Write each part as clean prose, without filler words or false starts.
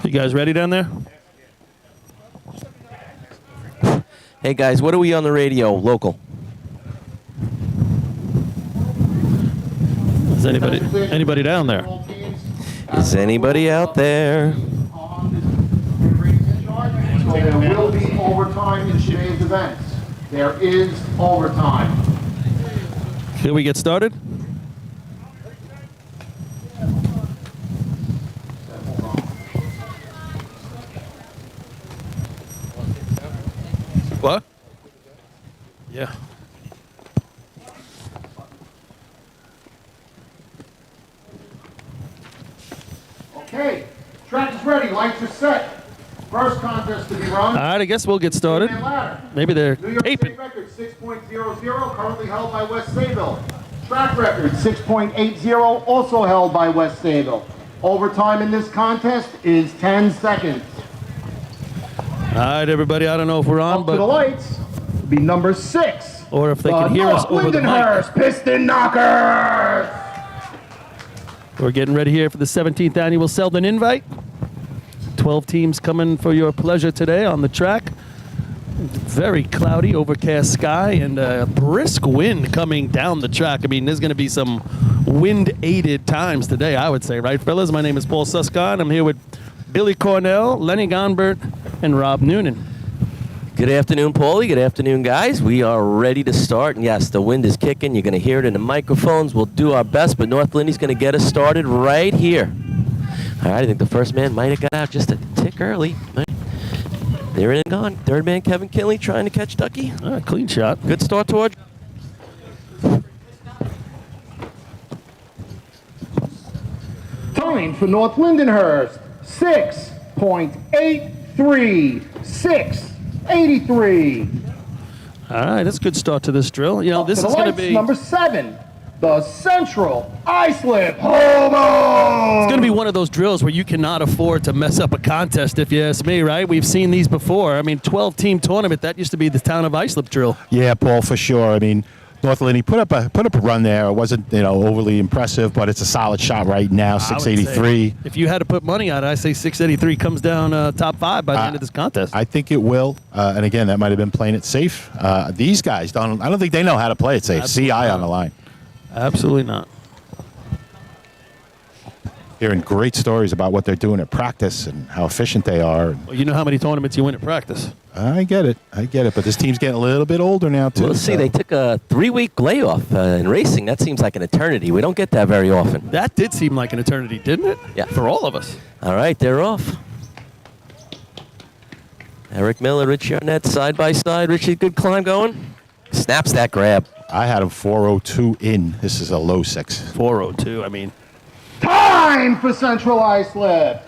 You guys ready down there? Hey guys, what are we on the radio? Local. Is anybody down there? Is anybody out there? So there will be overtime in today's events. There is overtime. Can we get started? What? Yeah. Okay, track is ready, lights are set. First contest to be run. All right, I guess we'll get started. Maybe they're New York taping. State record 6.00, currently held by West Sayville. Track record 6.80, also held by West Sayville. Overtime in this contest is 10 seconds. All right, everybody. I don't know if we're on, Up to the but lights will be number 6. or if they can hear us over the mic. Lindenhurst Piston Knockers. We're getting ready here for the 17th annual Selden Invite. 12 teams coming for your pleasure today on the track. Very cloudy, overcast sky, and a brisk wind coming down the track. I mean, there's going to be some wind-aided times today, I would say. Right, fellas? My name is Paul Suscon. I'm here with Billy Cornell, Lenny Gonbert, and Rob Noonan. Good afternoon, Paulie. Good afternoon, guys. We are ready to start. And yes, the wind is kicking. You're going to hear it in the microphones. We'll do our best, but North Lindy's going to get us started right here. All right, I think the first man might have got out just a tick early. They're in and gone. Third man, Kevin Kinley, trying to catch Ducky. Clean shot. Good start toward. Time for North Lindenhurst, 6.83. 6.83. All right, that's a good start to this drill. You know, Up this to is the going to lights, be... number 7, the Central Islip Hobo. It's going to be one of those drills where you cannot afford to mess up a contest, if you ask me, right? We've seen these before. I mean, 12-team tournament, that used to be the town of Islip drill. Yeah, Paul, for sure. I mean, North Lindy put up a run there. It wasn't, overly impressive, but it's a solid shot right now, 683. If you had to put money on it, I say 683 comes down top 5 by the end of this contest. I think it will. And again, that might have been playing it safe. These guys I don't think they know how to play it safe. Absolutely CI not. on the line. Absolutely not. Hearing great stories about what they're doing at practice and how efficient they are. Well, you know how many tournaments you win at practice. I get it. But this team's getting a little bit older now, too. Well, let's see, they took a 3-week layoff in racing. That seems like an eternity. We don't get that very often. That did seem like an eternity, didn't it? Yeah. For all of us. All right, they're off. Eric Miller, Richie Arnett, side by side. Richie, good climb going. Snaps that grab. I had him 402 in. This is a low 6. 402, I mean. Time for Central Islip,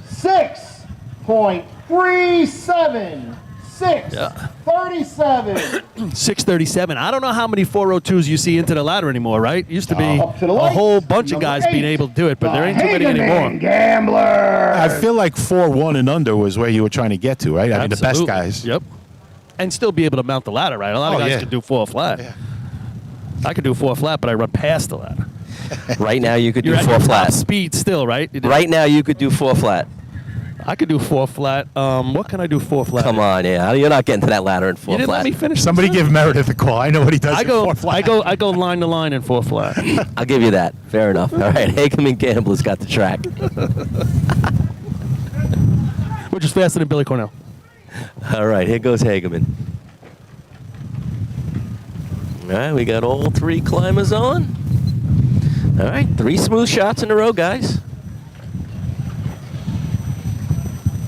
6.37. 6.37. 637. I don't know how many 402s you see into the ladder anymore, right? It used to be Up to the a lights. whole bunch of Number guys 8, being able to do it, but there ain't too many Hageman anymore. Gambler. I feel like 4-1 and under was where you were trying to get to, right? I mean, the best Absolutely. guys. Yep. And still be able to mount the ladder, right? A lot of Oh, guys yeah. can do 4 flat. Yeah. I could do 4 flat, but I run past the ladder. Right now, you could do You're at 4 your top flat. speed still, right? Right now, you could do 4 flat. I could do 4 flat. What can I do 4 flat? Come on, yeah. You're not getting to that ladder in 4 You didn't flat. let me finish. Somebody this give Meredith a call. I know what he does. I at go, 4 flat. I go line to line in 4 flat. I'll give you that. Fair enough. All right, Hageman Gambler's got the track. Which is faster than Billy Cornell. All right, here goes Hageman. All right, we got all 3 climbers on. All right, 3 smooth shots in a row, guys.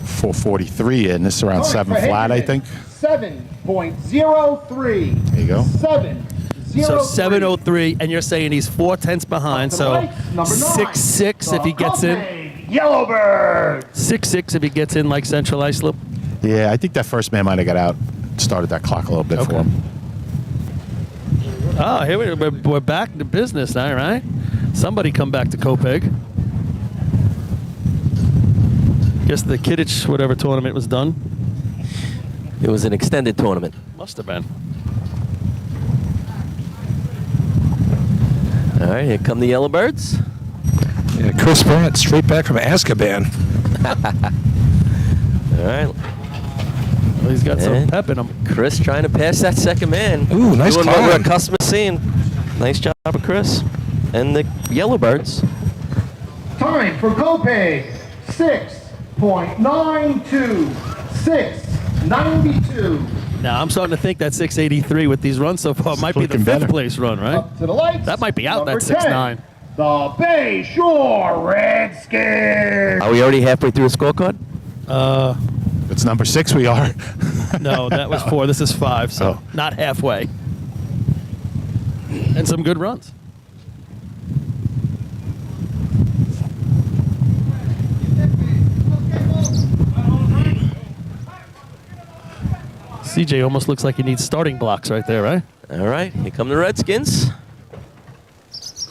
443 in. This is around 7 flat, I think. 7.03. There you go. 7.03. So 703, and you're saying he's 4 tenths behind. To the So right, number 9, 6'6" if he gets in. Yellowbird. 6'6" if he gets in like Central Islip. Yeah, I think that first man might have got out, started that clock a little bit for him. Oh, here we're back to business now, right? Somebody come back to Copeg. Guess the Kidditch whatever tournament was done. It was an extended tournament. Must have been. All right, here come the Yellowbirds. Yeah, Chris Brandt, straight back from Azkaban. All right. Well, he's got some And pep in him. Chris trying to pass that second man. Ooh, nice Doing what we're climb. accustomed to seeing. Nice job of Chris. And the Yellowbirds. Time for Copay, 6.92. 6.92. Now, I'm starting to think that 683 with these runs so far might be the looking fifth better. place run, right? Up to the lights. That might be out, Number that 6'9". 10, the Bay Shore Redskins. Are we already halfway through a scorecard? It's number 6 we are. No, that was 4. This is 5, so Oh. not halfway. And some good runs. CJ almost looks like he needs starting blocks right there, right? All right, here come the Redskins.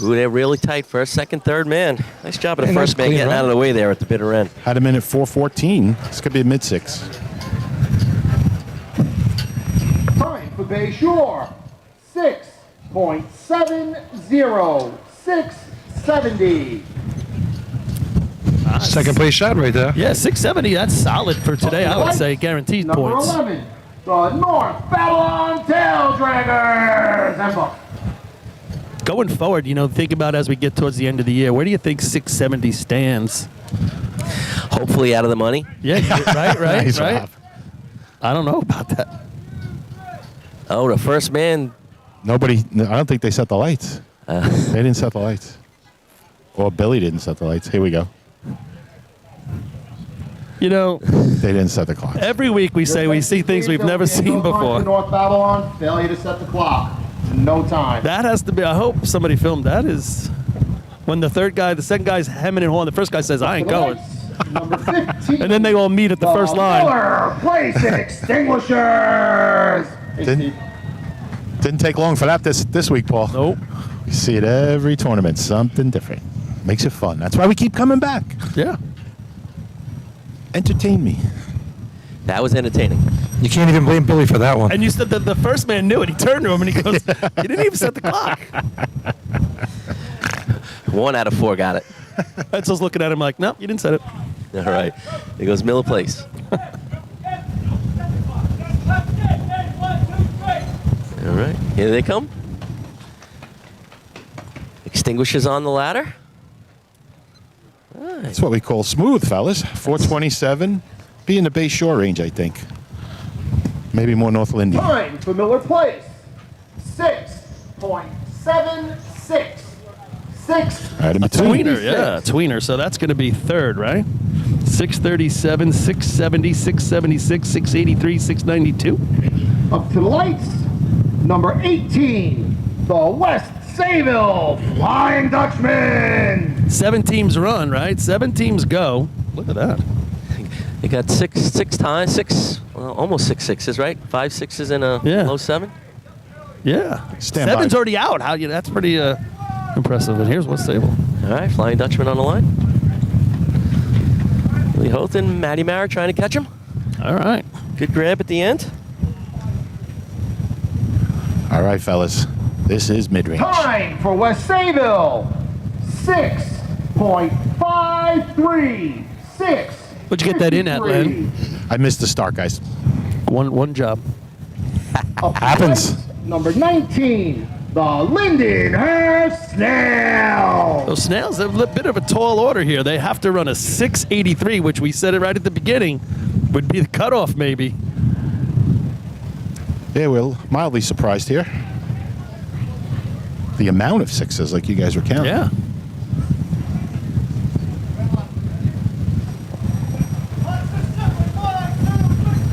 Ooh, they're really tight. First, second, third man. Nice job of the Yeah, first nice man clean getting run. out of the way there at the bitter end. Had him in at 414. This could be a mid-6. Time for Bay Shore, 6.70. 6.70. Second place shot right there. Yeah, 670, that's solid for today, I would say. Guaranteed Number points. 11, the North Babylon Tail Draggers. And Buck. Going forward, think about as we get towards the end of the year, where do you think 670 stands? Hopefully out of the money. Yeah, right, Nice, right. Rob. I don't know about that. Oh, the first man. I don't think they set the lights. They didn't set the lights. Or Billy didn't set the lights. Here we go. They didn't set the clock. Every week we say we see things we've never seen before. North Babylon, failure to set the clock. No time. That has to be, I hope somebody filmed that, is when the second guy's hemming and hawing, the first guy says, I ain't going. Number 15. And then they all meet at the first line. Miller Place Extinguishers. Hey, Steve. Didn't take long for that this week, Paul. Nope. You see it every tournament. Something different. Makes it fun. That's why we keep coming back. Yeah. Entertain me. That was entertaining. You can't even blame Billy for that one. And you said that the first man knew it. He turned to him and he goes, you didn't even set the clock. 1 out of 4 got it. Etzel's looking at him like, nope, you didn't set it. All right. There goes Miller Place. All right. Here they come. Extinguishers on the ladder. That's what we call smooth, fellas. 427. Be in the Bay Shore range, I think. Maybe more North Lindy. Time for Miller Place. 6.76. 6. Right in between. Tweener, yeah, tweener. So that's going to be third, right? 637, 670, 676, 683, 692. Up to the lights. Number 18, the West Sayville Flying Dutchman. 7 teams run, right? 7 teams go. Look at that. They got six times, almost 6 sixes, right? 5 sixes and a Yeah. low 7. Yeah. Stand 7's by. already out. That's pretty impressive. And here's West Sable. All right, Flying Dutchman on the line. Lee Hoth and Matty Mara trying to catch him. All right. Good grab at the end. All right, fellas. This is mid-range. Time for West Sayville. 6.53. 6. What'd you get that in at, Len? I missed the start, guys. One job. Happens. Number 19, the Lindenhurst Snail. Those snails have a bit of a tall order here. They have to run a 683, which we said it right at the beginning would be the cutoff, maybe. Yeah, we're mildly surprised here. The amount of sixes, like you guys were counting. Yeah.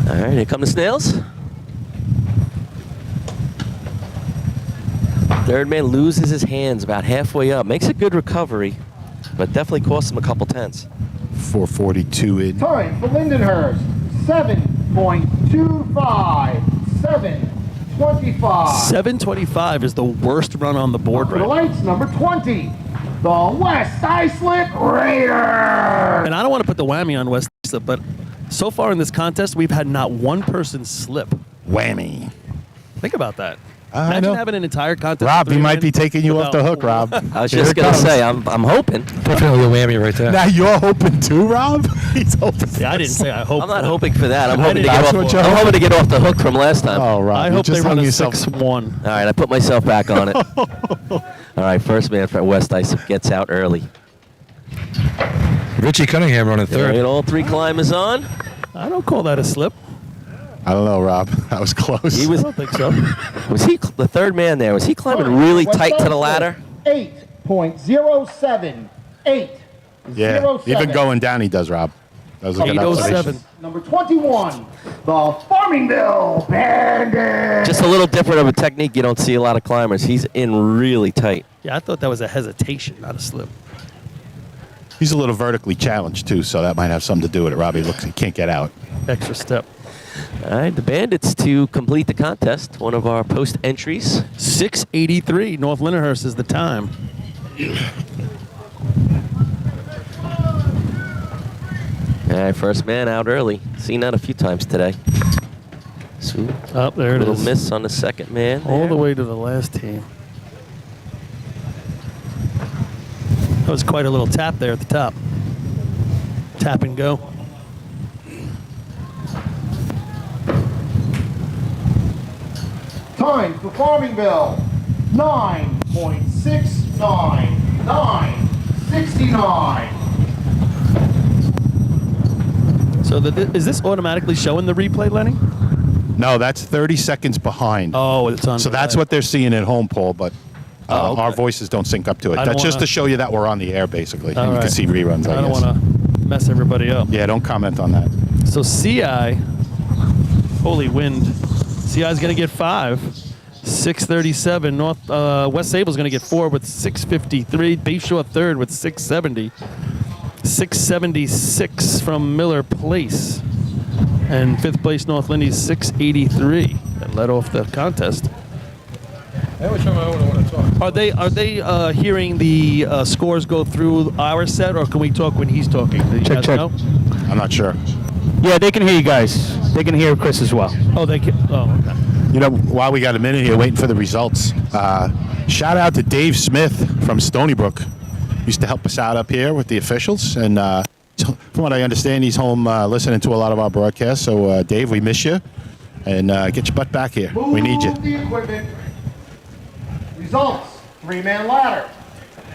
All right, here come the snails. Third man loses his hands about halfway up. Makes a good recovery, but definitely costs him a couple tenths. 442 in. Time for Lindenhurst. 7.25. 7.25. 725 is the worst run on the board For the right now. lights, number 20, the West Islip Raiders. And I don't want to put the whammy on West Islip, but so far in this contest, we've had not one person slip. Whammy. Think about that. I Imagine know. having an entire contest. Rob, with he three might men be taking you off the without hook, Rob. I was Here just it going to comes. say, I'm hoping. Definitely a whammy right there. Now you're hoping too, Rob? He's hoping. Yeah, I didn't say I hope. I'm not hoping for that. I'm hoping to didn't get ask off. what I'm you're hoping to get off the hook from last time. Oh, Rob, I you hope just they run hung a yourself. 6-1. All right, I put myself back on it. All right, first man for West Ice gets out early. Richie Cunningham running All right, third. all three climbers on. I don't call that a slip. I don't know, Rob. That was close. He I don't think so. Was he the third man there? Was he climbing really tight to the ladder? 8.078. Yeah, even going down he does, Rob. That was a good 8:07. observation. Number 21, the Farmingville Bandit. Just a little different of a technique. You don't see a lot of climbers. He's in really tight. Yeah, I thought that was a hesitation, not a slip. He's a little vertically challenged, too, so that might have something to do with it. Robbie looks he can't get out. Extra step. All right, the Bandits to complete the contest. One of our post entries. 6:83. North Lindenhurst is the time. All right, first man out early. Seen that a few times today. So, Oh, there it little is. miss on the second man. All there. the way to the last team. That was quite a little tap there at the top. Tap and go. Time for Farmingville, 9.69969. So is this automatically showing the replay, Lenny? No, that's 30 seconds behind. Oh, it's on. So that's what they're seeing at home, Paul, but Oh, okay. our voices don't sync up to it. I don't That's just wanna- to show you that we're on the air, basically. All And you right. can see reruns, I I don't guess. want to mess everybody up. Yeah, don't comment on that. So CI, holy wind. CI is going to get 5. 637. West Sable's going to get 4 with 653. Bayshore third with 670. 676 from Miller Place. And 5th place North Lindy's 683. That led off the contest. Are they hearing the scores go through our set, or can we talk when he's talking? Do you guys check. know? I'm not sure. Yeah, they can hear you guys. They can hear Chris as well. Oh, they can. Oh, okay. You know, while we got a minute here waiting for the results, shout out to Dave Smith from Stony Brook. Used to help us out up here with the officials, and from what I understand, he's home listening to a lot of our broadcasts. So, Dave, we miss you, and get your butt back here. We need you. Move the equipment. Results, 3-man ladder.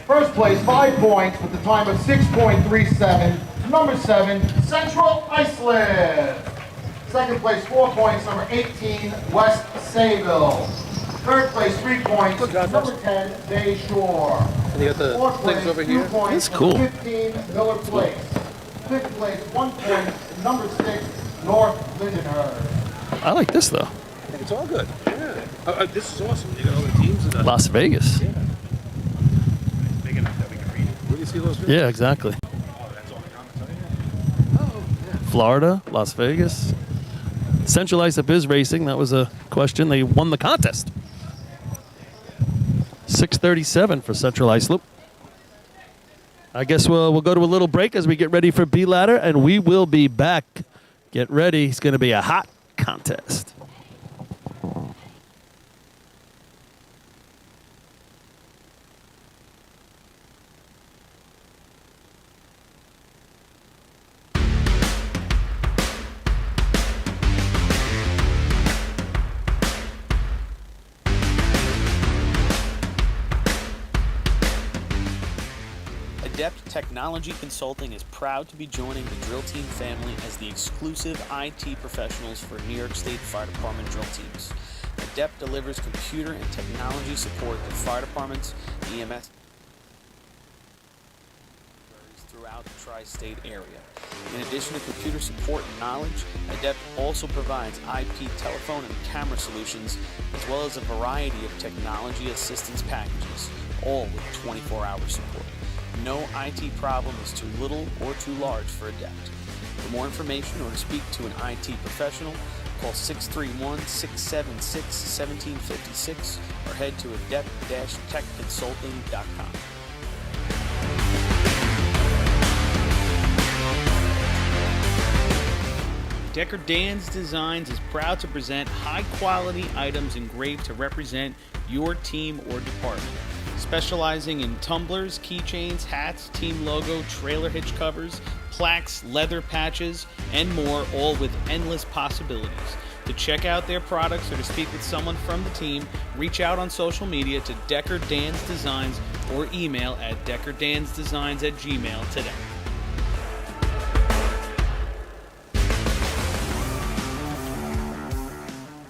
First place, 5 points with the time of 6.37. Number 7, Central Iceland. Second place, 4 points. Number 18, West Sayville. Third place, 3 points. Number 10, Bay Shore. Fourth place, 2 points. That's cool. 15, Miller Place. Fifth place, 1 point. Number 6, North Lindenhurst. I like this, though. It's all good. Yeah. This is awesome. You got all the teams. And Las Vegas. big enough that we can read it. Where do you see those? Yeah, exactly. Oh, that's all the comments on it. Oh, yeah. Florida, Las Vegas. Central Islip is racing. That was a question. They won the contest. 6:37 for Central Islip. I guess we'll go to a little break as we get ready for B ladder, and we will be back. Get ready. It's going to be a hot contest. Adept Technology Consulting is proud to be joining the Drill Team family as the exclusive IT professionals for New York State Fire Department drill teams. Adept delivers computer and technology support to fire departments, EMS throughout the tri-state area. In addition to computer support and knowledge, Adept also provides IP telephone and camera solutions, as well as a variety of technology assistance packages, all with 24-hour support. No IT problem is too little or too large for Adept. For more information or to speak to an IT professional, call 631-676-1756 or head to adept-techconsulting.com. Decker Dan's Designs is proud to present high-quality items engraved to represent your team or department. Specializing in tumblers, keychains, hats, team logo, trailer hitch covers, plaques, leather patches, and more, all with endless possibilities. To check out their products or to speak with someone from the team, reach out on social media to Decker Dan's Designs or email at deckerdansdesigns@gmail today.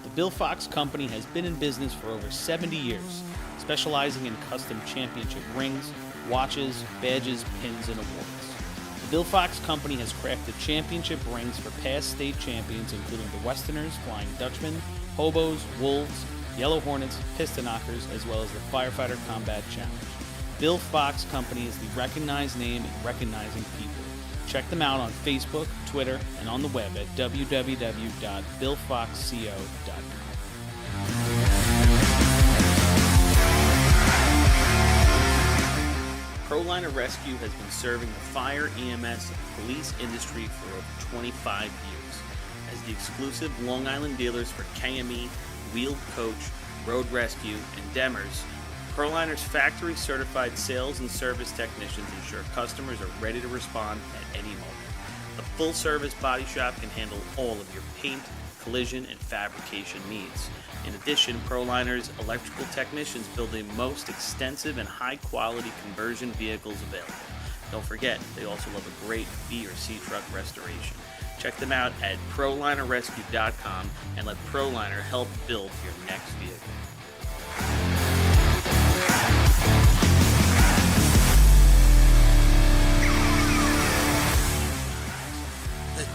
The Bill Fox Company has been in business for over 70 years, specializing in custom championship rings, watches, badges, pins, and awards. The Bill Fox Company has crafted championship rings for past state champions, including the Westerners, Flying Dutchmen, Hobos, Wolves, Yellow Hornets, Piston Knockers, as well as the Firefighter Combat Challenge. Bill Fox Company is the recognized name in recognizing people. Check them out on Facebook, Twitter, and on the web at www.billfoxco.com. ProLiner Rescue has been serving the fire, EMS, and police industry for over 25 years. As the exclusive Long Island dealers for KME, Wheeled Coach, Road Rescue, and Demers, ProLiner's factory-certified sales and service technicians ensure customers are ready to respond at any moment. The full-service body shop can handle all of your paint, collision, and fabrication needs. In addition, ProLiner's electrical technicians build the most extensive and high-quality conversion vehicles available. Don't forget, they also love a great B or C truck restoration. Check them out at ProLinerRescue.com and let ProLiner help build your next vehicle.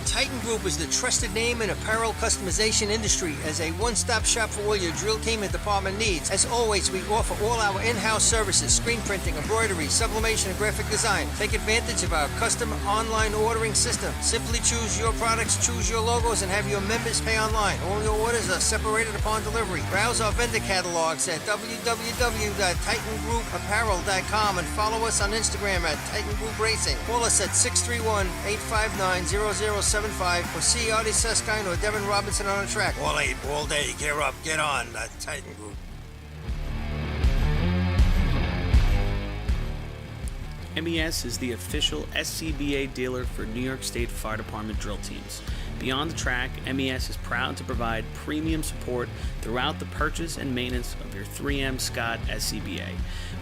Titan Group is the trusted name in apparel customization industry as a one-stop shop for all your drill team and department needs. As always, we offer all our in-house services, screen printing, embroidery, sublimation, and graphic design. Take advantage of our custom online ordering system. Simply choose your products, choose your logos, and have your members pay online. All your orders are separated upon delivery. Browse our vendor catalogs at www.TitanGroupApparel.com and follow us on Instagram at Titan Group Racing. Call us at 631-859-0075 or see Artie Suskind or Devin Robinson on the track. All 8, all day. Gear up, get on. Titan Group. MES is the official SCBA dealer for New York State Fire Department drill teams. Beyond the track, MES is proud to provide premium support throughout the purchase and maintenance of your 3M Scott SCBA.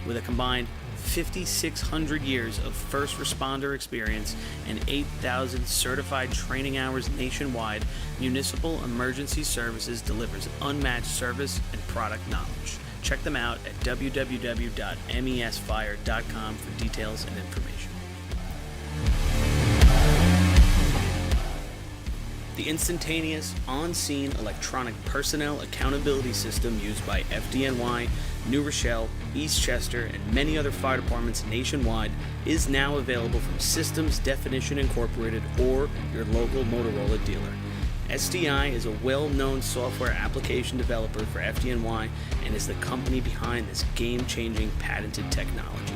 With a combined 5,600 years of first responder experience and 8,000 certified training hours nationwide, Municipal Emergency Services delivers unmatched service and product knowledge. Check them out at www.mesfire.com for details and information. The instantaneous, on-scene electronic personnel accountability system used by FDNY, New Rochelle, Eastchester, and many other fire departments nationwide is now available from Systems Definition Incorporated or your local Motorola dealer. SDI is a well-known software application developer for FDNY and is the company behind this game-changing patented technology.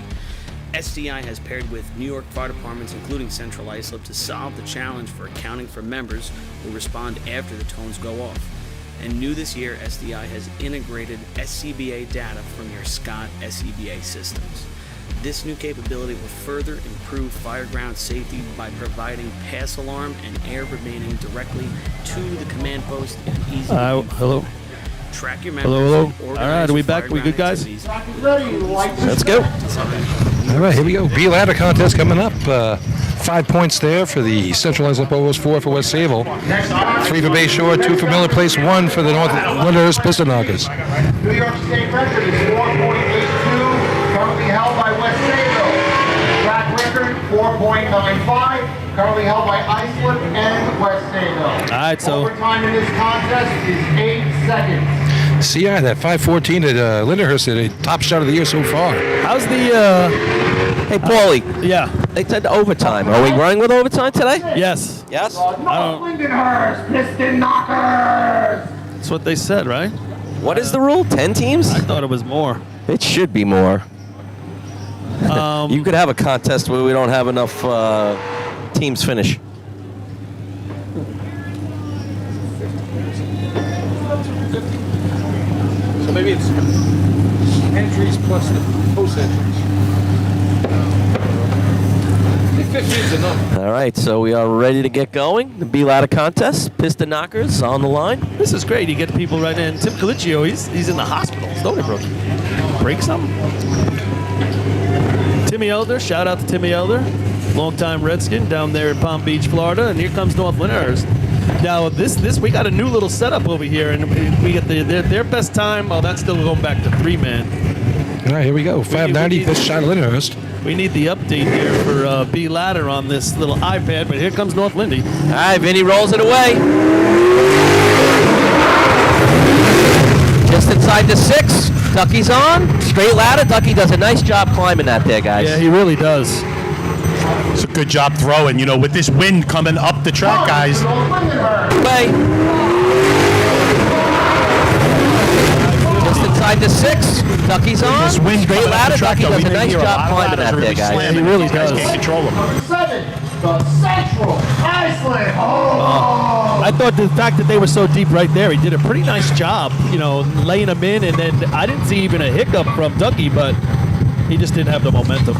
SDI has paired with New York fire departments, including Central Islip, to solve the challenge for accounting for members who respond after the tones go off. And new this year, SDI has integrated SCBA data from your Scott SCBA systems. This new capability will further improve fireground safety by providing pass alarm and air remaining directly to the command post in an easy Hello. Track your members. Hello. and All organize right, are we your back? We good, guys? fireground activities. Ready, lights. Let's go. All right, here we go. B-ladder contest coming up. 5 points there for the Central Islip Ovals, 4 for West Sable, 3 for Bay Shore, 2 for Miller Place, 1 for the Lyndhurst Piston Knockers. New York State record is 4.82, currently held by West Sable. Track record 4.95, currently held by Islip and West Sable. All right, so Overtime in this contest is 8 seconds. CI, that 5:14 at Lyndhurst, a top shot of the year so far. how's the? Hey, Paulie, Yeah. they said overtime. Are we running with overtime today? Yes. Yes? North Lindenhurst Piston Knockers. That's what they said, right? What is the rule? 10 teams? I thought it was more. It should be more. You could have a contest where we don't have enough teams finish. Maybe it's entries plus the post entries. I think 15 is enough. All right, so we are ready to get going. The B ladder contest. Piston knockers on the line. This is great. You get the people right in. Tim Colicchio, he's in the hospital. Stony Brook. Break something. Timmy Elder, shout out to Timmy Elder, longtime Redskin down there in Palm Beach, Florida. And here comes North Lyndhurst. Now this we got a new little setup over here, and we get their best time. Oh, that's still going back to 3-man. All right, here we go. 590, best shot of Lyndhurst. We need the update here for B ladder on this little iPad, but here comes North Lindy. All right, Vinny rolls it away. Just inside the 6. Ducky's on. Straight ladder. Ducky does a nice job climbing that there, guys. Yeah, he really does. It's a good job throwing. You know, with this wind coming up the track, guys. Way. Just inside the 6. Ducky's on. This wind Straight coming up ladder. the track, Ducky though, does we a may nice hear a job lot of climbing that ladders there, really guys. slamming. He really You guys does. can't control them. Number 7, the Central Iceland. Oh! I thought the fact that they were so deep right there, he did a pretty nice job, you know, laying them in, and then I didn't see even a hiccup from Ducky, but he just didn't have the momentum.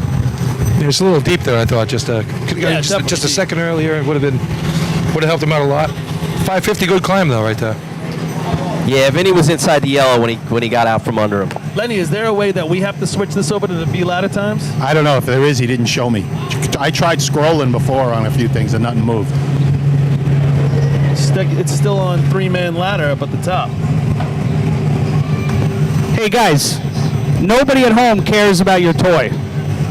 It's a little deep there, I thought. Just Yeah, just a definitely. second earlier, it would have helped him out a lot. 550, good climb though, right there. Yeah, Vinny was inside the yellow when he got out from under him. Lenny, is there a way that we have to switch this over to the B ladder times? I don't know if there is. He didn't show me. I tried scrolling before on a few things and nothing moved. It's still on 3-man ladder up at the top. Hey guys, nobody at home cares about your toy.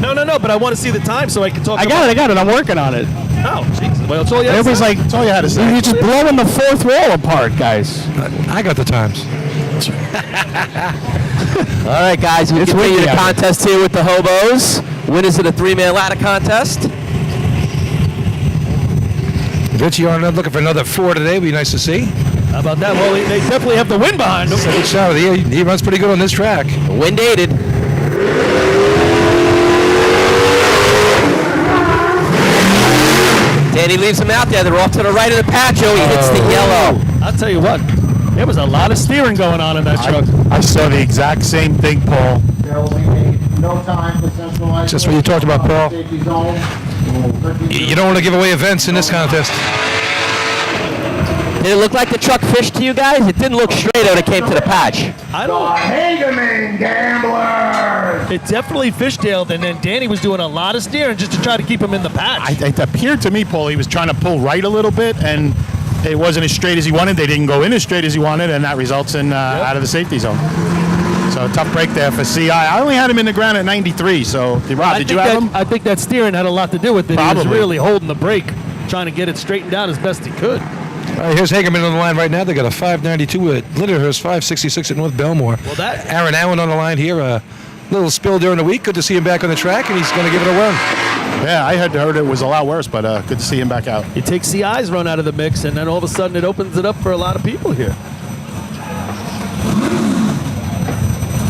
No, but I want to see the time so I can talk I got it. I'm working on it. Oh, jeez. Well, it's all you have to Everybody's say. like, That's all you had to say. you're just blowing the fourth wall apart, guys. I got the times. All right, guys, we It's continue windy the out contest here with the hobos. Winners of the 3-man ladder contest. Vinci, you're looking for another 4 today. Be nice to see. How about that? Well, they definitely have the wind behind them. Second shot of the year. He runs pretty good on this track. Wind aided. Danny leaves him out there. They're off to the right of the patch. Oh, he hits the yellow. I'll tell you what, there was a lot of steering going on in that truck. I saw the exact same thing, Paul. There will be no time for Central Iceland. Just what you talked about, Paul. Safety zone. You don't want to give away events in this contest. Did it look like the truck fished to you guys? It didn't look straight when it came to the patch. I The don't. Hageman Gamblers. It definitely fishtailed, and then Danny was doing a lot of steering just to try to keep him in the patch. It appeared to me, Paul, he was trying to pull right a little bit, and it wasn't as straight as he wanted. They didn't go in as straight as he wanted, and that results in out of the safety zone. So tough break there for CI. I only had him in the ground at 93. So, Rob, did you have him? I think that steering had a lot to do with it. He Probably. was really holding the brake, trying to get it straightened out as best he could. All right, here's Hagerman on the line right now. They got a 592 at Lyndhurst, 566 at North Belmore. Well, that- Aaron Allen on the line here. A little spill during the week. Good to see him back on the track, and he's going to give it a run. Yeah, I had heard it was a lot worse, but good to see him back out. You take CI's run out of the mix, and then all of a sudden it opens it up for a lot of people here.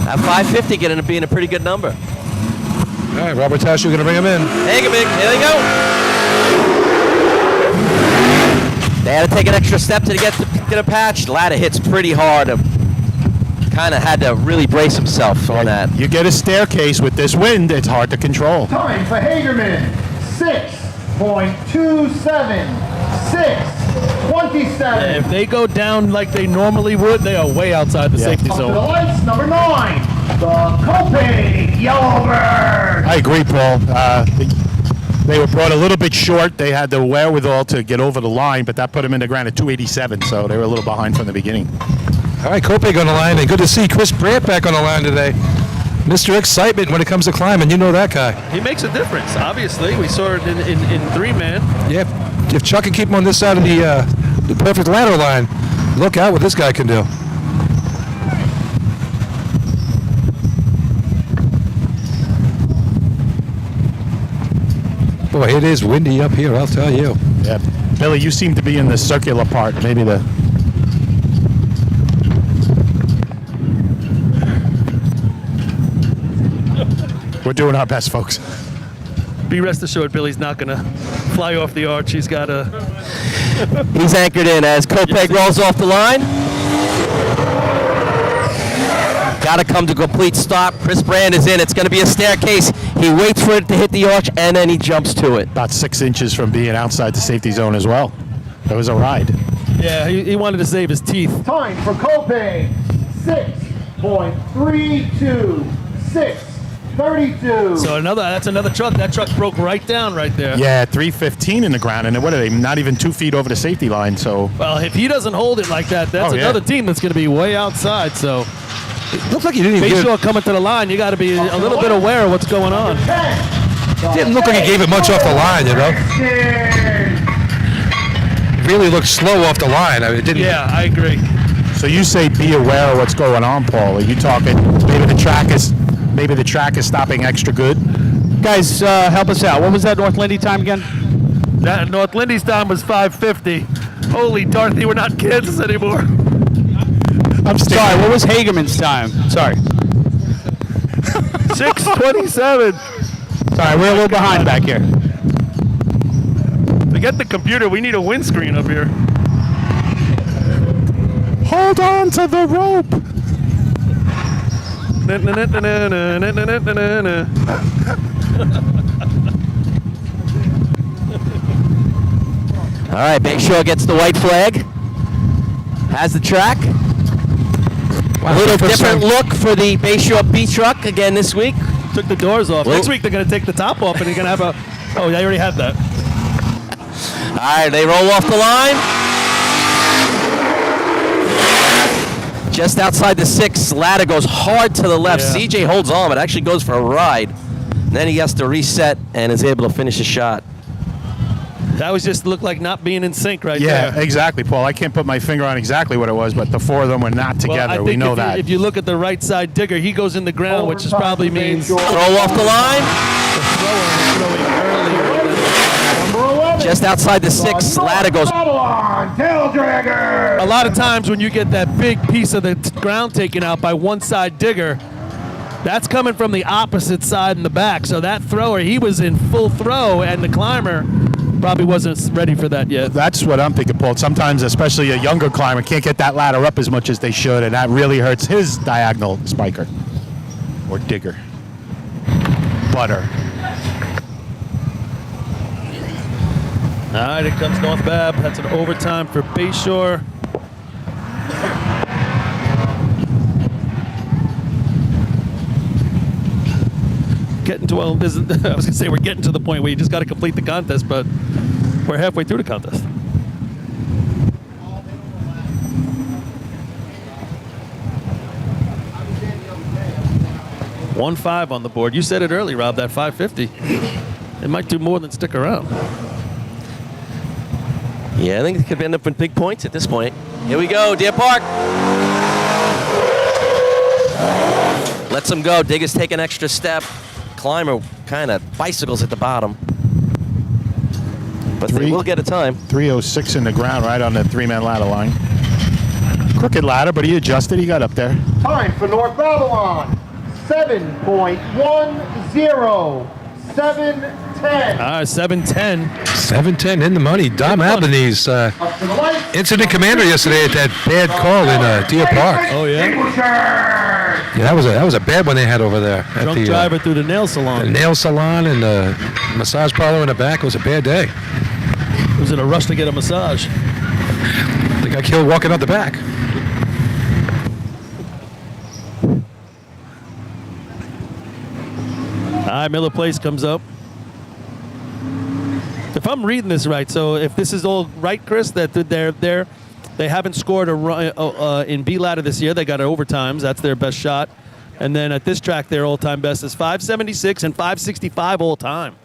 That 550 getting to being a pretty good number. All right, Robert Tashu going to bring him in. Hageman, here they go. They had to take an extra step to get the patch. The ladder hits pretty hard. Kind of had to really brace himself on that. You get a staircase with this wind, it's hard to control. Time for Hagerman, 6.27. 6.27. If they go down like they normally would, they are way outside the safety Up to the zone. lights, number 9, the Cope Yellowbird. I agree, Paul. They were brought a little bit short. They had the wherewithal to get over the line, but that put them in the ground at 287, so they were a little behind from the beginning. All right, Kopek on the line, and good to see Chris Brandt back on the line today. Mr. Excitement when it comes to climbing. You know that guy. He makes a difference, obviously. We saw it in 3-man. Yeah, if Chuck can keep him on this side of the perfect ladder line, look out what this guy can do. Boy, it is windy up here, I'll tell you. Yeah. Billy, you seem to be in the circular part, maybe the... We're doing our best, folks. Be rest assured, Billy's not going to fly off the arch. He's got a... He's anchored in as Kopek rolls off the line. Got to come to complete stop. Chris Brand is in. It's going to be a staircase. He waits for it to hit the arch, and then he jumps to it. About 6 inches from being outside the safety zone as well. It was a ride. Yeah, he wanted to save his teeth. Time for Copain, 6.32, 6.32. So that's another truck. That truck broke right down right there. Yeah, 315 in the ground, and what are they? Not even 2 feet over the safety line. So Well, if he doesn't hold it like that, that's Oh, yeah. another team that's going to be way outside. So Looks like he didn't even make give sure coming to the line, you got to be a little bit aware of what's going on. Didn't look like he gave it much off the line, you know. It really looked slow off the line. I mean, it didn't. Yeah, I agree. So you say be aware of what's going on, Paul. Are you talking maybe the track is stopping extra good? Guys, help us out. What was that North Lindy time again? That North Lindy's time was 5:50. Holy Dorothy, we're not in Kansas anymore. I'm Sorry, what was Hagerman's time? Sorry. 6:27. Sorry, we're a little behind back here. Forget the computer. We need a windscreen up here. Hold on to the rope. All right, Bayshore gets the white flag. Has the track. A little different look for the Bayshore B truck again this week. Took the doors off. Well- Next week they're going to take the top off and you're going to have a... Oh, I already had that. All right, they roll off the line. Just outside the 6, ladder goes hard to the left. Yeah. CJ holds on, but actually goes for a ride. Then he has to reset and is able to finish the shot. That was just looked like not being in sync right Yeah, there. exactly, Paul. I can't put my finger on exactly what it was, but the 4 of them were not Well, together. I We think know if that. if you look at the right side digger, he goes in the ground, which is probably means the Roll off the line. thrower is throwing earlier. Number 11. Just outside the 6, ladder goes. Babylon, Tail Dragger. A lot of times when you get that big piece of the ground taken out by one side digger, that's coming from the opposite side in the back. So that thrower, he was in full throw, and the climber probably wasn't ready for that yet. That's what I'm thinking, Paul. Sometimes, especially a younger climber, can't get that ladder up as much as they should, and that really hurts his diagonal spiker or digger. Butter. All right, here comes North Bab. That's an overtime for Bayshore. Getting to, well, this is, I was going to say we're getting to the point where you just got to complete the contest, but we're halfway through the contest. $1.5 on the board. You said it early, Rob, that 550. It might do more than stick around. Yeah, I think it could end up with big points at this point. Here we go, Deer Park. Lets him go. Digger's take an extra step. Climber kind of bicycles at the bottom. But they will get a time. 306 in the ground, right on the 3-man ladder line. Crooked ladder, but he adjusted. He got up there. Time for North Babylon, 7.10, 7.10. 7:10. 7:10 in the money. Dom Albanese, Up to the lights. incident commander yesterday at that bad call in Deer Park. Oh, yeah? Yeah, that was a bad one they had over there at Drunk the driver through the nail the salon. nail salon and the massage parlor in the back. It was a bad day. Was in a rush to get a massage. They got killed walking out the back. All right, Miller Place comes up. If I'm reading this right, so if this is all right, Chris, that they haven't scored a run in B ladder this year. They got overtimes. That's their best shot. And then at this track, their all-time best is 576 and 565 all-time,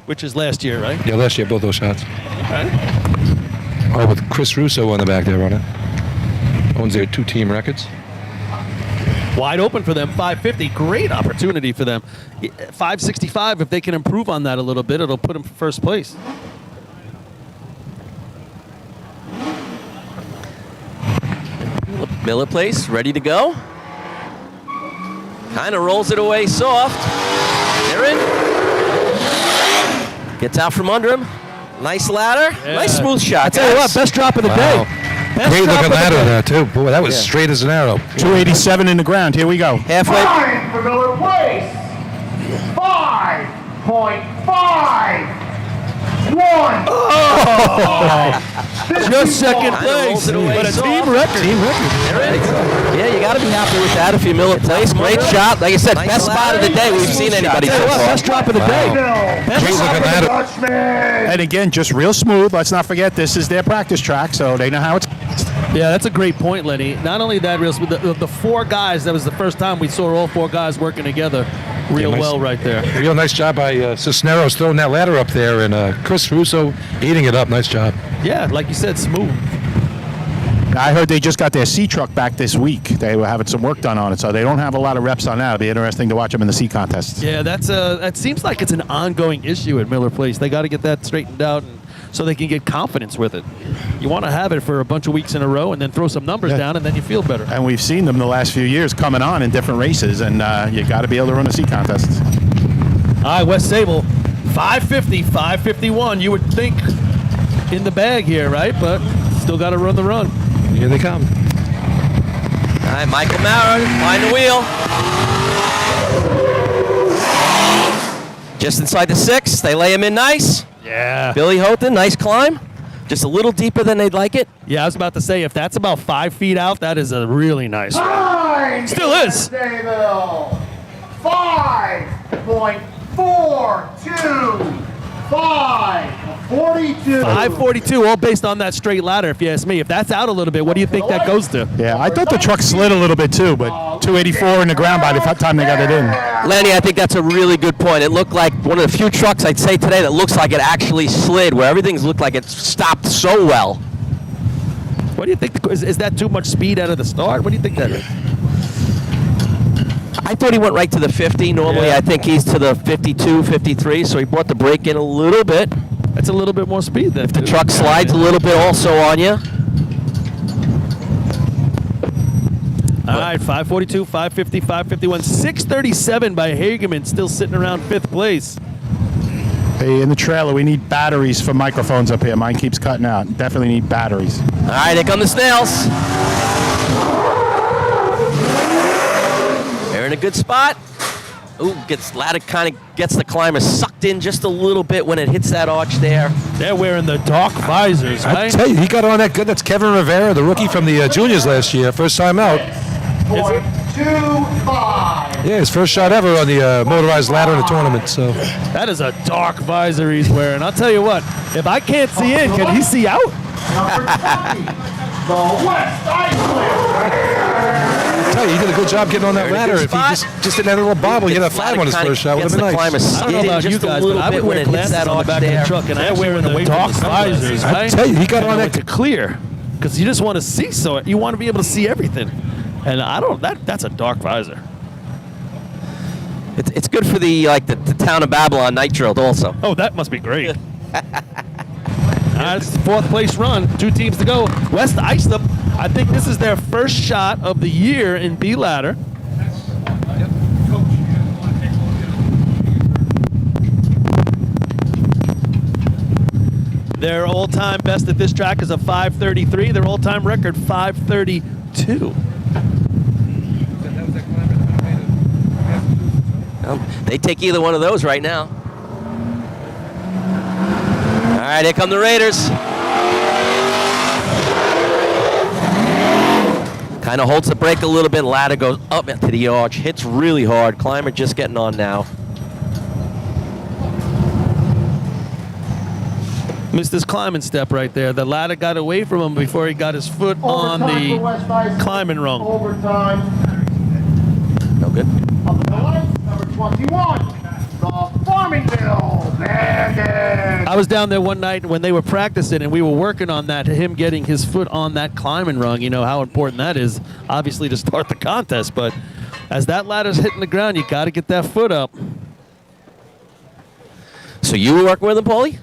which is last year, right? Yeah, last year, both those shots. Right. Oh, with Chris Russo on the back there running. Owns their 2 team records. Wide open for them, 550. Great opportunity for them. 565, if they can improve on that a little bit, it'll put them for first place. Miller Place, ready to go. Kind of rolls it away soft. They're in. Gets out from under him. Nice ladder. Yeah. Nice smooth shot, I tell you what, guys. best drop of the Wow. day. Great drop looking of the ladder day. there, too. Boy, that was Yeah. straight as an arrow. 287 in the ground. Here we go. Halfway. Time for Miller Place. 5.51. Just second Kinda place, rolls it away but a soft. team record. Yeah, you got to be happy with that if you Miller Place. Great shot. Like I said, best spot of the day we've seen anybody so far. Best drop of the day. Great looking ladder. Dutchman. And again, just real smooth. Let's not forget, this is their practice track, so they know how it's. Yeah, that's a great point, Lenny. Not only that, real smooth, the four guys, that was the first time we saw all four guys working together real nice. well right there. Real nice job by Cisneros throwing that ladder up there, and Chris Russo eating it up. Nice job. Yeah, like you said, smooth. I heard they just got their C truck back this week. They were having some work done on it, so they don't have a lot of reps on that. It'll be interesting to watch them in the C contests. Yeah, that seems like it's an ongoing issue at Miller Place. They got to get that straightened out so they can get confidence with it. You want to have it for a bunch of weeks in a row and then throw some numbers down, and then you feel better. And we've seen them the last few years coming on in different races, and you got to be able to run the C contests. All right, West Sable, 550, 551. You would think in the bag here, right? But still got to run the run. Here they come. All right, Michael Maurer behind the wheel. Just inside the 6. They lay him in nice. Yeah. Billy Houghton, nice climb. Just a little deeper than they'd like it. Yeah, I was about to say, if that's about 5 feet out, that is a really nice run. Time. Still is. Daybell. 5.42. 5.42. 542, all based on that straight ladder, if you ask me. If that's out a little bit, what do you think that goes to? Yeah, I thought the truck slid a little bit too, but 284 in the ground by the time they got it in. Lenny, I think that's a really good point. It looked like one of the few trucks I'd say today that looks like it actually slid, where everything's looked like it stopped so well. What do you think? Is that too much speed out of the start? What do you think that is? I thought he went right to the 50. Normally, Yeah. I think he's to the 52, 53, so he brought the brake in a little bit. That's a little bit more speed then. The truck slides a little bit also on you. All right, 542, 550, 551, 637 by Hageman, still sitting around 5th place. Hey, in the trailer, we need batteries for microphones up here. Mine keeps cutting out. Definitely need batteries. All right, here come the snails. They're in a good spot. Ooh, ladder kind of gets the climber sucked in just a little bit when it hits that arch there. They're wearing the dark visors, I right? tell you, he got on that good. That's Kevin Rivera, the rookie from the juniors last year. First time out. 0.25. Yeah, his first shot ever on the motorized ladder in the tournament. So That is a dark visor he's wearing. I'll tell you what, if I can't see in, can he see out? Number 20. The West Iceland. I tell you, he did a good job getting on that They're in a ladder. good If he spot. just didn't have a little bobble, he had a 5 on his first shot. Would have Gets been the climber nice. I don't know skidding about you just a guys, little but I bit would when wear it hits glasses that on the arch back there. of the truck, and I'm wearing the away dark from the visors, I right? tell you, he got And on I went that. to clear, because you just want to see, so you want to be able to see everything. And I don't, that's a dark visor. It's good for the town of Babylon night drill also. Oh, that must be great. It's the 4th place run. 2 teams to go. West Islip, I think this is their first shot of the year in B ladder. Their all-time best at this track is a 5:33. Their all-time record 5:32. They take either one of those right now. All right, here come the Raiders. Kind of holds the brake a little bit. Ladder goes up to the arch. Hits really hard. Climber just getting on now. Missed his climbing step right there. The ladder got away from him before he got his foot on Overtime for West the Iceland. climbing rung. Overtime. No good. Up in the lights, number 21. The Farmingdale Bandits. I was down there one night when they were practicing, and we were working on that, him getting his foot on that climbing rung. You know how important that is, obviously, to start the contest. But as that ladder's hitting the ground, you got to get that foot up. So you were working with him, Paulie?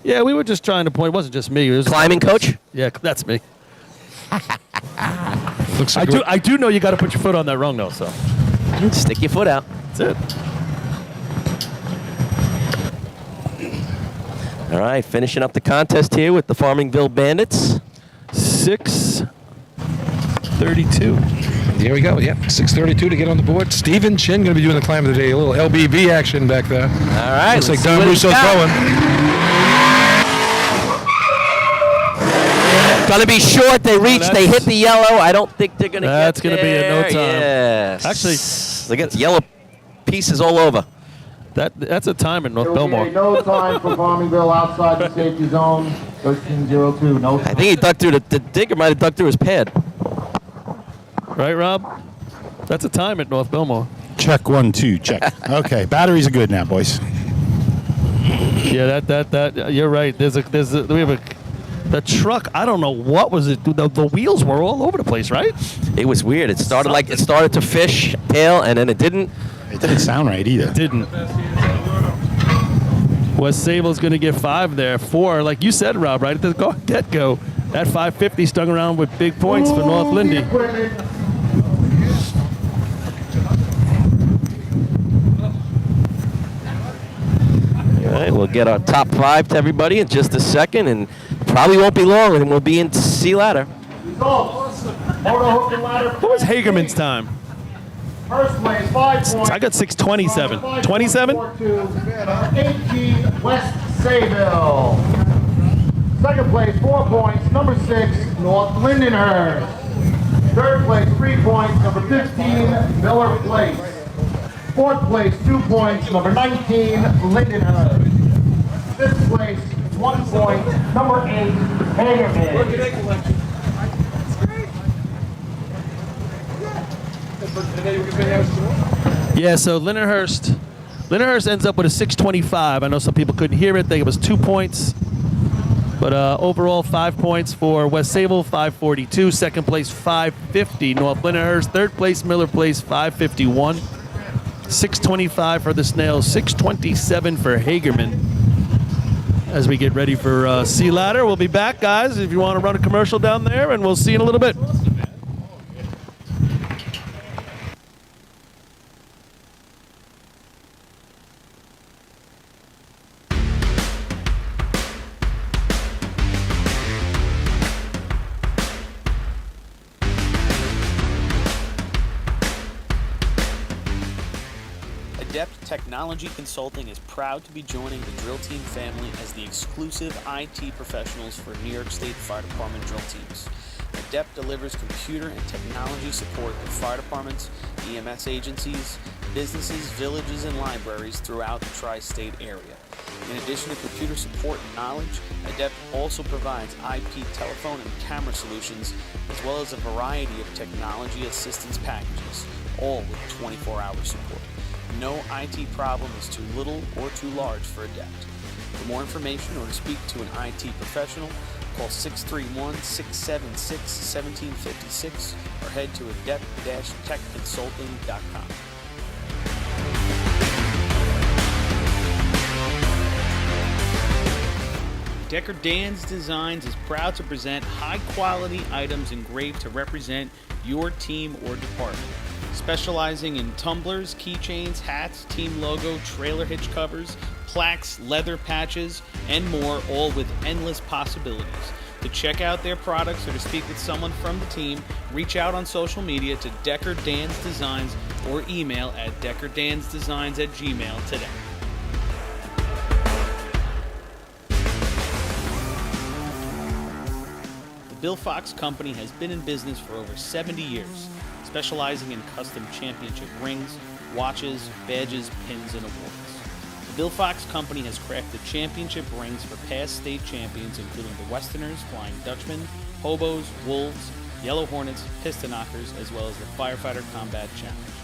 Yeah, we were just trying to point. It wasn't just me. It was Climbing coach? Yeah, that's me. Looks like I do know you got to put your foot on that rung, though. So Stick your foot out. that's it. All right, finishing up the contest here with the Farmingville Bandits. 6:32. Here we go. Yep, 6:32 to get on the board. Stephen Chin going to be doing the climb of the day. A little LBV action back there. All right. Looks like let's see Don what he's Russo got. throwing. Gonna be short. They reach. They hit the yellow. I don't think they're gonna. That's get gonna be in no there. time. Yes. Actually, they got yellow pieces all over. that's a time in North There will be Belmore. a no time for Farmingville outside the safety zone. 13:02. No I time. think he dug through the digger. Might have dug through his pad. Right, Rob? That's a time at North Belmore. Check 1, 2, check. Okay, batteries are good now, boys. Yeah, that you're right. We have the truck. I don't know what was it. The wheels were all over the place, right? It was weird. It started to fish tail, and then it didn't. It didn't sound right either. Didn't. West Sable's going to get 5 there. 4, like you said, Rob, right at the get-go. That 550 stung around with big points for North Lindy. All right, we'll get our top 5 to everybody in just a second, and probably won't be long, and we'll be in sea ladder. Results. Motor hook and ladder. What was Hagerman's time? First place, 5 points. I got 6:27. 27? 18, West Sayville. Second place, 4 points. Number 6, North Lindenhurst. Third place, 3 points. Number 15, Miller Place. Fourth place, 2 points. Number 19, Lindenhurst. Fifth place, 1 point. Number 8, Hagerman. Yeah, so Lindenhurst ends up with a 625. I know some people couldn't hear it. I think it was 2 points. But overall, 5 points for West Sable, 542. Second place, 550. North Lindenhurst. Third place, Miller Place, 551. 625 for the Snails, 627 for Hagerman. As we get ready for Sea Ladder, we'll be back, guys, if you want to run a commercial down there, and we'll see you in a little bit. Adept Technology Consulting is proud to be joining the Drill Team family as the exclusive IT professionals for New York State Fire Department drill teams. Adept delivers computer and technology support to fire departments, EMS agencies, businesses, villages, and libraries throughout the tri-state area. In addition to computer support and knowledge, Adept also provides IP telephone and camera solutions, as well as a variety of technology assistance packages, all with 24-hour support. No IT problem is too little or too large for Adept. For more information or to speak to an IT professional, call 631-676-1756 or head to adept-techconsulting.com. Decker Dan's Designs is proud to present high-quality items engraved to represent your team or department. Specializing in tumblers, keychains, hats, team logo, trailer hitch covers, plaques, leather patches, and more, all with endless possibilities. To check out their products or to speak with someone from the team, reach out on social media to Decker Dan's Designs or email at deckerdansdesigns@gmail today. The Bill Fox Company has been in business for over 70 years, specializing in custom championship rings, watches, badges, pins, and awards. The Bill Fox Company has crafted championship rings for past state champions, including the Westerners, Flying Dutchmen, Hobos, Wolves, Yellow Hornets, Piston Knockers, as well as the Firefighter Combat Challenge.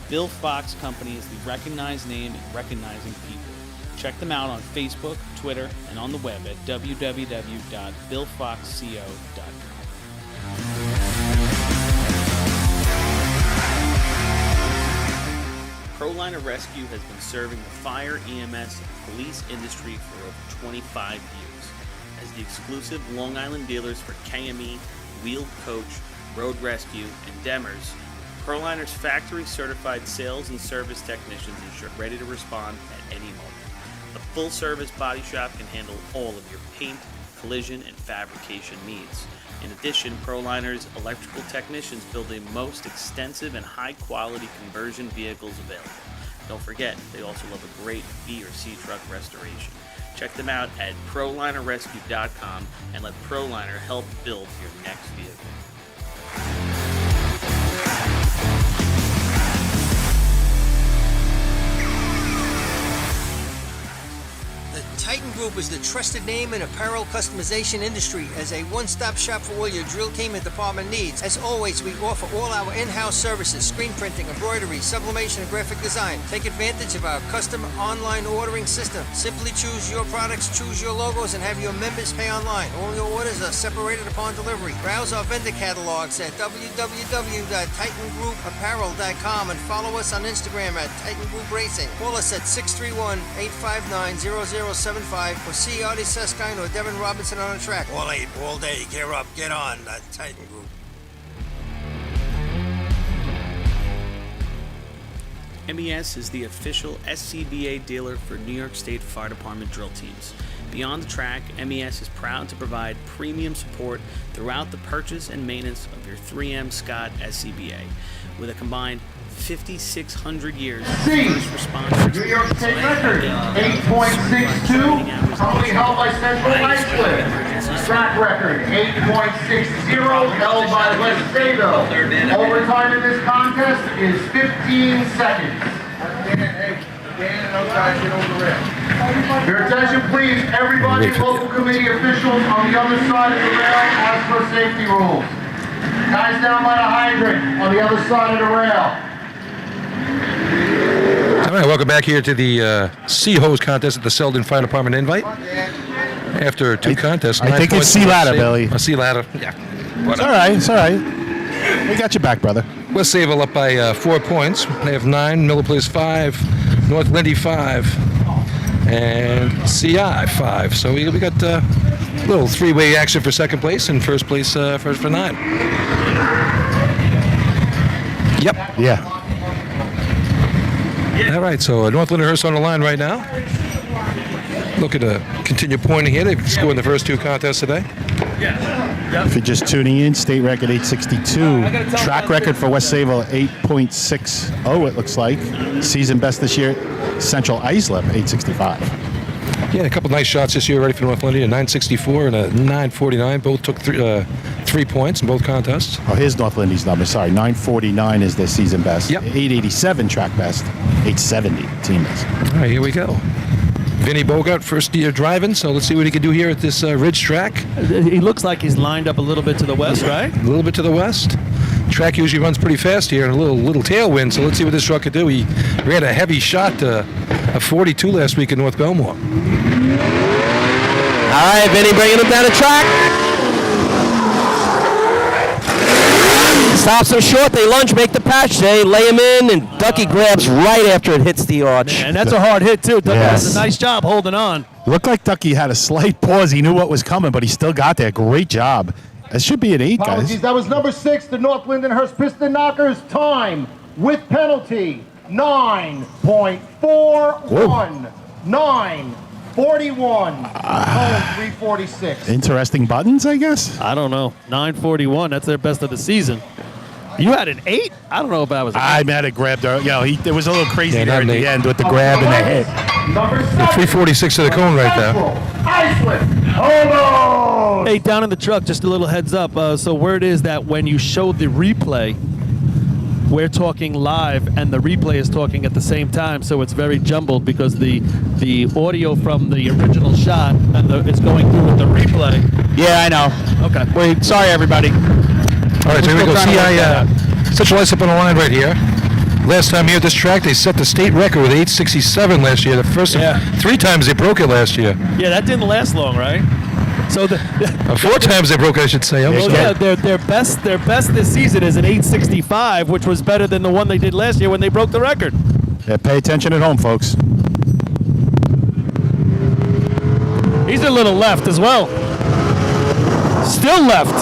Bill Fox Company is the recognized name in recognizing people. Check them out on Facebook, Twitter, and on the web at www.billfoxco.com. ProLiner Rescue has been serving the fire, EMS, and police industry for over 25 years. As the exclusive Long Island dealers for KME, Wheeled Coach, Road Rescue, and Demers, ProLiner's factory-certified sales and service technicians ensure ready to respond at any moment. The full-service body shop can handle all of your paint, collision, and fabrication needs. In addition, ProLiner's electrical technicians build the most extensive and high-quality conversion vehicles available. Don't forget, they also love a great B or C truck restoration. Check them out at ProLinerRescue.com and let ProLiner help build your next vehicle. Titan Group is the trusted name in apparel customization industry as a one-stop shop for all your drill team and department needs. As always, we offer all our in-house services, screen printing, embroidery, sublimation, and graphic design. Take advantage of our custom online ordering system. Simply choose your products, choose your logos, and have your members pay online. All your orders are separated upon delivery. Browse our vendor catalogs at www.TitanGroupApparel.com and follow us on Instagram at Titan Group Racing. Call us at 631-859-0075 or see Artie Suskind or Devin Robinson on the track. All 8, all day. Gear up, get on. Titan Group. MES is the official SCBA dealer for New York State Fire Department drill teams. Beyond the track, MES is proud to provide premium support throughout the purchase and maintenance of your 3M Scott SCBA. With a combined 5,600 years of first responder New York State record, 8.62, currently held by Central Iceland. Track record, 8.60, held by West Sayville. Overtime in this contest is 15 seconds. Your attention please, everybody, local committee officials on the other side of the rail as per safety rules. Guys down by the hydrant on the other side of the rail. All right, welcome back here to the Sea Hose contest at the Selden Fire Department Invite. After two contests, I think it's Sea Ladder, Billy. A Sea Ladder, yeah. It's all right. It's all right. We got your back, brother. West Sayville up by 4 points. They have 9. Miller Place 5. North Lindy 5. And CI 5. So we got a little three-way action for second place and first place for 9. Yep. Yeah. All right, so North Lindenhurst on the line right now. Looking to continue pointing here. They've scored in the first two contests today. If you're just tuning in, state record 862. Track record for West Sayville 8.60, it looks like. Season best this year, Central Islip 865. Yeah, a couple nice shots this year already for North Lindy, a 964 and a 949. Both took 3 points in both contests. Oh, here's North Lindy's number. Sorry, 949 is their season best. Yep. 887 track best. 870 team best. All right, here we go. Vinny Bogart, first year driving, so let's see what he can do here at this Ridge track. He looks like he's lined up a little bit to the west, right? A little bit to the west. Track usually runs pretty fast here and a little tailwind, so let's see what this truck can do. He ran a heavy shot, a 42 last week in North Belmore. All right, Vinny bringing him down the track. Stops him short, they lunge, make the patch, they lay him in, and Ducky grabs right after it hits the arch. And that's a hard hit, too. Ducky does a nice job holding on. Looked like Ducky had a slight pause. He knew what was coming, but he still got there. Great job. It should be an 8, Apologies, guys. that was number 6, the North Lindenhurst Piston Knockers. Time with penalty, 9.41. 9.41. 346. Interesting buttons, I guess. I don't know. 941, that's their best of the season. You had an 8? I don't know if I was. I might have grabbed her. It was a little crazy Yeah, there at not the an 8. end with the grab and the hit. Number 7. 346 to the cone right there. Iceland. Hold on. Hey, down in the truck, just a little heads up. So word is that when you show the replay, we're talking live and the replay is talking at the same time, so it's very jumbled because the audio from the original shot and it's going through with the replay. Yeah, I know. Okay. Wait, sorry, everybody. All right, so here we go. CI Central Islip on the line right here. Last time here at this track, they set the state record with 867 last year. The first 3 times they broke it last year. Yeah, that didn't last long, right? So 4 times they broke it, I should say. their best this season is an 865, which was better than the one they did last year when they broke the record. Yeah, pay attention at home, folks. He's a little left as well. Still left.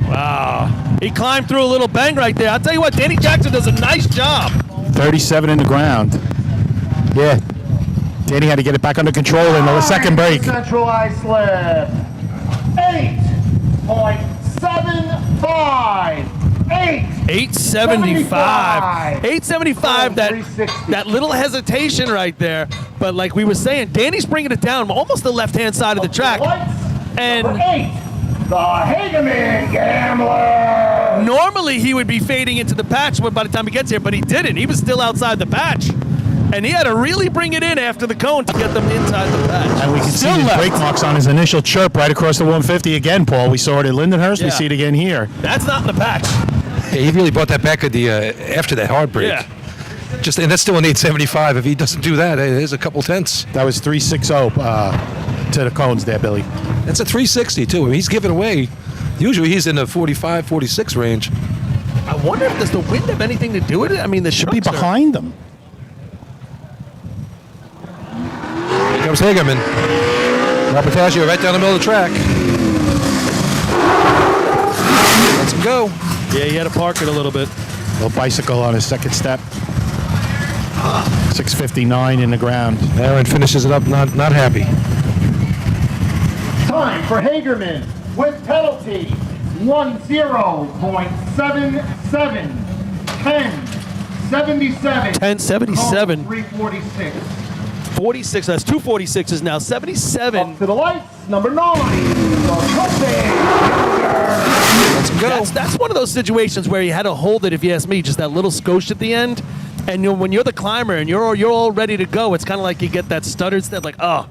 Wow. He climbed through a little bang right there. I'll tell you what, Danny Jackson does a nice job. 37 in the ground. Yeah. Danny had to get it back under control in the second break. Central ice slip. 8.75. 875. 875. That 360. that little hesitation right there. But like we were saying, Danny's bringing it down almost the left-hand side of the track. And Number 8, the Hageman Gambler. normally he would be fading into the patch by the time he gets here, but he didn't. He was still outside the patch. And he had to really bring it in after the cone to get them inside the patch. And we can Still see his left. brake marks on his initial chirp right across the 150 again, Paul. We saw it at Lindenhurst. We Yeah. see it again here. That's not in the patch. Yeah, he really brought that back at the after that hard break. Yeah. And that's still an 875. If he doesn't do that, there's a couple tenths. That was 360 to the cones there, Billy. That's a 360 too. I mean, he's giving away. Usually he's in the 45, 46 range. I wonder if does the wind have anything to do with it? I mean, the Should be trucks are- behind them. Here comes Hagerman. Rapatagio right down the middle of the track. Let's him go. Yeah, he had to park it a little bit. Little bicycle on his second step. 659 in the ground. Aaron finishes it up not happy. Time for Hagerman with penalty 10.77. 10.77. 10.77. 346. 46. That's 246s now. 77. Up to the lights. Number 9. The Copenhagen. Let's him go. That's one of those situations where you had to hold it, if you ask me, just that little skosh at the end. And when you're the climber and you're all ready to go, it's kind of like you get that stuttered step, like, oh.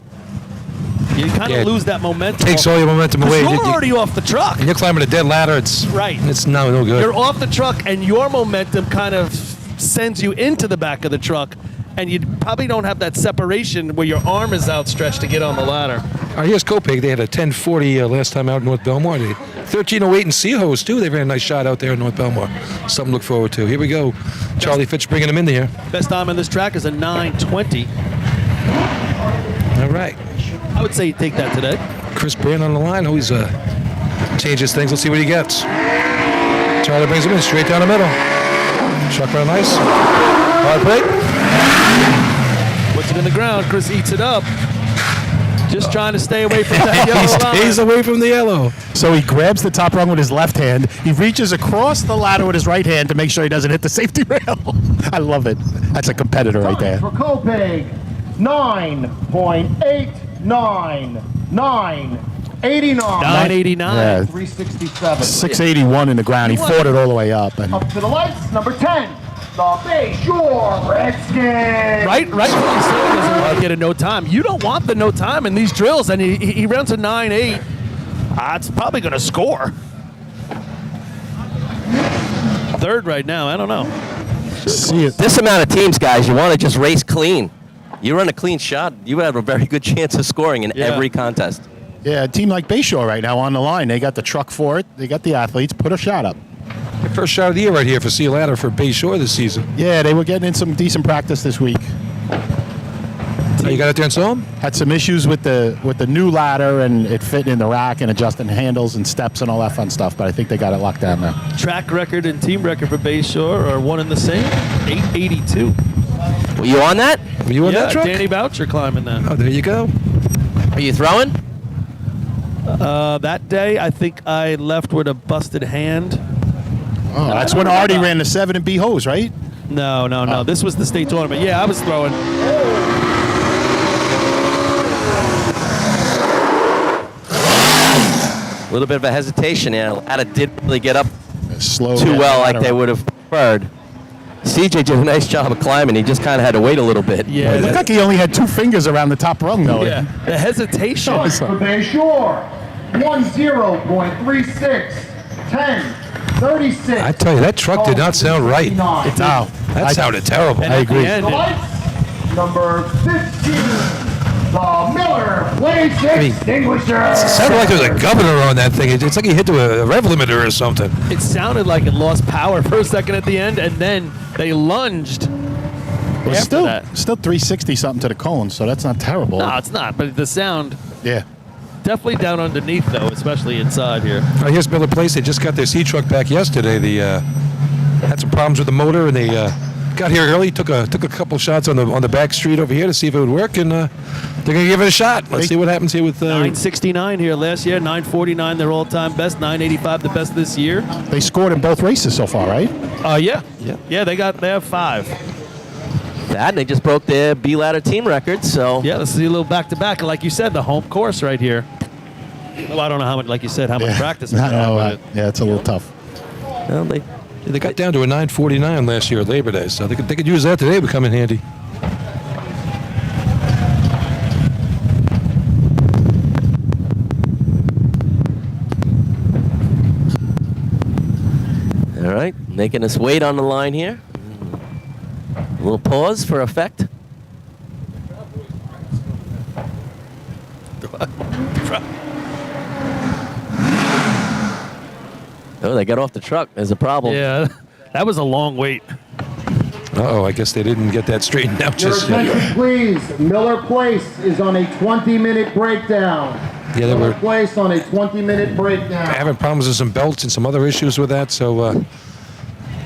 You kind of Yeah, lose that momentum. Takes all your momentum away. You're already off the truck. And you're climbing a dead ladder. It's Right. It's no good. You're off the truck, and your momentum kind of sends you into the back of the truck, and you probably don't have that separation where your arm is outstretched to get on the ladder. Here's Copeg. They had a 1040 last time out in North Belmore. 1308 in Seahose, too. They ran a nice shot out there in North Belmore. Something to look forward to. Here we go. Charlie Fitch bringing them in here. Best time on this track is a 9:20. All right. I would say you take that today. Chris Brand on the line. Always changes things. Let's see what he gets. Charlie brings him in straight down the middle. Chuck around nice. Hard plate. Puts it in the ground. Chris eats it up. Just trying to stay away from that He yellow stays line. away from the yellow. So he grabs the top rung with his left hand. He reaches across the ladder with his right hand to make sure he doesn't hit the safety rail. I love it. That's a competitor right Time there. for Copeg 9.89. 9.89. 989. Yeah. 367. 681 in the ground. He fought it all the way up. And Up to the lights. Number 10. The Bayshore Redskins. Right when he doesn't want to get a no time. You don't want the no time in these drills, and he runs a 9.8. It's probably going to score. Third right now. I don't know. see it. This amount of teams, guys, you want to just race clean. You run a clean shot, you have a very good chance of scoring in Yeah. every contest. Yeah, a team like Bayshore right now on the line. They got the truck for it. They got the athletes. Put a shot up. First shot of the year right here for Sea Ladder for Bayshore this season. Yeah, they were getting in some decent practice this week. Oh, you got out there and saw him? Had some issues with the new ladder and it fitting in the rack and adjusting handles and steps and all that fun stuff. But I think they got it locked down now. Track record and team record for Bayshore are one and the same. 882. Were you on that? Were you on Yeah, that truck? Danny Boucher climbing that. Oh, there you go. Are you throwing? That day, I think I left with a busted hand. Oh, that's when Artie ran the 7 and B hose, right? No. This was the state tournament. Yeah, I was throwing. A little bit of a hesitation there. Ladder didn't really get up Slow. too down well like ladder. they would have preferred. CJ did a nice job of climbing. He just kind of had to wait a little bit. Yeah, It looked like he only had 2 fingers around the top rung, though. Yeah, the hesitation. Time for Bayshore 10.36. 10.36. I tell you, that truck did not sound right. No, That sounded terrible. And I at the agree. end, The lights. Number 15. The Miller Blaze Extinguisher. It sounded like there was a governor on that thing. It's like he hit to a rev limiter or something. it sounded like it lost power for a second at the end, and then they lunged Well, after still, that. still 360 something to the cone, so that's not terrible. No, it's not, but the sound Yeah. definitely down underneath, though, especially inside here. Here's Miller Place. They just got their C truck back yesterday. They had some problems with the motor, and they got here early, took a couple shots on the back street over here to see if it would work, and they're gonna give it a shot. Let's see what happens here with 969 here last year, 949 their all-time best, 985 the best this year. They scored in both races so far, right? Yeah. They have 5. That, and they just broke their B ladder team record. So Yeah, let's see a little back-to-back. Like you said, the home course right here. Well, I don't know how much, like you said, how much practice. I know. Yeah, it's a little tough. well, they got down to a 949 last year at Labor Day, so they could use that today. It would come in handy. all right, making us wait on the line here. A little pause for effect. Oh, they got off the truck. There's a problem. Yeah, that was a long wait. Uh-oh, I guess they didn't get that straightened out Your just yet. attention, please. Miller Place is on a 20-minute breakdown. Yeah, they Miller were Place on a 20-minute breakdown. having problems with some belts and some other issues with that, so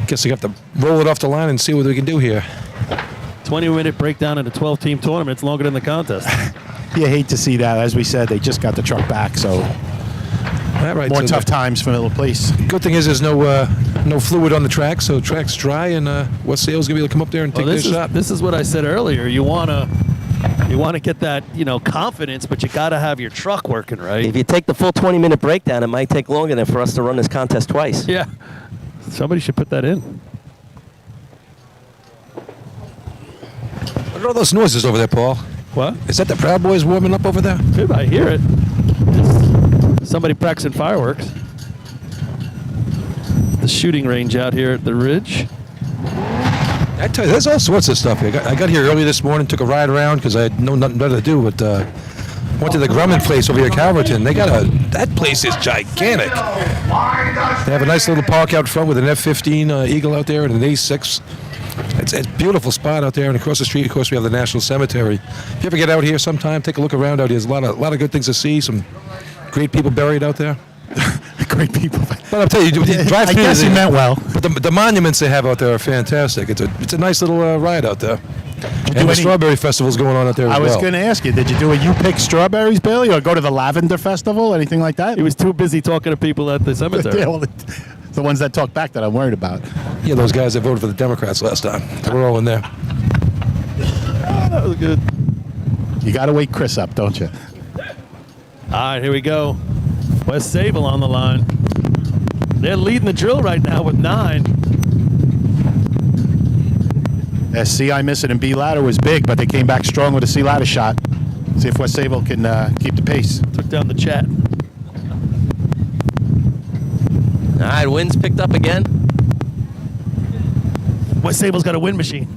guess we have to roll it off the line and see what we can do here. 20-minute breakdown in a 12-team tournament. It's longer than the contest. You hate to see that. As we said, they just got the truck back, so All right, more so tough times for Miller Place. Good thing is there's no fluid on the track, so the track's dry, and West Sale's gonna be able to come up there and take their shot. This is what I said earlier. You wanna get that confidence, but you gotta have your truck working right. If you take the full 20-minute breakdown, it might take longer than for us to run this contest twice. Yeah, somebody should put that in. What are all those noises over there, Paul? What? Is that the Proud Boys warming up over there? Dude, I hear it. It's somebody practicing fireworks. The shooting range out here at the Ridge. I tell you, there's all sorts of stuff here. I got here early this morning, took a ride around because I had nothing better to do, but went to the Grumman place over here at Calverton. That place is gigantic. They have a nice little park out front with an F-15 Eagle out there and an A-6. It's a beautiful spot out there, and across the street, of course, we have the National Cemetery. If you ever get out here sometime, take a look around out here. There's a lot of good things to see. Some great people buried out there. Great people. But I'll tell you, you drive I through. guess he meant well. But the monuments they have out there are fantastic. It's a nice little ride out there. And the Strawberry Festival's going on out there as I well. was going to ask you, did you do a You Pick Strawberries, Billy, or go to the Lavender Festival, anything like that? He was too busy talking to people at the cemetery. Yeah, well, the ones that talk back that I'm worried about. Yeah, those guys that voted for the Democrats last time. They were all in there. Oh, that was good. You got to wake Chris up, don't you? All right, here we go. West Sable on the line. They're leading the drill right now with 9. That CI missing in B ladder was big, but they came back strong with a C ladder shot. See if West Sable can keep the pace. Took down the chat. All right, wind's picked up again. West Sable's got a wind machine.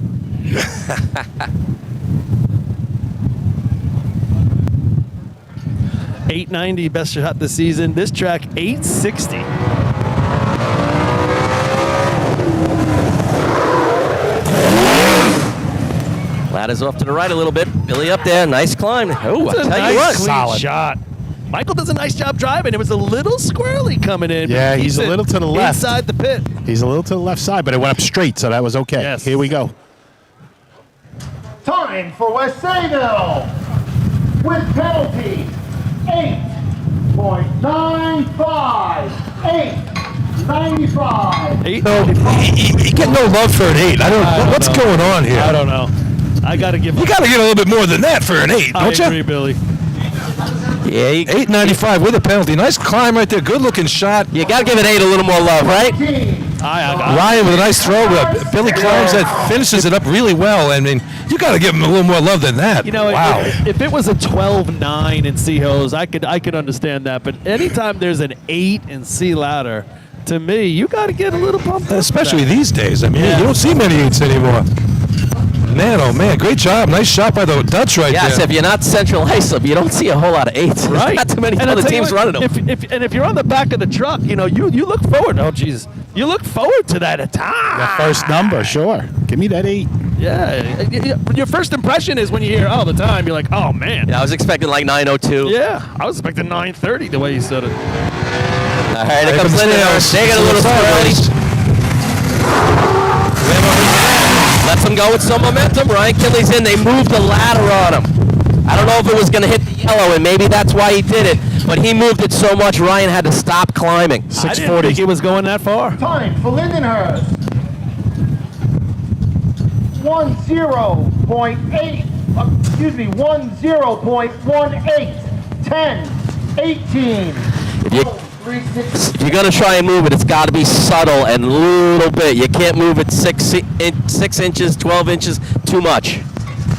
.890 best shot this season. This track 860. Ladder's off to the right a little bit. Billy up there, nice climb. Oh, I It's a tell nice, you what, clean solid. shot. Michael does a nice job driving. It was a little squirrely coming in. but Yeah, he he's keeps a it little to the left. Inside the pit. He's a little to the left side, but it went up straight, so that was okay. Yes. Here we go. Time for West Sayville with penalty 8.95. 8.95. 895. He get no love for an 8. I don't know. What's going on here? I don't know. I got to give You him. got to get a little bit more than that for an 8, I don't agree, you? Billy. yeah, 895 with a penalty. Nice climb right there. Good looking shot. you got to give an 8 a little more love, right? Ryan with a nice throw. Billy climbs that, finishes it up really well. I mean, you got to give him a little more love than that. You know, wow. if it was a 12-9 in C-Hose, I could understand that. But anytime there's an 8 in C-Ladder, to me, you got to get a little pumped up. Especially for that. these days. I mean, Yeah. you don't see many 8s anymore. Man, oh man, great job. Nice shot by the Dutch right Yes, there. if you're not Central Islip, you don't see a whole lot of 8s. There's Right. not too many And I'll other tell you teams what, running them. If you're on the back of the truck, you look forward. Oh, Jesus. You look forward to that attack. That first number, sure. Give me that 8. Yeah. Your first impression is when you hear, oh, the time, you're like, oh, man. Yeah, I was expecting like 9:02. Yeah. I was expecting 9:30 the way you said it. All right, here comes Lindenhurst. They get a little squirrely. Lets him go with some momentum. Ryan Kinley's in. They moved the ladder on him. I don't know if it was going to hit the yellow, and maybe that's why he did it. But he moved it so much, Ryan had to stop climbing. I didn't think it was going that far. Time for Lindenhurst. 10.8. 10.18. 10, 18. If you're going to try and move it, it's got to be subtle and a little bit. You can't move it 6 inches, 12 inches, too much.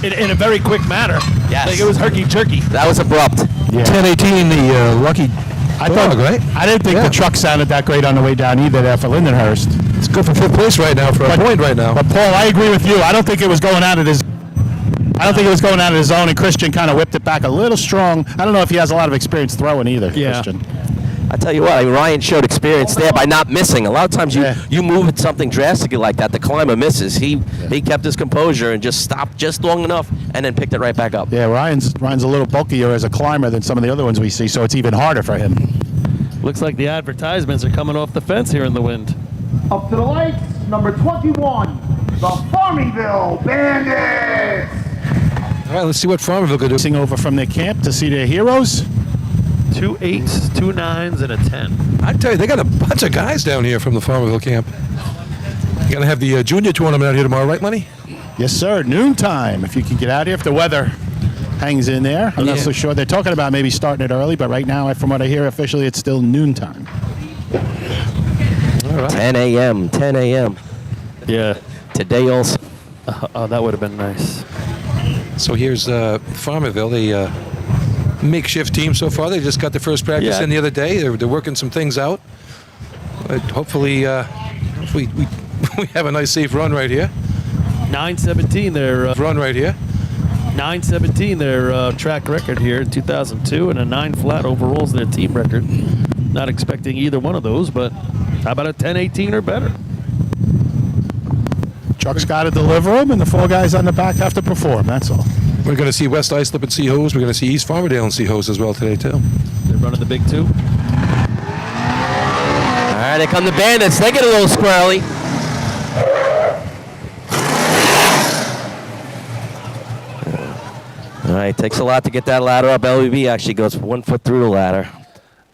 In a very quick manner. Yes. Like it was herky-jerky. That was abrupt. Yeah. 10-18, the lucky dog, right? I didn't think the truck sounded that great on the way down either there for Lindenhurst. It's good for 5th place right now, for a point right now. But Paul, I agree with you. I don't think it was going out of his. I don't think it was going out of his zone, and Christian kind of whipped it back a little strong. I don't know if he has a lot of experience throwing either, Yeah. Christian. I tell you what, I mean, Ryan showed experience there by not missing. A lot of times you move at something drastically like that, the climber misses. He kept his composure and just stopped just long enough and then picked it right back up. Yeah, Ryan's a little bulkier as a climber than some of the other ones we see, so it's even harder for him. Looks like the advertisements are coming off the fence here in the wind. Up to the lights, number 21, the Farmingville Bandits. All right, let's see what Farmerville could do. Sing over from their camp to see their heroes. 2 8s, 2 9s, and a 10. I tell you, they got a bunch of guys down here from the Farmerville camp. You're going to have the junior tournament out here tomorrow, right, Lenny? Yes, sir. Noontime. If you can get out here, if the weather hangs in there. I'm not so sure. They're talking about maybe starting it early, but right now, from what I hear officially, it's still noontime. All right. 10 a.m., 10 a.m. Yeah. Today also. Oh, that would have been nice. So here's Farmerville, the makeshift team so far. They just got the first practice in the other day. They're working some things out. But hopefully, we have a nice, safe run right here. 9-17 their Run right here. 9-17 their track record here in 2002, and a 9 flat overall is their team record. Not expecting either one of those, but how about a 10-18 or better? Truck's got to deliver them, and the 4 guys on the back have to perform. That's all. We're going to see West Islip and Seahose. We're going to see East Farmerdale and Seahose as well today, too. They're running the big 2. All right, here come the Bandits. They get a little squirrely. All right, takes a lot to get that ladder up. LVB actually goes 1 foot through the ladder.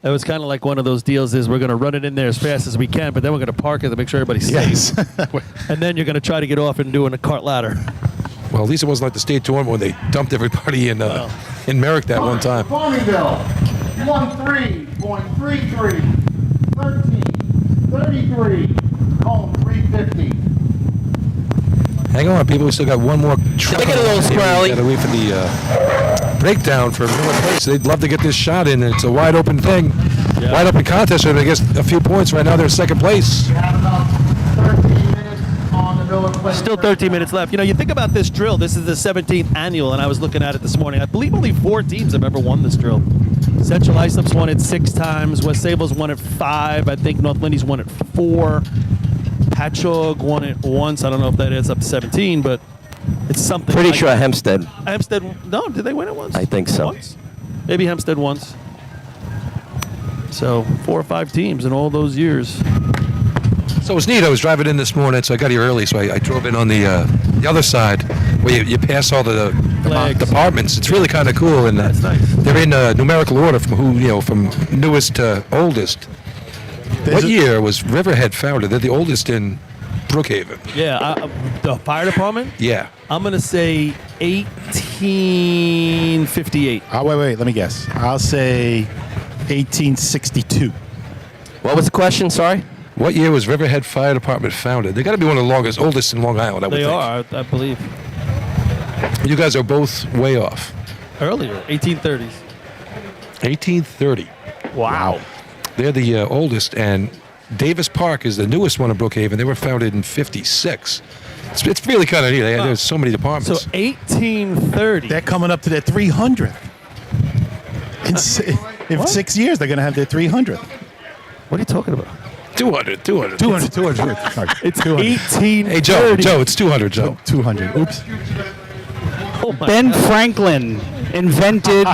It was kind of like one of those deals is we're going to run it in there as fast as we can, but then we're going to park it to make sure everybody's safe. And then you're going to try to get off and do a cart ladder. Well, at least it wasn't like the state tournament when they dumped everybody in Merrick that one time. Farmingville, 13.33, 13.33, Cone 350. Hang on, people. We still got one more truck. They get a little squirrely. Got to wait for the breakdown for Miller Place. They'd love to get this shot in. It's a wide open thing. Yeah. Wide open contest. And I guess a few points right now. They're in second place. We have about 13 minutes on the Miller Place. Still 13 minutes left. You know, you think about this drill. This is the 17th annual, and I was looking at it this morning. I believe only 4 teams have ever won this drill. Central Islip's won it 6 times. West Sable's won it 5. I think North Lindy's won it 4. Patchogue won it once. I don't know if that adds up to 17, but it's something. Pretty like sure that. Hempstead. No, did they win it once? I think so. Once? Maybe Hempstead once. So 4 or 5 teams in all those years. So it was neat. I was driving in this morning, so I got here early. So I drove in on the other side where you pass all the departments. It's really kind of cool, and That's nice. they're in numerical order from newest to oldest. What year was Riverhead founded? They're the oldest in Brookhaven. Yeah, the fire department? Yeah. I'm going to say 1858. Oh, wait. Let me guess. I'll say 1862. What was the question? Sorry? What year was Riverhead Fire Department founded? They got to be one of the oldest in Long Island, I would They think. are, I believe. You guys are both way off. Earlier, 1830s. 1830. Wow. They're the oldest, and Davis Park is the newest one in Brookhaven. They were founded in 56. It's really kind of neat. There's so many departments. So 1830. They're coming up to their 300th. In 6 years, they're going to have their 300th. What are you talking about? 200. 200. Sorry. It's 200. 1830. Hey, Joe, it's 200, Joe. 200. Oops. Oh my Ben God. Franklin invented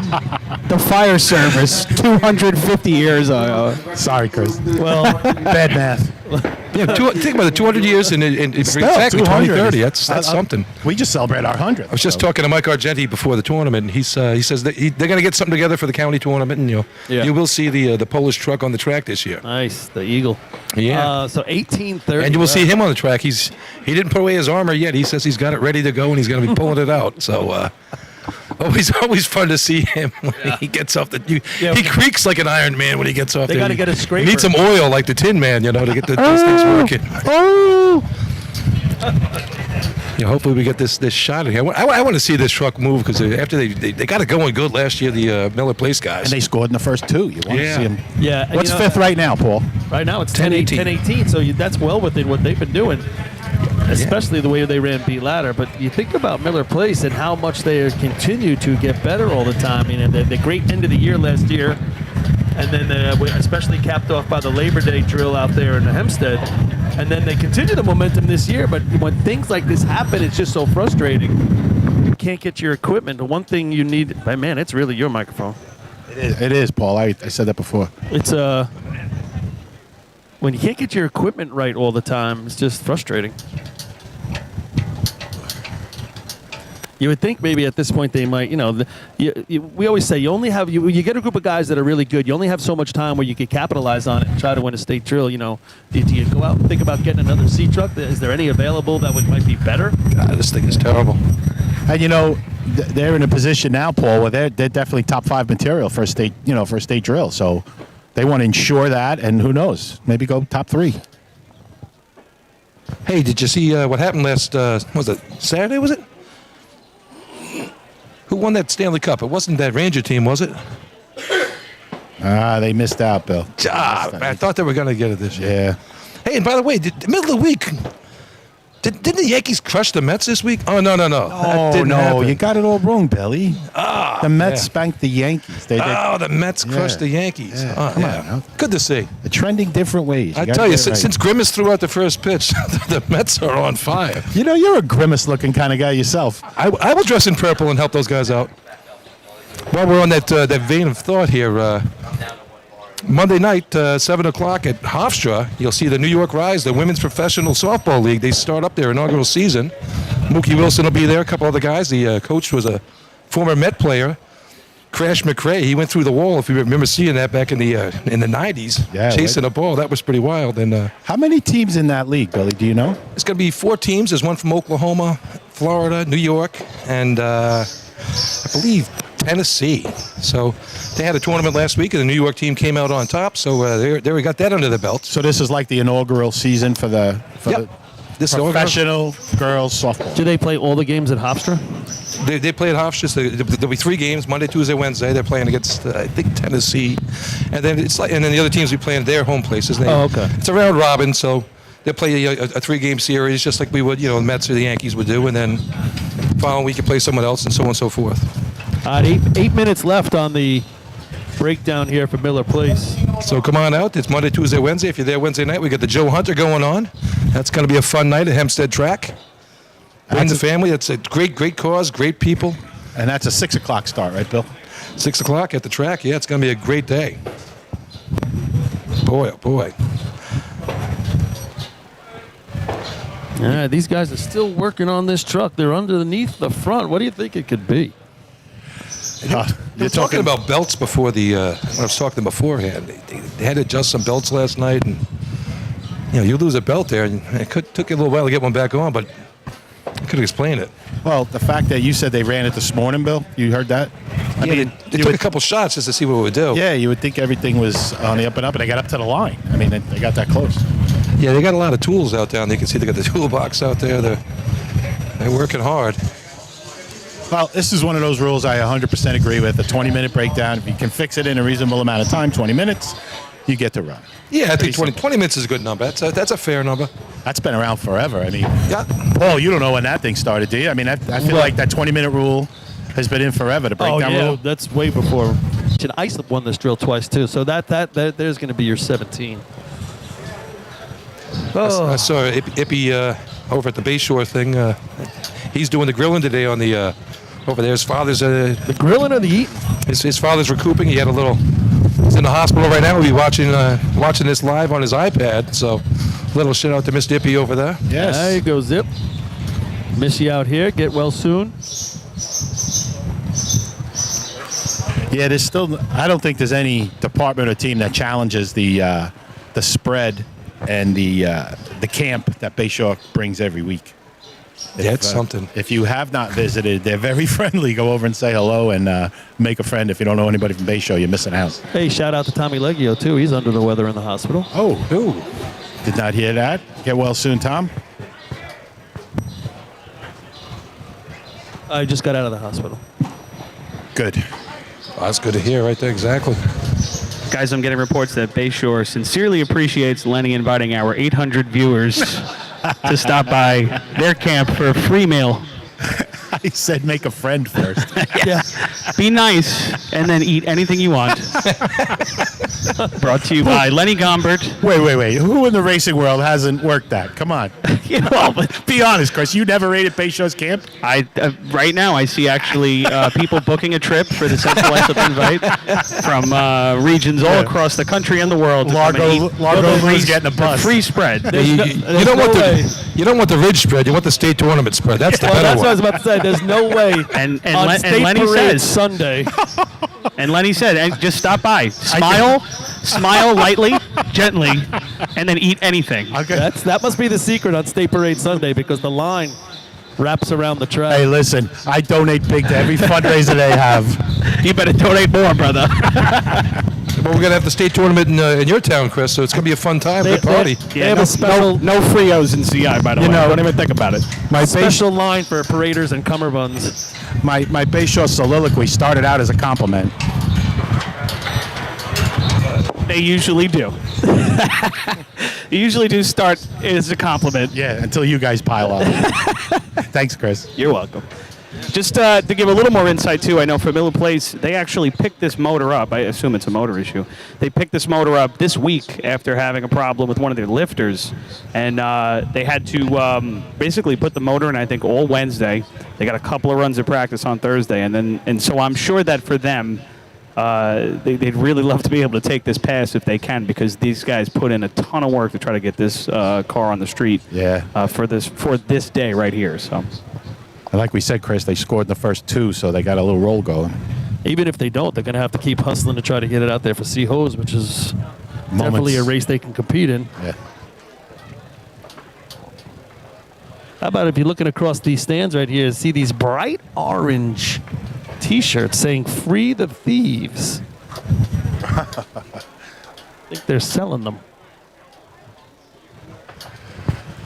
the fire service 250 years ago. Sorry, Chris. Well, Bad math. Yeah, think about it. 200 years in Still, exactly 200. 2030. That's something. We just celebrated our 100th. I was just talking to Mike Argenti before the tournament, and he says that they're going to get something together for the county tournament, and you will see the Polish truck on the track this year. Nice, the Eagle. Yeah. So 1830. And you will see him on the track. He didn't put away his armor yet. He says he's got it ready to go, and he's going to be pulling it out. So always fun to see him when he gets off he creaks like an Iron Man when he gets off. They got to get a scraper. He needs some oil like the Tin Man, to get those things working. Yeah, hopefully we get this shot in here. I want to see this truck move because after they got it going good last year, the Miller Place guys. And they scored in the first two. You want to see them. Yeah. What's fifth right now, Paul? Right now it's 10-18. So that's well within what they've been doing, especially the way they ran B ladder. But you think about Miller Place and how much they continue to get better all the time. I mean, the great end of the year last year, and then especially capped off by the Labor Day drill out there in Hempstead. And then they continue the momentum this year, but when things like this happen, it's just so frustrating. You can't get your equipment. The one thing you need, man, it's really your microphone. It is, Paul. I said that before. It's when you can't get your equipment right all the time, it's just frustrating. You would think maybe at this point they might, we always say you only have, you get a group of guys that are really good, you only have so much time where you could capitalize on it and try to win a state drill. Do you go out and think about getting another C truck? Is there any available that might be better? God, this thing is terrible. And they're in a position now, Paul, where they're definitely top 5 material for a state, for a state drill. So they want to ensure that, and who knows, maybe go top 3. Hey, did you see what happened last? Was it Saturday? Was it? Who won that Stanley Cup? It wasn't that Ranger team, was it? They missed out, Bill. I thought they were going to get it this year. Yeah. Hey, and by the way, the middle of the week, didn't the Yankees crush the Mets this week? Oh, no. Oh, no, you got it all wrong, Billy. The Mets spanked the Yankees. The Mets crushed the Yankees. Yeah. Oh, Come on now. Good to see. They're trending different ways. I tell you, since Grimace threw out the first pitch, the Mets are on fire. You're a grimace-looking kind of guy yourself. I will dress in purple and help those guys out. While we're on that vein of thought here, Monday night, 7 o'clock at Hofstra, you'll see the New York Rise, the Women's Professional Softball League. They start up their inaugural season. Mookie Wilson will be there, a couple other guys. The coach was a former Met player, Crash McRae. He went through the wall, if you remember seeing that back in the 90s, chasing a ball. That was pretty wild. And how many teams in that league, Billy? Do you know? It's going to be 4 teams. There's one from Oklahoma, Florida, New York, and I believe Tennessee. So they had a tournament last week, and the New York team came out on top. So there we got that under the belt. So this is like the inaugural season for the professional girls softball. Do they play all the games at Hofstra? They play at Hofstra. There'll be 3 games: Monday, Tuesday, Wednesday. They're playing against I think Tennessee, and then the other teams will be playing their home places. Okay. It's a round robin, so they'll play a 3-game series just like we would, the Mets or the Yankees would do, and then following week you play someone else, and so on and so forth. 8 minutes left on the breakdown here for Miller Place. So come on out. It's Monday, Tuesday, Wednesday. If you're there Wednesday night, we got the Joe Hunter going on. That's going to be a fun night at Hempstead Track. Bring the family. It's a great cause, great people. And that's a 6 o'clock start, right, Bill? 6 o'clock at the track. Yeah, it's going to be a great day. Boy, oh boy. Yeah, these guys are still working on this truck. They're underneath the front. What do you think it could be? You're talking about belts before the. When I was talking beforehand, they had to adjust some belts last night, and you lose a belt there, and it took you a little while to get one back on, but I could explain it. Well, the fact that you said they ran it this morning, Bill, you heard that? I mean, they took a couple shots just to see what it would do. Yeah, you would think everything was on the up and up, and they got up to the line. I mean, they got that close. Yeah, they got a lot of tools out there, and you can see they got the toolbox out there. They're working hard. Well, this is one of those rules I 100% agree with. A 20-minute breakdown. If you can fix it in a reasonable amount of time, 20 minutes, you get to run. Yeah, I think 20 minutes is a good number. That's a fair number. That's been around forever. I mean, yeah. Paul, you don't know when that thing started, do you? I mean, I feel like that 20-minute rule has been in forever. The breakdown rule. That's way before. Islip won this drill twice too. So that there's going to be your 17. I saw Ippy over at the Bayshore thing. He's doing the grilling today on the over there. His father's the grilling or the eating. His father's recouping. He had a little. He's in the hospital right now. We'll be watching this live on his iPad. So Little shout out to Miss Dippy over there. Yes. There you go, Zip. Miss you out here. Get well soon. Yeah, there's still. I don't think there's any department or team that challenges the spread and the camp that Bayshore brings every week. That's something. If you have not visited, they're very friendly. Go over and say hello and make a friend. If you don't know anybody from Bayshore, you're missing out. Hey, shout out to Tommy Leggio, too. He's under the weather in the hospital. Oh, did not hear that. Get well soon, Tom. I just got out of the hospital. Good. Oh, that's good to hear right there, exactly. Guys, I'm getting reports that Bayshore sincerely appreciates Lenny inviting our 800 viewers to stop by their camp for a free meal. I said make a friend first. Yeah. Be nice and then eat anything you want. Brought to you by Lenny Gombert. Wait. Who in the racing world hasn't worked that? Come on. Well, but Be honest, Chris. You never rated Bayshore's camp? right now I see actually people booking a trip for the Central Invite from regions all across the country and the world. to come and eat Largo's getting a bus. free spread. You don't want the ridge spread. You want the state tournament spread. That's the Well, better that's what I was one. about to say. There's no way And on State Lenny Parade says Sunday. And Lenny said, and just stop by, smile lightly, gently, and then eat anything. Okay. That must be the secret on State Parade Sunday because the line wraps around the track. Hey, listen. I donate big to every fundraiser they have. You better donate more, brother. Well, we're gonna have the state tournament in your town, Chris. So it's gonna be a fun time, good party. They have a special, no Frios in CI, by the way. Don't even think about it. special line for paraders and cummerbunds. My Bayshore soliloquy started out as a compliment. They usually do. You usually do start as a compliment. Yeah, until you guys pile up. Thanks, Chris. You're welcome. Just to give a little more insight, too, I know for Miller Place, they actually picked this motor up. I assume it's a motor issue. They picked this motor up this week after having a problem with one of their lifters. And they had to basically put the motor in, I think, all Wednesday. They got a couple of runs of practice on Thursday. And so I'm sure that for them, they'd really love to be able to take this pass if they can, because these guys put in a ton of work to try to get this car on the street for this day right here. So. And like we said, Chris, they scored in the first two, so they got a little roll going. Even if they don't, they're going to have to keep hustling to try to get it out there for C-Hose, which is definitely a race they can compete in. Yeah. How about if you're looking across these stands right here, see these bright orange T-shirts saying "Free the Thieves"? I think they're selling them.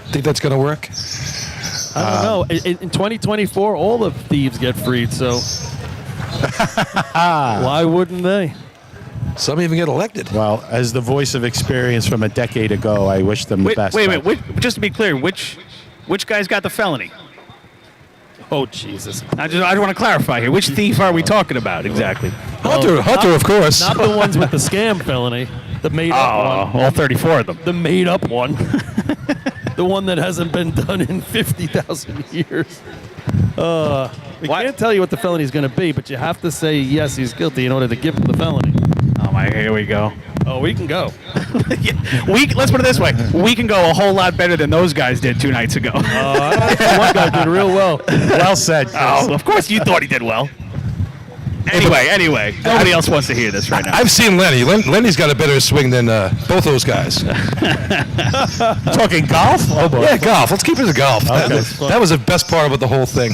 Think that's gonna work? I don't know. In 2024, all the thieves get freed, so why wouldn't they? Some even get elected. Well, as the voice of experience from a decade ago, I wish them the best. Wait. Just to be clear, which guy's got the felony? Oh, Jesus. I want to clarify here. Which thief are we talking about exactly? Hunter, of course. Not the ones with the scam felony, the made-up one. All 34 of them. The made-up one. The one that hasn't been done in 50,000 years. We can't tell you what the felony is going to be, but you have to say, yes, he's guilty in order to give him the felony. Oh, my, here we go. Oh, we can go. Let's put it this way. We can go a whole lot better than those guys did 2 nights ago. One guy did real well. Well said, Chris. Oh, of course you thought he did well. Anyway, nobody else wants to hear this right now. I've seen Lenny. Lenny's got a better swing than both those guys. Talking golf? Oh, boy. Yeah, golf. Let's keep it to golf. Okay. That was the best part about the whole thing.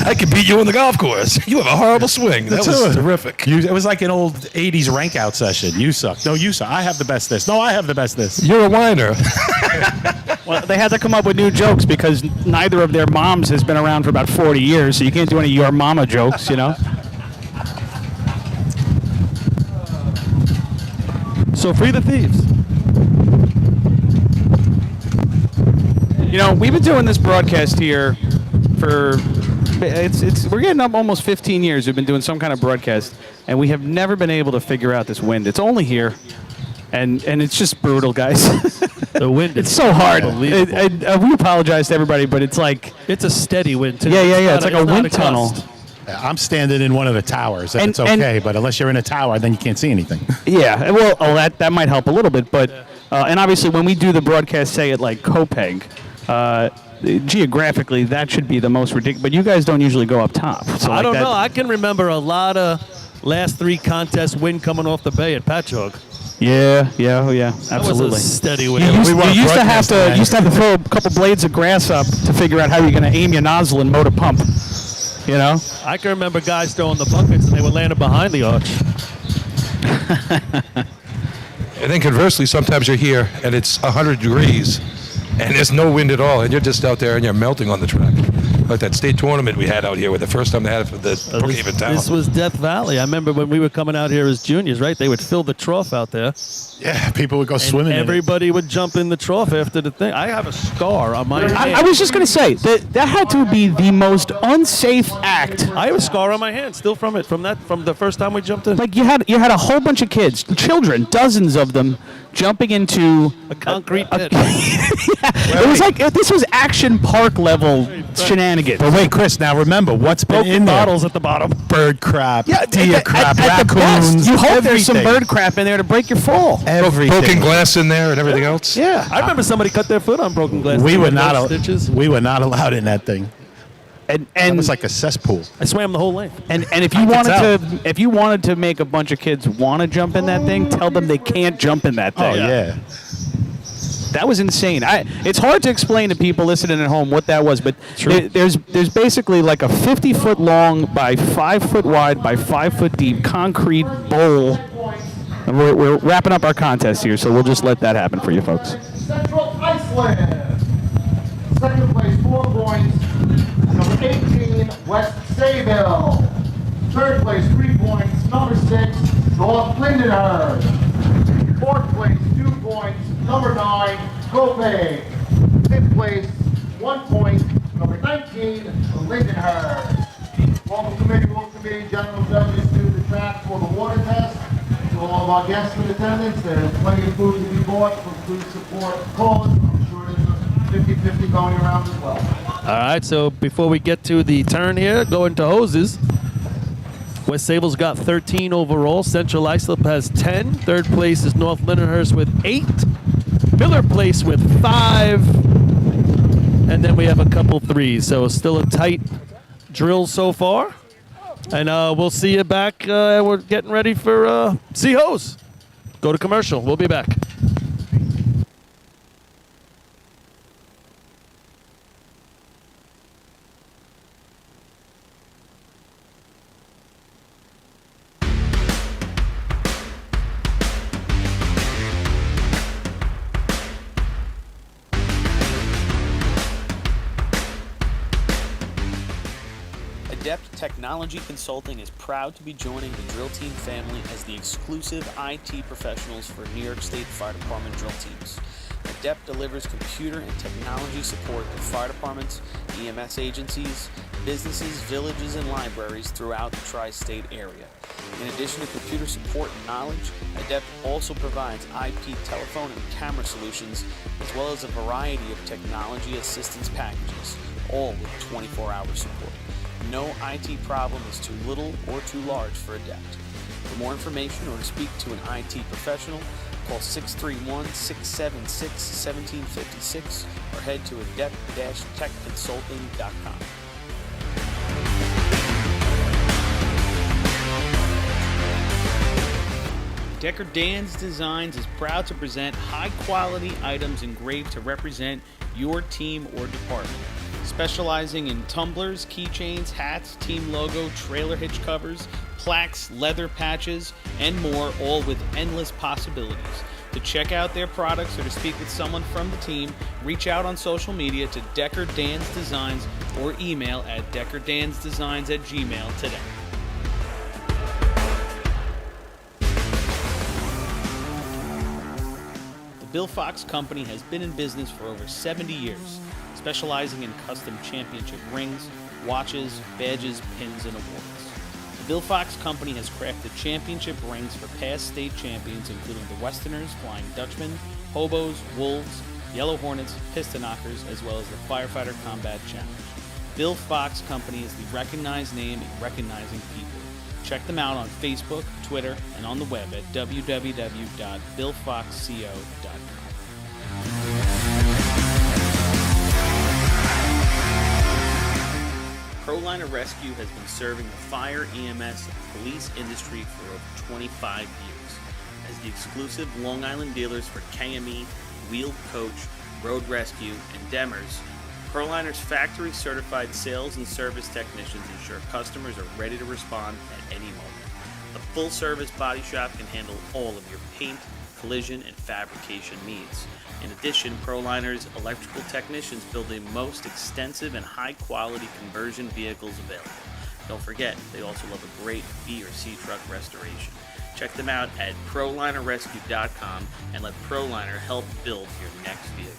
I could beat you on the golf course. You have a horrible swing. That was terrific. It was like an old 80s rank out session. You suck. No, you suck. I have the best this. No, I have the best this. You're a whiner. Well, they had to come up with new jokes because neither of their moms has been around for about 40 years, so you can't do any your mama jokes, you know? So free the thieves. You know, we've been doing this broadcast here for we're getting up almost 15 years. We've been doing some kind of broadcast, and we have never been able to figure out this wind. It's only here, and it's just brutal, guys. The wind It's so hard. We apologize to everybody, but it's like it's a steady wind, too. Yeah. It's like a wind gust. tunnel. I'm standing in one of the towers, and it's okay. But unless you're in a tower, then you can't see anything. Yeah, well, that might help a little bit, but And obviously, when we do the broadcast, say at like Copeg, geographically, that should be the most ridiculous. But you guys don't usually go up top. So I like don't that- know. I can remember a lot of last 3 contests win coming off the bay at Patchogue. Yeah, absolutely. That was a steady win. You used, We want you used to have broadcast to throw a couple blades of grass up to figure out how you're going to aim your nozzle and motor pump. You know? I can remember guys throwing the buckets and they were landing behind the arch. And then conversely, sometimes you're here and it's 100 degrees and there's no wind at all, and you're just out there and you're melting on the track. Like that state tournament we had out here, where the first time they had it for the Brookhaven Town. This was Death Valley. I remember when we were coming out here as juniors, right? They would fill the trough out there. Yeah, people would go swimming in it. Everybody would jump in the trough after the thing. I have a scar on my hand. I was just going to say, that had to be the most unsafe act. I have a scar on my hand still from it, from the first time we jumped in. Like you had a whole bunch of kids, children, dozens of them, jumping into a concrete pit. It was like this was action park level shenanigans. But wait, Chris, now remember what's been Broken in there. bottles at the bottom. Bird crap, Yeah, deer crap, at the best. raccoons. You hope there's some everything. bird crap in there to break your fall. Everything. Broken glass in there and everything else. Yeah. I remember somebody cut their foot on broken glass. We They were had not. those stitches. We were not allowed in that thing. And It was like a cesspool. I swam the whole length. and if you wanted to make a bunch of kids want to jump in that thing, tell them they can't jump in that thing. Oh yeah. That was insane. It's hard to explain to people listening at home what that was, but there's basically like a 50-foot long by 5-foot wide by 5-foot deep concrete bowl. And we're wrapping up our contest here, so we'll just let that happen for you folks. Central Iceland. Second place, 4 points. Number 18, West Sayville. Third place, 3 points. Number 6, North Lindenhurst. Fourth place, 2 points. Number 9, Copeg. Fifth place, 1 point. Number 19, Lindenhurst. Welcome committee, general judges to the track for the water test. To all of our guests in attendance, there's plenty of food to be bought from food support cause. I'm sure there's a 50-50 going around as well. All right, so before we get to the turn here, going to hoses. West Sable's got 13 overall. Central Islip has 10. Third place is North Lindenhurst with 8. Miller Place with 5. And then we have a couple 3s. So still a tight drill so far. And we'll see you back. We're getting ready for C-Hose. Go to commercial. We'll be back. Adept Technology Consulting is proud to be joining the Drill Team family as the exclusive IT professionals for New York State Fire Department drill teams. Adept delivers computer and technology support to fire departments, EMS agencies, businesses, villages, and libraries throughout the tri-state area. In addition to computer support and knowledge, Adept also provides IP telephone and camera solutions, as well as a variety of technology assistance packages, all with 24-hour support. No IT problem is too little or too large for Adept. For more information or to speak to an IT professional, call 631-676-1756 or head to adept-techconsulting.com. Decker Dan's Designs is proud to present high-quality items engraved to represent your team or department. Specializing in tumblers, keychains, hats, team logo, trailer hitch covers, plaques, leather patches, and more, all with endless possibilities. To check out their products or to speak with someone from the team, reach out on social media to Decker Dan's Designs or email at deckerdansdesigns@gmail today. The Bill Fox Company has been in business for over 70 years, specializing in custom championship rings, watches, badges, pins, and awards. The Bill Fox Company has crafted championship rings for past state champions, including the Westerners, Flying Dutchmen, Hobos, Wolves, Yellow Hornets, Piston Knockers, as well as the Firefighter Combat Challenge. Bill Fox Company is the recognized name in recognizing people. Check them out on Facebook, Twitter, and on the web at www.billfoxco.com. ProLiner Rescue has been serving the fire, EMS, and police industry for over 25 years. As the exclusive Long Island dealers for KME, Wheeled Coach, Road Rescue, and Demers, ProLiner's factory-certified sales and service technicians ensure customers are ready to respond at any moment. A full-service body shop can handle all of your paint, collision, and fabrication needs. In addition, ProLiner's electrical technicians build the most extensive and high-quality conversion vehicles available. Don't forget, they also love a great B or C truck restoration. Check them out at ProLinerRescue.com and let ProLiner help build your next vehicle.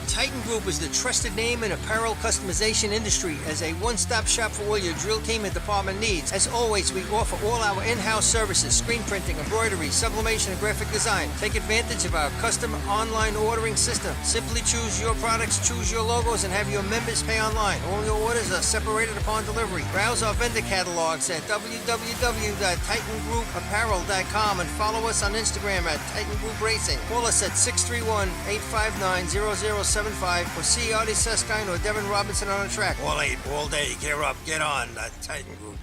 Titan Group is the trusted name in apparel customization industry as a one-stop shop for all your drill team and department needs. As always, we offer all our in-house services, screen printing, embroidery, sublimation, and graphic design. Take advantage of our custom online ordering system. Simply choose your products, choose your logos, and have your members pay online. All your orders are separated upon delivery. Browse our vendor catalogs at www.titangrouapparel.com and follow us on Instagram at Titan Group Racing. Call us at 631-859-0075 or see Artie Suskind or Devin Robinson on the track. All 8, all day. Gear up, get on. Titan Group.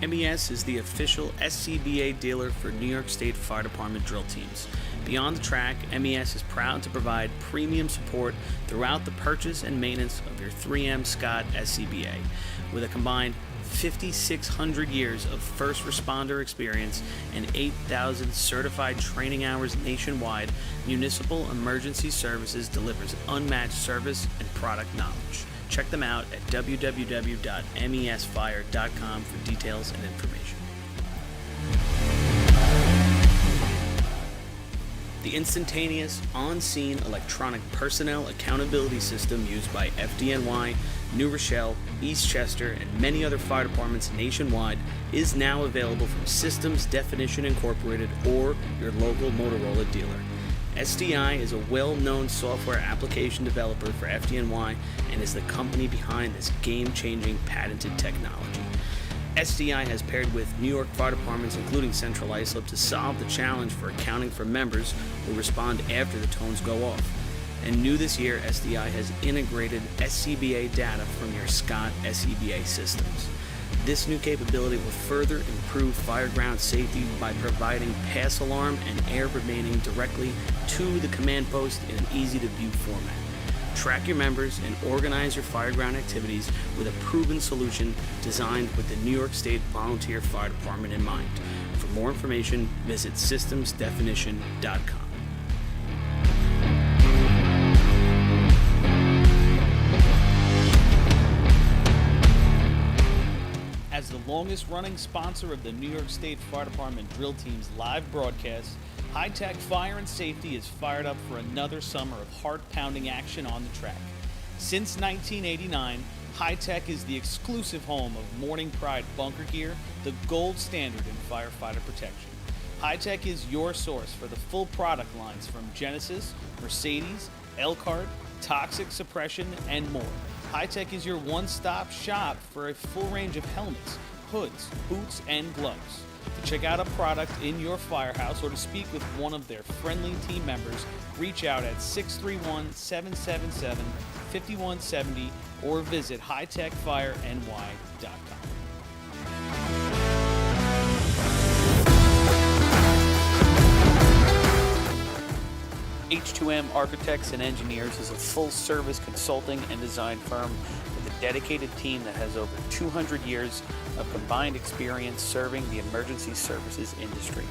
MES is the official SCBA dealer for New York State Fire Department drill teams. Beyond the track, MES is proud to provide premium support throughout the purchase and maintenance of your 3M Scott SCBA. With a combined 5,600 years of first responder experience and 8,000 certified training hours nationwide, Municipal Emergency Services delivers unmatched service and product knowledge. Check them out at www.mesfire.com for details and information. The instantaneous, on-scene electronic personnel accountability system used by FDNY, New Rochelle, Eastchester, and many other fire departments nationwide is now available from Systems Definition Incorporated or your local Motorola dealer. SDI is a well-known software application developer for FDNY and is the company behind this game-changing patented technology. SDI has paired with New York fire departments, including Central Islip, to solve the challenge for accounting for members who respond after the tones go off. And new this year, SDI has integrated SCBA data from your Scott SCBA systems. This new capability will further improve fireground safety by providing pass alarm and air remaining directly to the command post in an easy-to-view format. Track your members and organize your fireground activities with a proven solution designed with the New York State Volunteer Fire Department in mind. For more information, visit systemsdefinition.com. As the longest-running sponsor of the New York State Fire Department Drill Team's live broadcast, High Tech Fire and Safety is fired up for another summer of heart-pounding action on the track. Since 1989, High Tech is the exclusive home of Morning Pride bunker gear, the gold standard in firefighter protection. High Tech is your source for the full product lines from Genesis, Mercedes, Elkhart, Toxic Suppression, and more. High Tech is your one-stop shop for a full range of helmets, hoods, boots, and gloves. To check out a product in your firehouse or to speak with one of their friendly team members, reach out at 631-777-5170 or visit hightechfireny.com. H2M Architects and Engineers is a full-service consulting and design firm with a dedicated team that has over 200 years of combined experience serving the emergency services industry.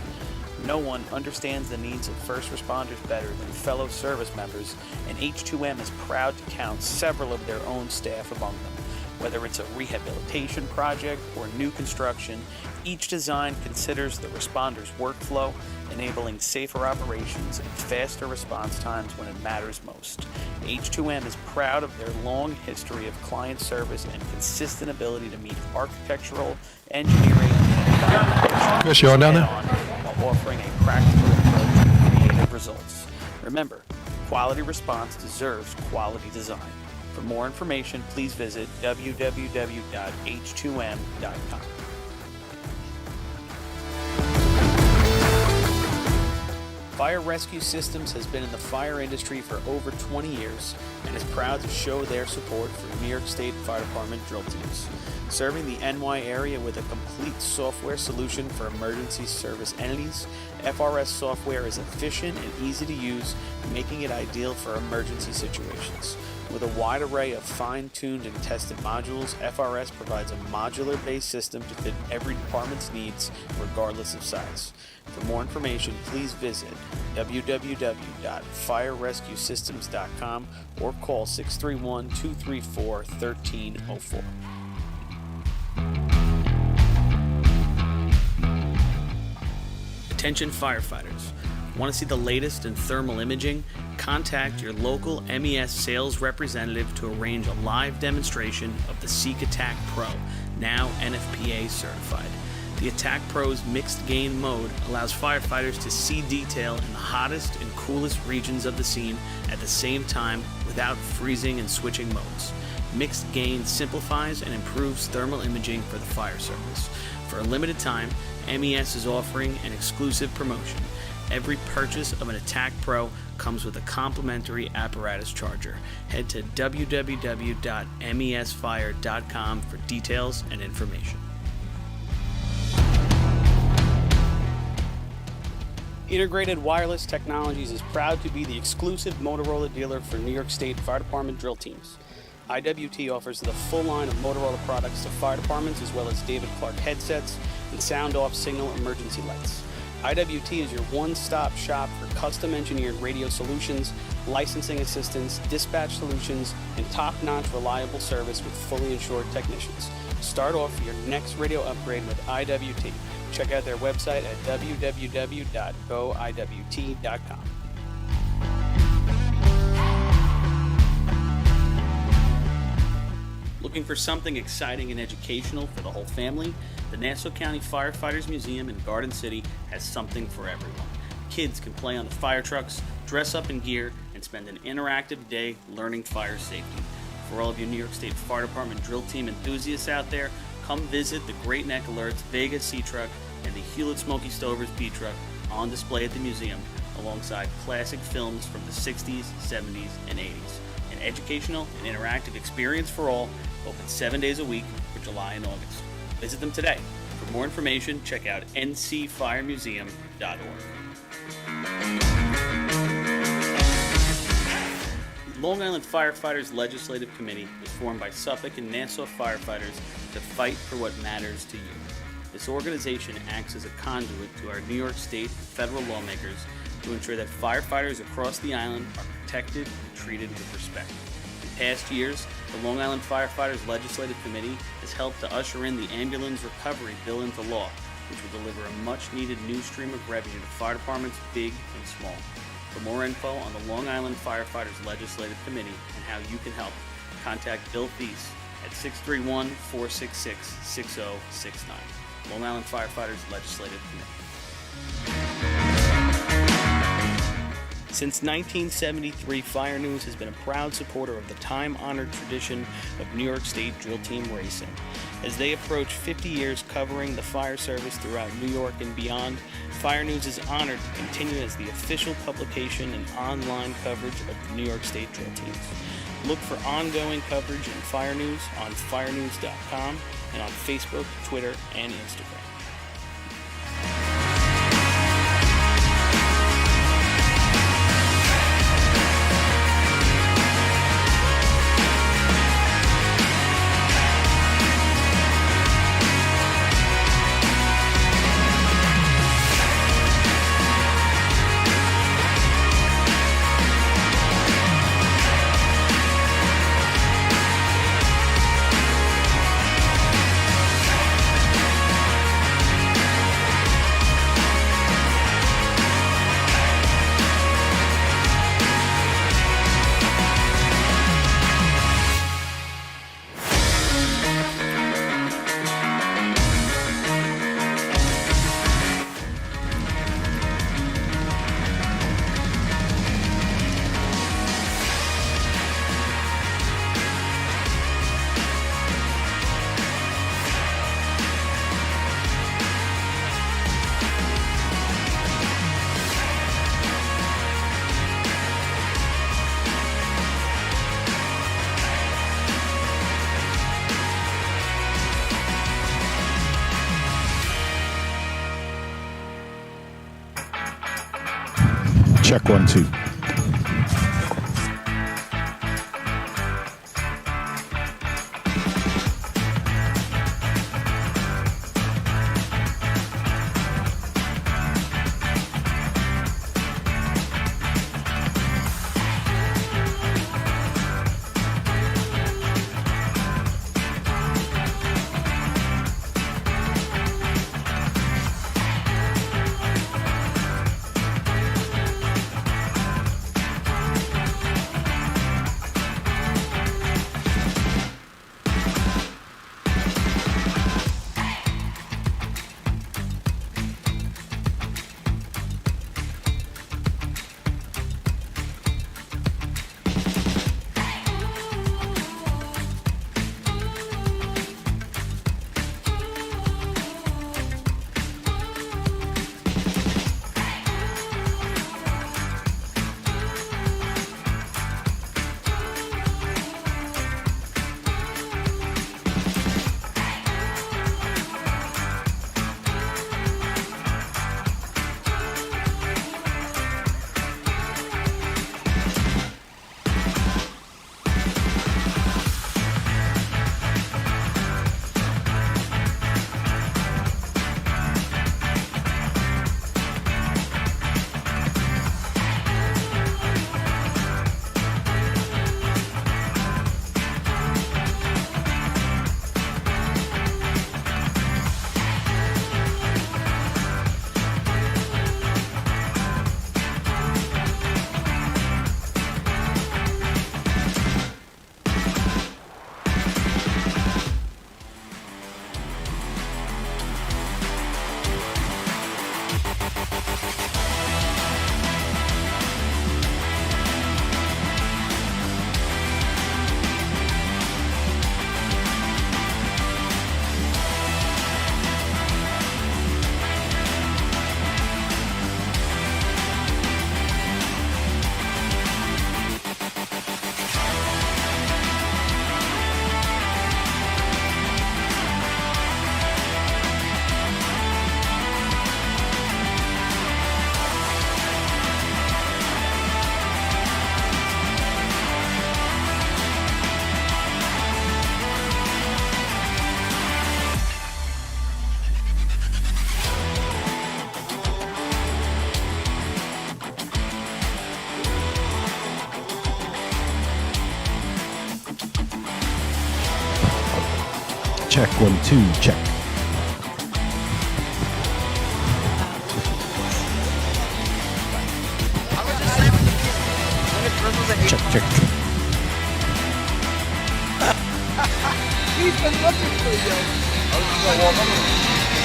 No one understands the needs of first responders better than fellow service members, and H2M is proud to count several of their own staff among them. Whether it's a rehabilitation project or new construction, each design considers the responder's workflow, enabling safer operations and faster response times when it matters most. H2M is proud of their long history of client service and consistent ability to meet architectural, engineering, and environmental Chris, you on down there? while offering a practical approach to creative results. Remember, quality response deserves quality design. For more information, please visit www.h2m.com. Fire Rescue Systems has been in the fire industry for over 20 years and is proud to show their support for New York State Fire Department drill teams. Serving the NY area with a complete software solution for emergency service entities, FRS software is efficient and easy to use, making it ideal for emergency situations. With a wide array of fine-tuned and tested modules, FRS provides a modular-based system to fit every department's needs, regardless of size. For more information, please visit www.firerescuesystems.com or call 631-234-1304. Attention firefighters. Want to see the latest in thermal imaging? Contact your local MES sales representative to arrange a live demonstration of the Seek Attack Pro, now NFPA certified. The Attack Pro's mixed gain mode allows firefighters to see detail in the hottest and coolest regions of the scene at the same time without freezing and switching modes. Mixed gain simplifies and improves thermal imaging for the fire service. For a limited time, MES is offering an exclusive promotion. Every purchase of an Attack Pro comes with a complimentary apparatus charger. Head to www.mesfire.com for details and information. Integrated Wireless Technologies is proud to be the exclusive Motorola dealer for New York State Fire Department drill teams. IWT offers the full line of Motorola products to fire departments, as well as David Clark headsets and sound-off signal emergency lights. IWT is your one-stop shop for custom-engineered radio solutions, licensing assistance, dispatch solutions, and top-notch reliable service with fully insured technicians. Start off your next radio upgrade with IWT. Check out their website at www.goiwt.com. Looking for something exciting and educational for the whole family? The Nassau County Firefighters Museum in Garden City has something for everyone. Kids can play on the fire trucks, dress up in gear, and spend an interactive day learning fire safety. For all of you New York State Fire Department drill team enthusiasts out there, come visit the Great Neck Alerts Vega C Truck and the Hewlett Smoky Stovers B Truck on display at the museum, alongside classic films from the 60s, 70s, and 80s. An educational and interactive experience for all, open 7 days a week for July and August. Visit them today. For more information, check out ncfiremuseum.org. The Long Island Firefighters Legislative Committee was formed by Suffolk and Nassau firefighters to fight for what matters to you. This organization acts as a conduit to our New York State and federal lawmakers to ensure that firefighters across the island are protected and treated with respect. In past years, the Long Island Firefighters Legislative Committee has helped to usher in the ambulance recovery bill into law, which will deliver a much-needed new stream of revenue to fire departments big and small. For more info on the Long Island Firefighters Legislative Committee and how you can help, contact Bill Thies at 631-466-6069. Long Island Firefighters Legislative Committee. Since 1973, Fire News has been a proud supporter of the time-honored tradition of New York State drill team racing. As they approach 50 years covering the fire service throughout New York and beyond, Fire News is honored to continue as the official publication and online coverage of the New York State drill teams. Look for ongoing coverage in Fire News on firenews.com and on Facebook, Twitter, and Instagram. Check 1, 2. Check 1, 2, check. Check, check. He's been looking for you. I was just gonna walk up and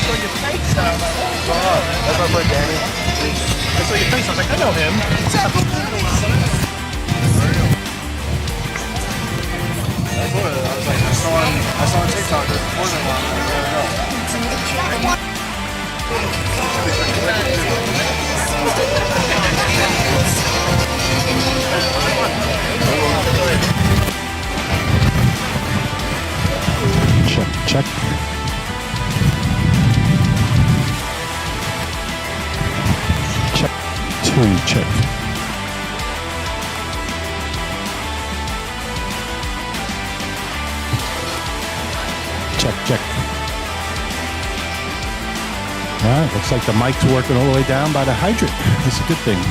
saw your face. That's my friend Danny. I saw your face. I was like, I know him. I saw on TikTok more than one. Check, check. Check 2, check. Check, check. All right, looks like the mic's working all the way down by the hydrant. That's a good thing.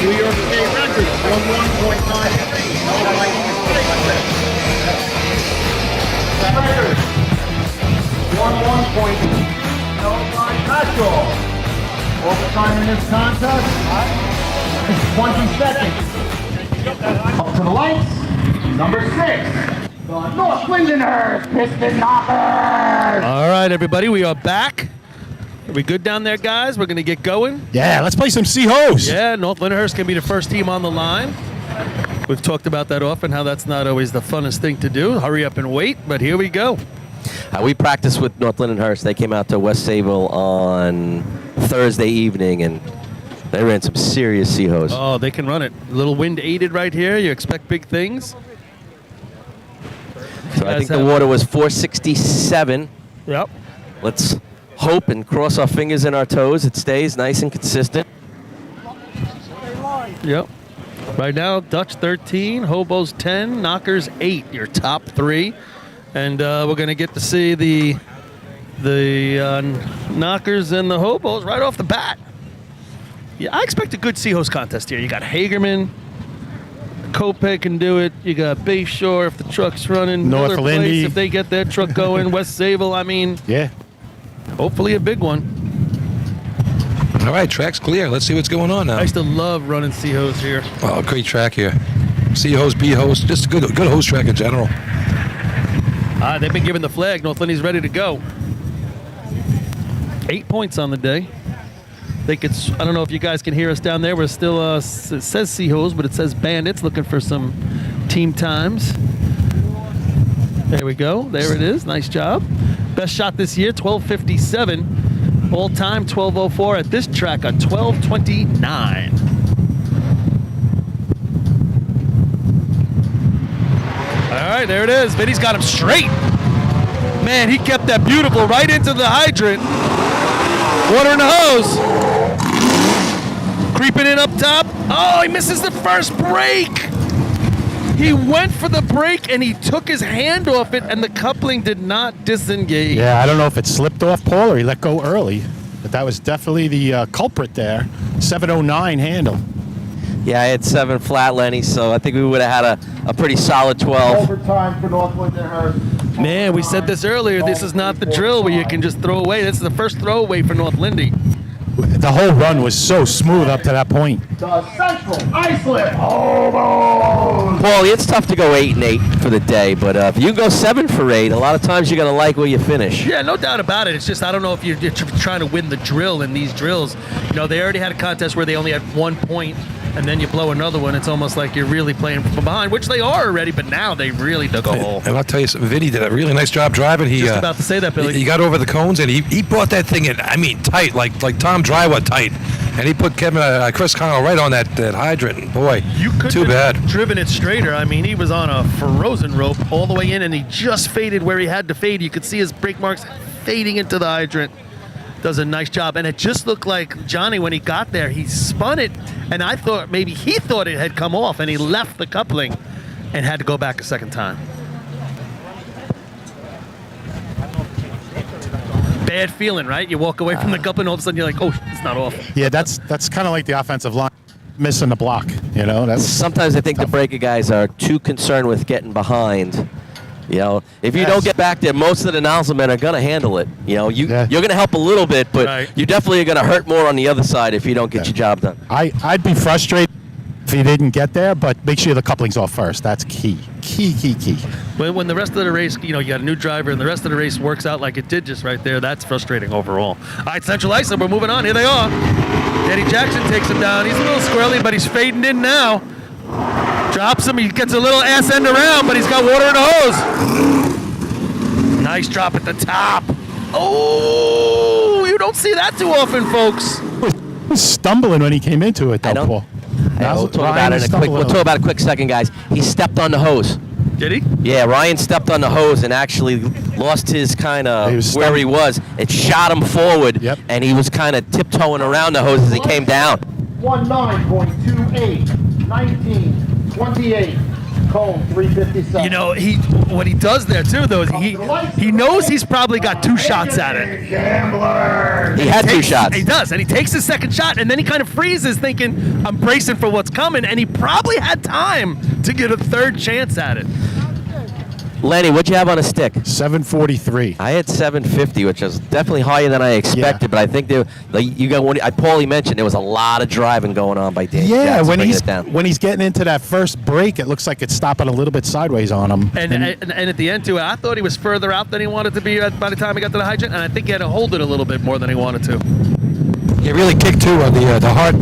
New York State record, 11.93. No light mistake. Record, 11. No light natural. Overtime in this contest, 20 seconds. Up to the lights, number 6. The North Lindenhurst Piston Knockers. All right, everybody, we are back. Are we good down there, guys? We're going to get going. Yeah, let's play some C-Hose. Yeah, North Lindenhurst can be the first team on the line. We've talked about that often, how that's not always the funnest thing to do. Hurry up and wait, but here we go. We practiced with North Lindenhurst. They came out to West Sable on Thursday evening, and they ran some serious C-Hose. Oh, they can run it. A little wind aided right here. You expect big things. So I think the water was 467. Yep. Let's hope and cross our fingers and our toes it stays nice and consistent. Yep. Right now, Dutch 13, Hobos 10, Knockers 8, your top 3. And we're going to get to see the Knockers and the Hobos right off the bat. Yeah, I expect a good C-Hose contest here. You got Hagerman, Kopek can do it. You got Bayshore if the truck's running. North Miller Lindy. Place if they get their truck going. West Sable, I mean, Yeah. hopefully a big one. All right, track's clear. Let's see what's going on now. I used to love running C-Hose here. Oh, great track here. C-Hose, B-Hose, just a good hose track in general. They've been given the flag. North Lindy's ready to go. 8 points on the day. I don't know if you guys can hear us down there. We're still, it says C-Hose, but it says Bandits looking for some team times. There we go. There it is. Nice job. Best shot this year, 12:57. All time, 12:04 at this track on 12:29. All right, there it is. Vinny's got him straight. Man, he kept that beautiful right into the hydrant. Water in the hose. Creeping in up top. Oh, he misses the first break. He went for the brake and he took his hand off it and the coupling did not disengage. Yeah, I don't know if it slipped off Paul or he let go early, but that was definitely the culprit there. 709 handle. Yeah, I had 7 flat, Lenny, so I think we would have had a pretty solid 12. Overtime for North Lindenhurst. Man, we said this earlier. This is not the drill where you can just throw away. This is the first throwaway for North Lindy. The whole run was so smooth up to that point. The Central Islip Hobos. Paulie, it's tough to go 8 and 8 for the day, but if you go 7 for 8, a lot of times you're going to like where you finish. Yeah, no doubt about it. It's just I don't know if you're trying to win the drill in these drills. You know, they already had a contest where they only had 1 point, and then you blow another one. It's almost like you're really playing from behind, which they are already, but now they really dug a hole. And I'll tell you something, Vinny did a really nice job driving. He Just about to say that, Billy. He got over the cones and he brought that thing in, I mean, tight, like Tom Drywa tight. And he put Chris Connell right on that hydrant. Boy, You could too bad. driven it straighter. I mean, he was on a frozen rope all the way in, and he just faded where he had to fade. You could see his brake marks fading into the hydrant. Does a nice job. And it just looked like Johnny, when he got there, he spun it, and I thought maybe he thought it had come off, and he left the coupling and had to go back a second time. Bad feeling, right? You walk away from the coupling, all of a sudden you're like, oh, it's not off. Yeah, that's kind of like the offensive line missing the block. You know, that's Sometimes I think the breaker guys are too concerned with getting behind. You know, if you don't get back there, most of the nozzle men are going to handle it. You know, you're going to help a little bit, but Right. you definitely are going to hurt more on the other side if you don't get your job done. I'd be frustrated if he didn't get there, but make sure the coupling's off first. That's key. Key. When the rest of the race, you know, you got a new driver and the rest of the race works out like it did just right there, that's frustrating overall. All right, Central Islip, we're moving on. Here they are. Eddie Jackson takes him down. He's a little squirrely, but he's fading in now. Drops him. He gets a little ass end around, but he's got water in the hose. Nice drop at the top. Oh, you don't see that too often, folks. He was stumbling when he came into it, though, I know. Paul. We'll talk about it in we'll talk about it a quick second, guys. He stepped on the hose. Did he? Yeah, Ryan stepped on the hose and actually lost his kind of He was where he was. It shot him forward, Yep. and he was kind of tiptoeing around the hose as he came down. 19.28, 19, 28. Cone, 357. You know, what he does there too, though, is he knows he's probably got 2 shots at it. Gambler. He had 2 shots. He does, and he takes his second shot, and then he kind of freezes, thinking, "I'm bracing for what's coming," and he probably had time to get a 3rd chance at it. Lenny, what'd you have on a stick? 743. I had 750, which was definitely higher than I expected. But I think Paulie mentioned there was a lot of driving going on by Dan. Yeah, Jackson when bringing he's it down. when he's getting into that first break, it looks like it's stopping a little bit sideways on him. And at the end too, I thought he was further out than he wanted to be by the time he got to the hydrant, and I think he had to hold it a little bit more than he wanted to. He really kicked too on the heart.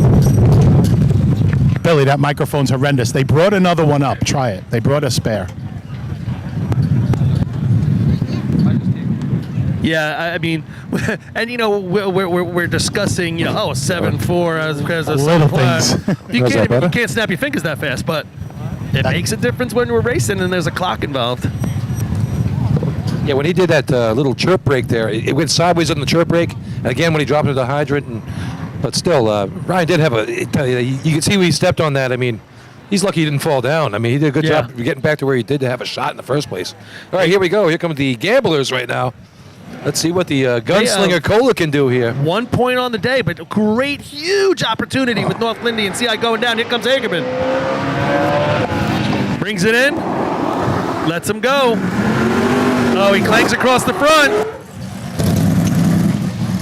Billy, that microphone's horrendous. They brought another one up. Try it. They brought a spare. Yeah, I mean, and you know, we're discussing, you know, 7-4 as a Little things. You Was that can't better? you can't snap your fingers that fast, but it makes a difference when we're racing and there's a clock involved. Yeah, when he did that little chirp break there, it went sideways on the chirp break. And again, when he dropped into the hydrant, but still, Ryan did have you can see when he stepped on that. I mean, he's lucky he didn't fall down. I mean, he did a good job getting back to where he did to have a shot in the first place. All right, here we go. Here come the gamblers right now. Let's see what the gunslinger Cola can do here. 1 point on the day, but great, huge opportunity with North Lindy and CI going down. Here comes Hagerman. Brings it in. Lets him go. Oh, he clanks across the front.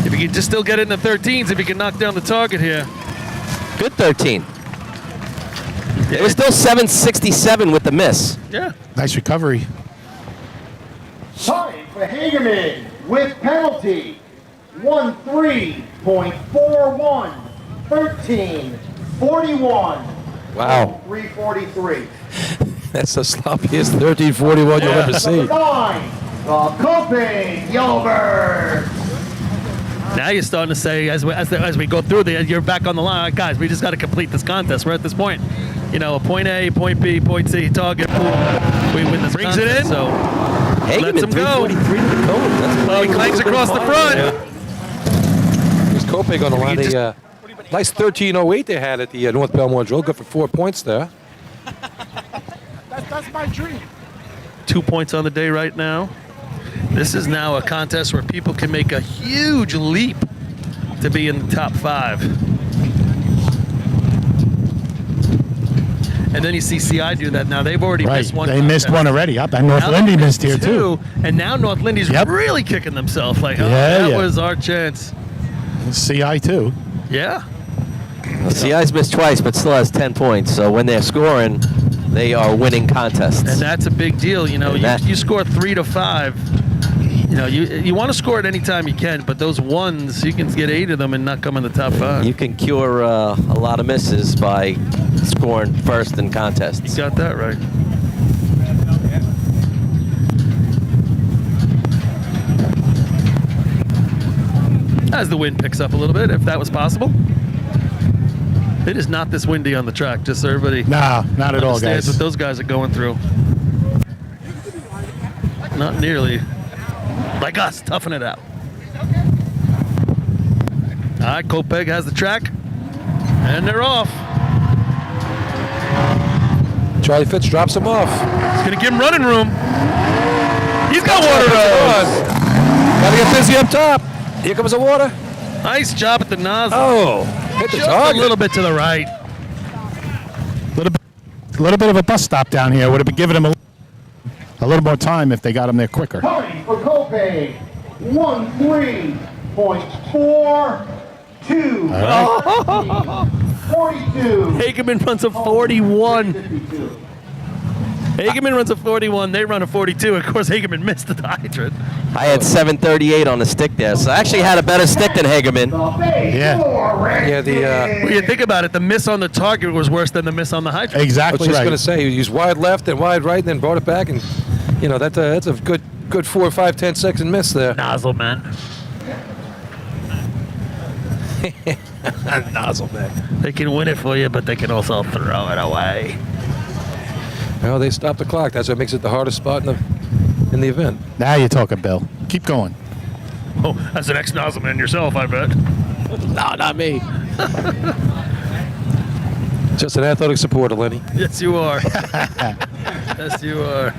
If he can just still get it in the 13s, if he can knock down the target here. Good 13. It was still 767 with the miss. Yeah. Nice recovery. Time for Hagerman with penalty. 13.41. 13.41. Wow. 343. That's the sloppiest 1341 you'll ever see. 9. The Coping Yellowbirds. Now you're starting to say, as we go through you're back on the line. All right, guys, we just got to complete this contest. We're at this point. You know, a point A, point B, point C, target, boom. We win this Brings contest, it in. So Hagerman, him go. 343 to the cone. Well, he clanks across the front. There's Kopig on the line. A nice 1308 they had at the North Belmore drill. Good for 4 points there. That's my dream. 2 points on the day right now. This is now a contest where people can make a huge leap to be in the top 5. And then you see CI do that. Now they've already missed one. They missed one already. Up, and North Now Lindy they missed here too. And now North Lindy's really kicking themselves. Like, that was our chance. CI too. Yeah. Well, CI's missed twice, but still has 10 points. So when they're scoring, they are winning contests. And that's a big deal. You know, you score 3 to 5. You know, you want to score it any time you can, but those ones, you can get 8 of them and not come in the top 5. You can cure a lot of misses by scoring first in contests. You got that right. As the wind picks up a little bit, if that was possible. It is not this windy on the track, just so everybody Nah, not at all, understands guys. what those guys are going through. Not nearly. Like us, toughing it out. All right, Kopeg has the track, and they're off. Charlie Fitz drops him off. He's going to give him running room. He's got water hose. Gotta get busy up top. Here comes the water. Nice job at the nozzle. Oh, hit the Just a target. little bit to the right. A little bit of a bus stop down here would have been giving him a little more time if they got him there quicker. Time for Copay. 13.42. 42. Hagerman runs a 41. 52. Hagerman runs a 41. They run a 42. Of course, Hagerman missed the hydrant. I had 738 on the stick there, so I actually had a better stick than Hagerman. Yeah. When you think about it, the miss on the target was worse than the miss on the hydrant. I was Exactly just right. going to say, he used wide left and wide right, and then brought it back, and you know that's a good 4, 5, 10 second miss there. Nozzle man. Nozzle man. They can win it for you, but they can also throw it away. Well, they stopped the clock. That's what makes it the hardest spot in the event. Now you're talking, Bill. Keep going. Oh, that's an ex-nozzle man yourself, I bet. No, not me. Just an athletic supporter, Lenny. Yes, you are. Yes, you are.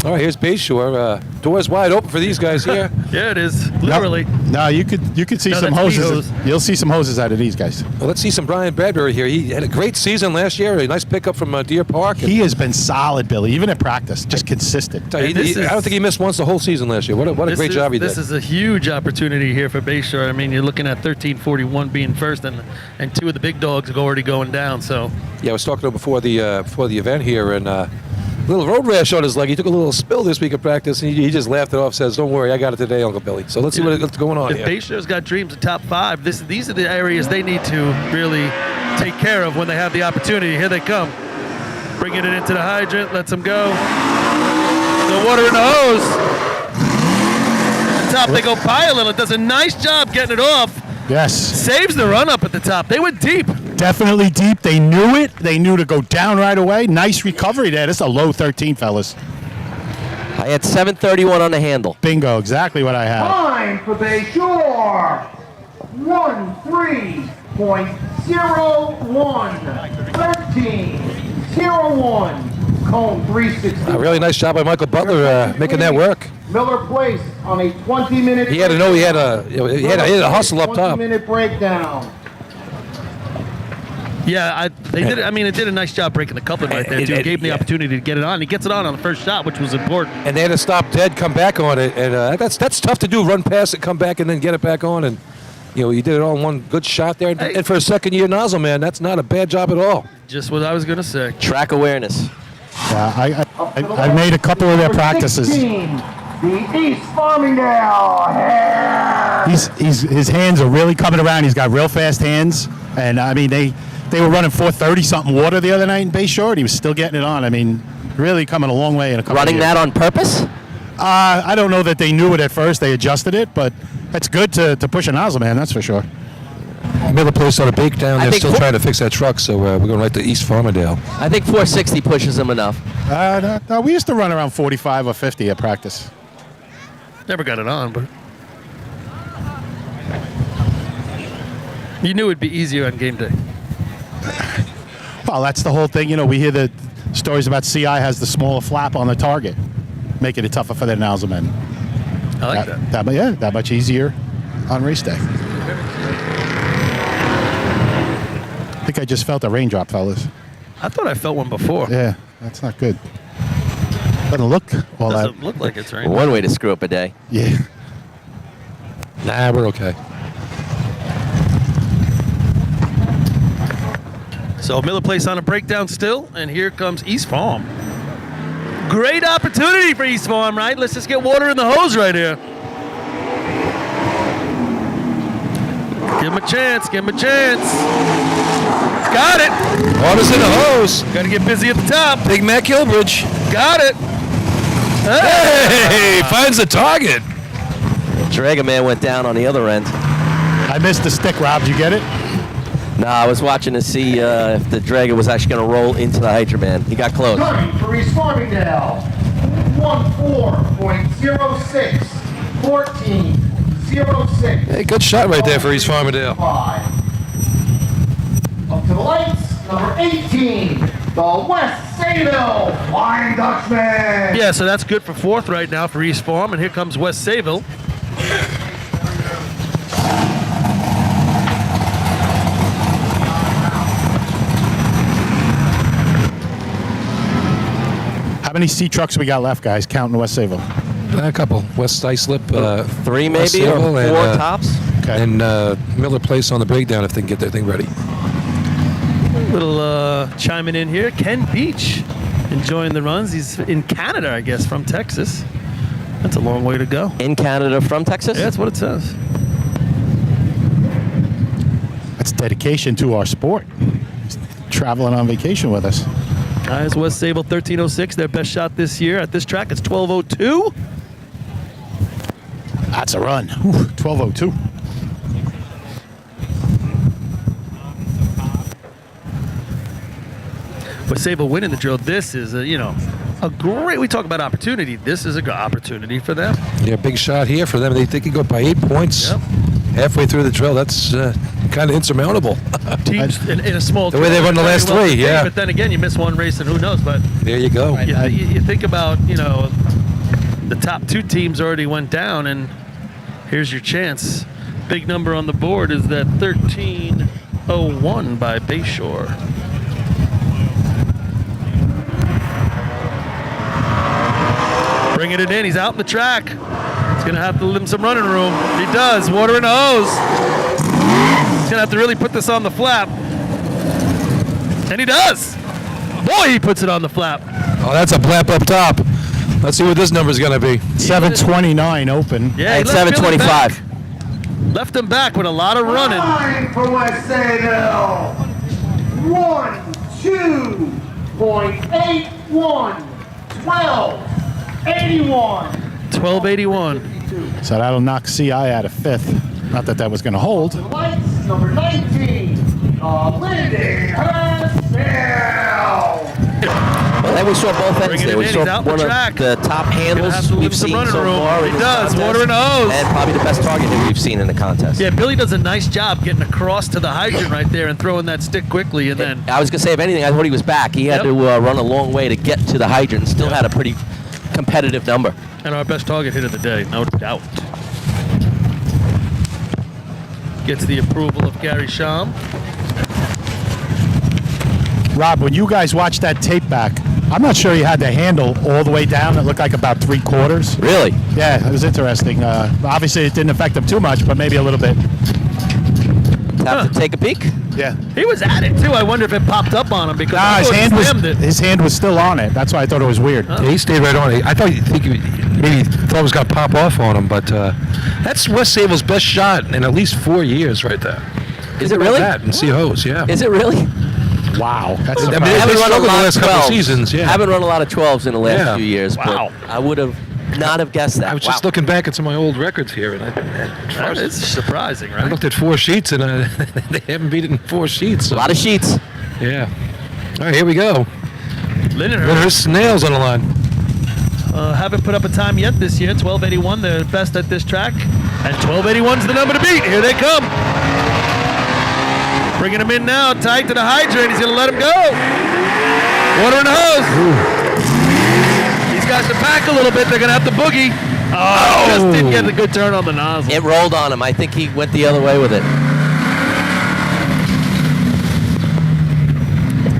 All right, here's Bayshore. Doors wide open for these guys here. Yeah, it is. Literally. No, you could see No, some that's hoses. P-hose. You'll see some hoses out of these guys. Well, let's see some Brian Bradbury here. He had a great season last year. A nice pickup from Deer Park. He has been solid, Billy, even at practice, just consistent. I don't think he missed once the whole season last year. What a great job he did. This is a huge opportunity here for Bayshore. I mean, you're looking at 1341 being first, and two of the big dogs are already going down. So Yeah, I was talking to him before the event here, and little road rash on his leg. He took a little spill this week of practice, and he just laughed it off. Says, "Don't worry, I got it today, Uncle Billy." So let's see what's going on if here. Bayshore's got dreams of top 5, these are the areas they need to really take care of when they have the opportunity. Here they come, bringing it into the hydrant. Lets them go. The water in the hose. At the top, they go piling. It does a nice job getting it off. Yes. Saves the run up at the top. They went deep. Definitely deep. They knew it. They knew to go down right away. Nice recovery there. This is a low 13, fellas. I had 731 on the handle. Bingo. Exactly what I had. Time for Bayshore. 13.01. 13.01. Cone 360. A really nice job by Michael Butler making that work. Miller Place on a 20-minute. He had to know he had a hustle up top. 20-minute breakdown. Yeah, they did. I mean, it did a nice job breaking the coupling right there too. It gave him the opportunity to get it on. He gets it on the first shot, which was important. And they had to stop dead, come back on it, and that's tough to do. Run past it, come back, and then get it back on. And you did it all in one good shot there. Hey. And for a second-year nozzle, man, that's not a bad job at all. Just what I was gonna say. Track awareness. Yeah, I made a couple of their practices. 16, the East Farmingdale. His hands are really coming around. He's got real fast hands, and I mean they were running 430 something water the other night in Bayshore, and he was still getting it on. I mean, really coming a long way in a couple Running of years. that on purpose? I don't know that they knew it at first. They adjusted it, but it's good to push a nozzle, man. That's for sure. Miller Place on a bake down. I They're think still trying to fix that truck, so we're going right to East Farmingdale. I think 460 pushes him enough. No, we used to run around 45 or 50 at practice. Never got it on, but you knew it'd be easier on game day. Well, that's the whole thing. We hear the stories about CI has the smaller flap on the target, making it tougher for their nozzle men. I like that. That much easier on race day. I think I just felt a raindrop, fellas. I thought I felt one before. Yeah, that's not good. Doesn't look all that. Doesn't look like it's raining. One way to screw up a day. Yeah. Nah, we're okay. So Miller Place on a breakdown still, and here comes East Farm. Great opportunity for East Farm, right? Let's just get water in the hose right here. Give him a chance, give him a chance. Got it. Water's in the hose. Got to get busy at the top. Big Mac Gilbridge. Got it. Hey, finds the target. Draga Man went down on the other end. I missed the stick, Rob. Did you get it? No, I was watching to see if the Draga was actually going to roll into the Hydra Man. He got close. Time for East Farmingdale. 14.06. 14.06. Hey, good shot right there for East Farmingdale. Up to the lights, number 18, the West Sayville Flying Dutchman. Yeah, so that's good for fourth right now for East Farm, and here comes West Sayville. How many C trucks we got left, guys? Counting West Sayville. A couple. West Islip. 3 West maybe, or Sayville 4 and, tops. Okay. And Miller Place on the breakdown if they can get their thing ready. Little chiming in here. Ken Beach enjoying the runs. He's in Canada, I guess, from Texas. That's a long way to go. In Canada from Texas? Yeah, that's what it says. That's dedication to our sport. He's traveling on vacation with us. Guys, West Sayville 1306, their best shot this year at this track. It's 1202. That's a run. 1202. West Sayville winning the drill. This is a great. We talk about opportunity. This is a good opportunity for them. Yeah, big shot here for them. They could go up by 8 points. Yep. halfway through the trail, that's kind of insurmountable. Teams in a small The way they run the last very well three, compete, yeah. But then again, you miss one race and who knows, but There you go. you think about, the top two teams already went down, and here's your chance. Big number on the board is that 13:01 by Bayshore. Bringing it in, he's out in the track. He's gonna have to give him some running room. He does, water in the hose. He's gonna have to really put this on the flap. And he does. Boy, he puts it on the flap. Oh, that's a blap up top. Let's see what this number's going to be. 7:29 open. Yeah, he At left Billy 7:25. back. Left him back with a lot of running. Time for West Sayville. 1:2.81. 12:81. 12:81. So that'll knock CI out of 5th. Not that that was going to hold. Lights number 19. Lindy Hurstfield. Well, then we saw both ends Bringing there. it We in, saw he's out in the one track. of the top Gonna handles have to we've leave some seen running so room. far. He in this does, contest, water in the hose. And probably the best target that we've seen in the contest. Yeah, Billy does a nice job getting across to the hydrant right there and throwing that stick quickly, and then I was going to say, if anything, I thought he was back. He had Yep. to run a long way to get to the hydrant and still had a pretty competitive number. and our best target hit of the day, no doubt. Gets the approval of Gary Sham. Rob, when you guys watched that tape back, I'm not sure you had the handle all the way down. It looked like about 3/4. Really? Yeah, it was interesting. Obviously, it didn't affect him too much, but maybe a little bit. Have to take a peek? Yeah. He was at it too. I wonder if it popped up on him because Nah, I his thought he hand was slammed it. his hand was still on it. That's why I thought it was weird. Yeah, he stayed right on it. I thought maybe he thought it was going to pop off on him, but that's West Sable's best shot in at least 4 years right there. Is it really? That and see hose, yeah. Is it really? Wow. That's I mean, surprising. they Haven't run a struggled the lot of last couple 12s. seasons, yeah. Haven't run a lot of 12s in the last Yeah. few years, Wow. but I would have not have guessed that. I was just looking back at some of my old records here, and That is surprising, I right? looked at 4 sheets, and they haven't beat it in 4 sheets. A So, lot of sheets. yeah. All right, here we go. Lindenhurst There's snails on the line. haven't put up a time yet this year. 12:81, the best at this track, and 12:81's the number to beat. Here they come. Bringing him in now, tight to the hydrant. He's going to let him go. Water in the hose. He's got to back a little bit. They're going to have to boogie. Oh, just didn't get a good turn on the nozzle. It rolled on him. I think he went the other way with it.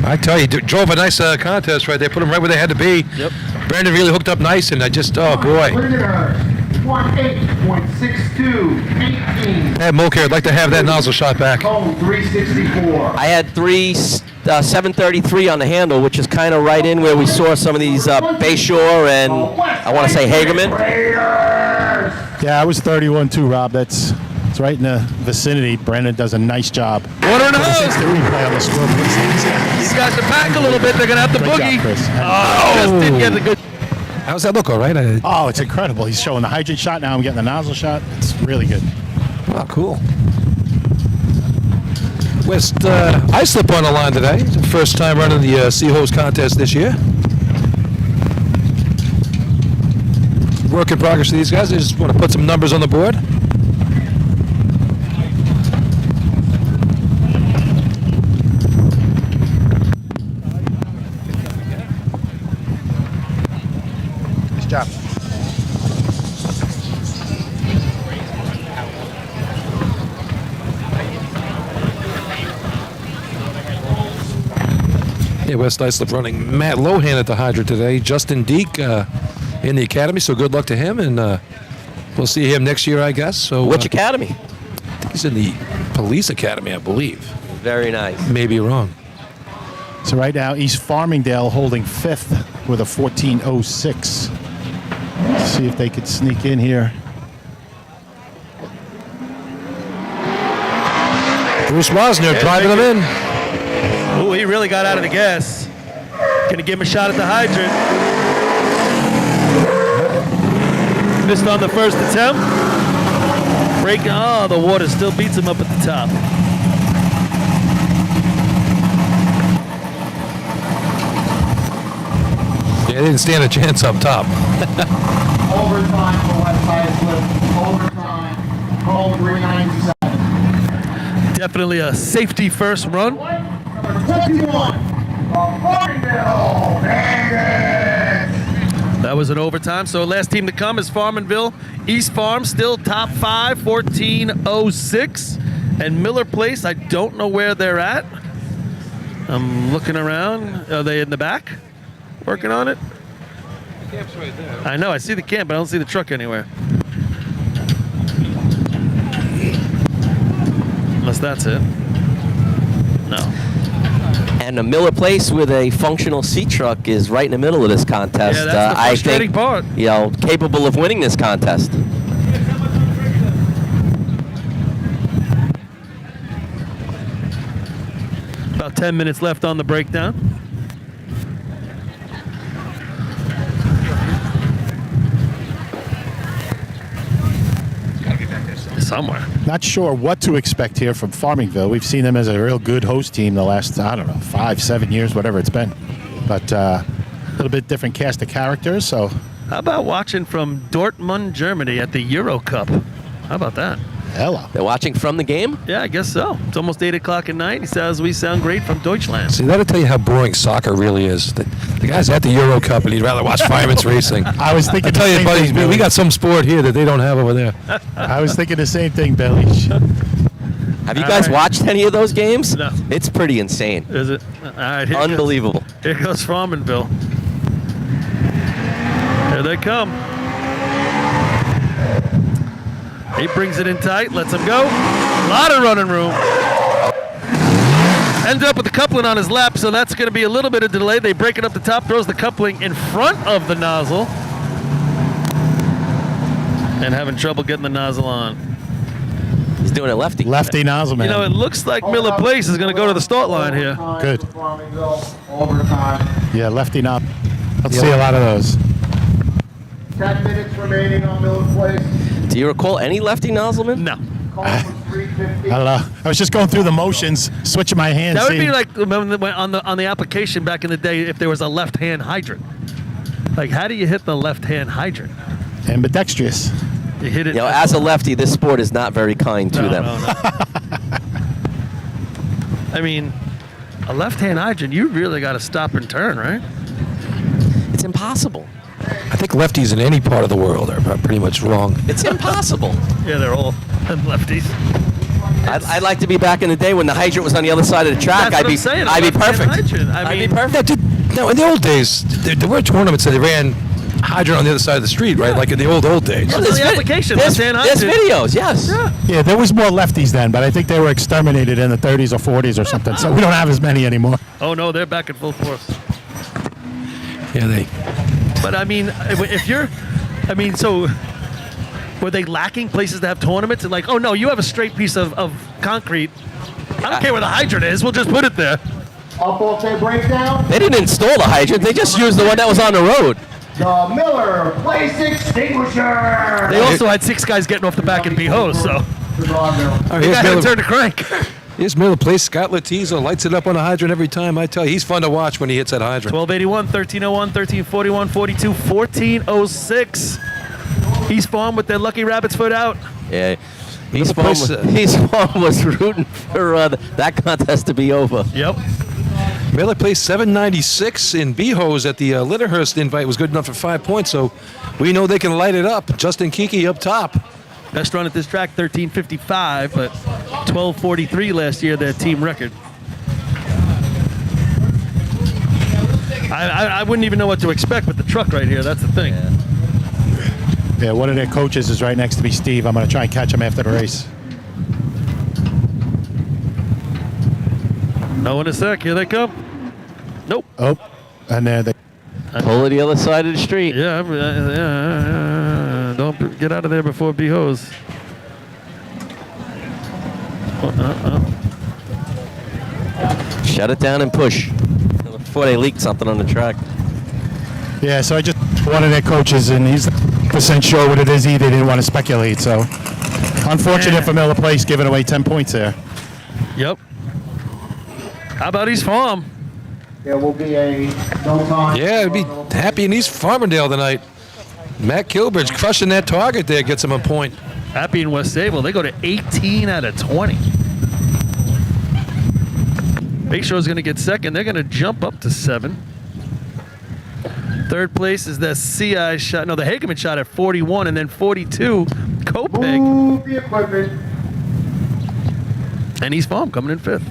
I tell you, drove a nice contest right there. Put them right where they had to be. Yep. Brandon really hooked up nice, and I just, oh boy. Lindenhurst, 18.62. 18. Hey, Mulcair, I'd like to have that nozzle shot back. Code 364. I had 733 on the handle, which is kind of right in where we saw some of these Bayshore and I want to say Hagerman. Raiders. Yeah, I was 31 too, Rob. It's right in the vicinity. Brandon does a nice job. Water in the hose. Instant replay on the scoreboard. He's got to back a little bit. They're going to have to Great boogie. job, Chris. Just didn't get the good. How's that look, all right? Oh, it's incredible. He's showing the hydrant shot. Now I'm getting the nozzle shot. It's really good. Oh, cool. West Islip on the line today. It's the first time running the Sea Hose contest this year. Work in progress for these guys. They just want to put some numbers on the board. Nice job. Yeah, West Islip running Matt Lohan at the hydrant today. Justin Deek in the academy, so good luck to him, and we'll see him next year, I guess. So Which academy? he's in the police academy, I believe. Very nice. Maybe wrong. So right now, East Farmingdale holding 5th with a 14.06. Let's see if they could sneak in here. Bruce Mosner driving them in. Oh, he really got out of the gas. Gonna give him a shot at the hydrant. Missed on the first attempt. Break. Oh, the water still beats him up at the top. Yeah, they didn't stand a chance up top. Overtime for West Islip. Overtime. home 397. Definitely a safety first run. Number 21, Farmingdale Bandits. That was an overtime. So last team to come is Farmanville. East Farm still top 5, 14:06. And Miller Place, I don't know where they're at. I'm looking around. Are they in the back working on it? The camp's right there. I know. I see the camp, but I don't see the truck anywhere. Unless that's it. No. And the Miller Place with a functional C truck is right in the middle of this contest. Yeah, that's the frustrating part. You know, capable of winning this contest. About 10 minutes left on the breakdown. Somewhere. Not sure what to expect here from Farmingville. We've seen them as a real good host team the last, I don't know, 5, 7 years, whatever it's been. But a little bit different cast of characters, so. How about watching from Dortmund, Germany at the Euro Cup? How about that? Hello. They're watching from the game? Yeah, I guess so. It's almost 8 o'clock at night. He says we sound great from Deutschland. See, that'll tell you how boring soccer really is. The guy's at the Euro Cup and he'd rather watch firemen's racing. I was thinking I tell the you, same buddy, thing, Billy. we got some sport here that they don't have over there. I was thinking the same thing, Billy. Have you guys right. watched any of those games? No. It's pretty insane. Is it? All right. Unbelievable. Here goes Farmanville. Here they come. He brings it in tight, lets him go. A lot of running room. Ends up with the coupling on his lap, so that's going to be a little bit of delay. They break it up the top, throws the coupling in front of the nozzle. And having trouble getting the nozzle on. He's doing it lefty. Lefty nozzle, man. You know, it looks like Miller Place is going to go to the start line here. Good. Overtime. Yeah, lefty nozzle. Let's see a lot of those. 10 minutes remaining on Miller Place. Do you recall any lefty nozzlemen? No. Call was 350. I was just going through the motions, switching my hands. That would be seeing- like on the application back in the day if there was a left-hand hydrant. Like, how do you hit the left-hand hydrant? ambidextrous. You hit it. You know, as a lefty, this sport is not very kind to them. No. I mean, a left-hand hydrant, you really got to stop and turn, right? It's impossible. I think lefties in any part of the world are pretty much wrong. It's impossible. Yeah, they're all lefties. I'd like to be back in the day when the hydrant was on the other side of the track. That's what I'm saying, a I'd be left-hand perfect. hydrant. I I'd mean- be perfect. No, in the old days, there were tournaments that they ran hydrant on the other side of the street, right? Like in the old days. Well, there's the application, There's left-hand there's hydrant. videos, yes. Yeah. Yeah, there was more lefties then, but I think they were exterminated in the 30s or 40s or something. So we don't have as many anymore. Oh, no, they're back in full force. Yeah, they. But, I mean, if you're... I mean, so... Were they lacking places to have tournaments? And like, oh, no, you have a straight piece of concrete. I don't care where the hydrant is. We'll just put it there. Up off their breakdown, They didn't install the hydrant. They just used the one that was on the road. the Miller Place Extinguisher. They also had 6 guys getting off the back and be hosed, so... Oh, They here's got to Miller, turn the crank. here's Miller Place. Scott Letizia lights it up on the hydrant every time. I tell you, he's fun to watch when he hits that hydrant. 1281, 1301, 1341, 42, 1406. East Farm with their lucky rabbit's foot out. Yeah. East Another Farm, place, East Farm was rooting for that contest to be over. Yep. Miller Place 796 in Beehose at the Litterhurst Invite was good enough for 5 points, so we know they can light it up. Justin Kiki up top. Best run at this track, 1355, but 1243 last year, their team record. I wouldn't even know what to expect with the truck right here. That's the thing. Yeah, one of their coaches is right next to me, Steve. I'm going to try and catch him after the race. No, in a sec. Here they come. Nope. Oh, and there they. Pull to the other side of the street. Yeah. Don't get out of there before Beehose. Shut it down and push before they leak something on the track. Yeah, so I just one of their coaches, and he's % sure what it is. They didn't want to speculate, so unfortunate for Miller Place giving away 10 points there. Yep. How about East Farm? There will be a no time. Yeah, it'd be happy in East Farmingdale tonight. Matt Kilbridge crushing that target there, gets him a point. Happy in West Sable, they go to 18 out of 20. Bayshore's going to get second. They're going to jump up to 7. Third place is the CI shot. No, the Hageman shot at 41, and then 42, Kopeg. Move the equipment. And East Farm coming in 5th.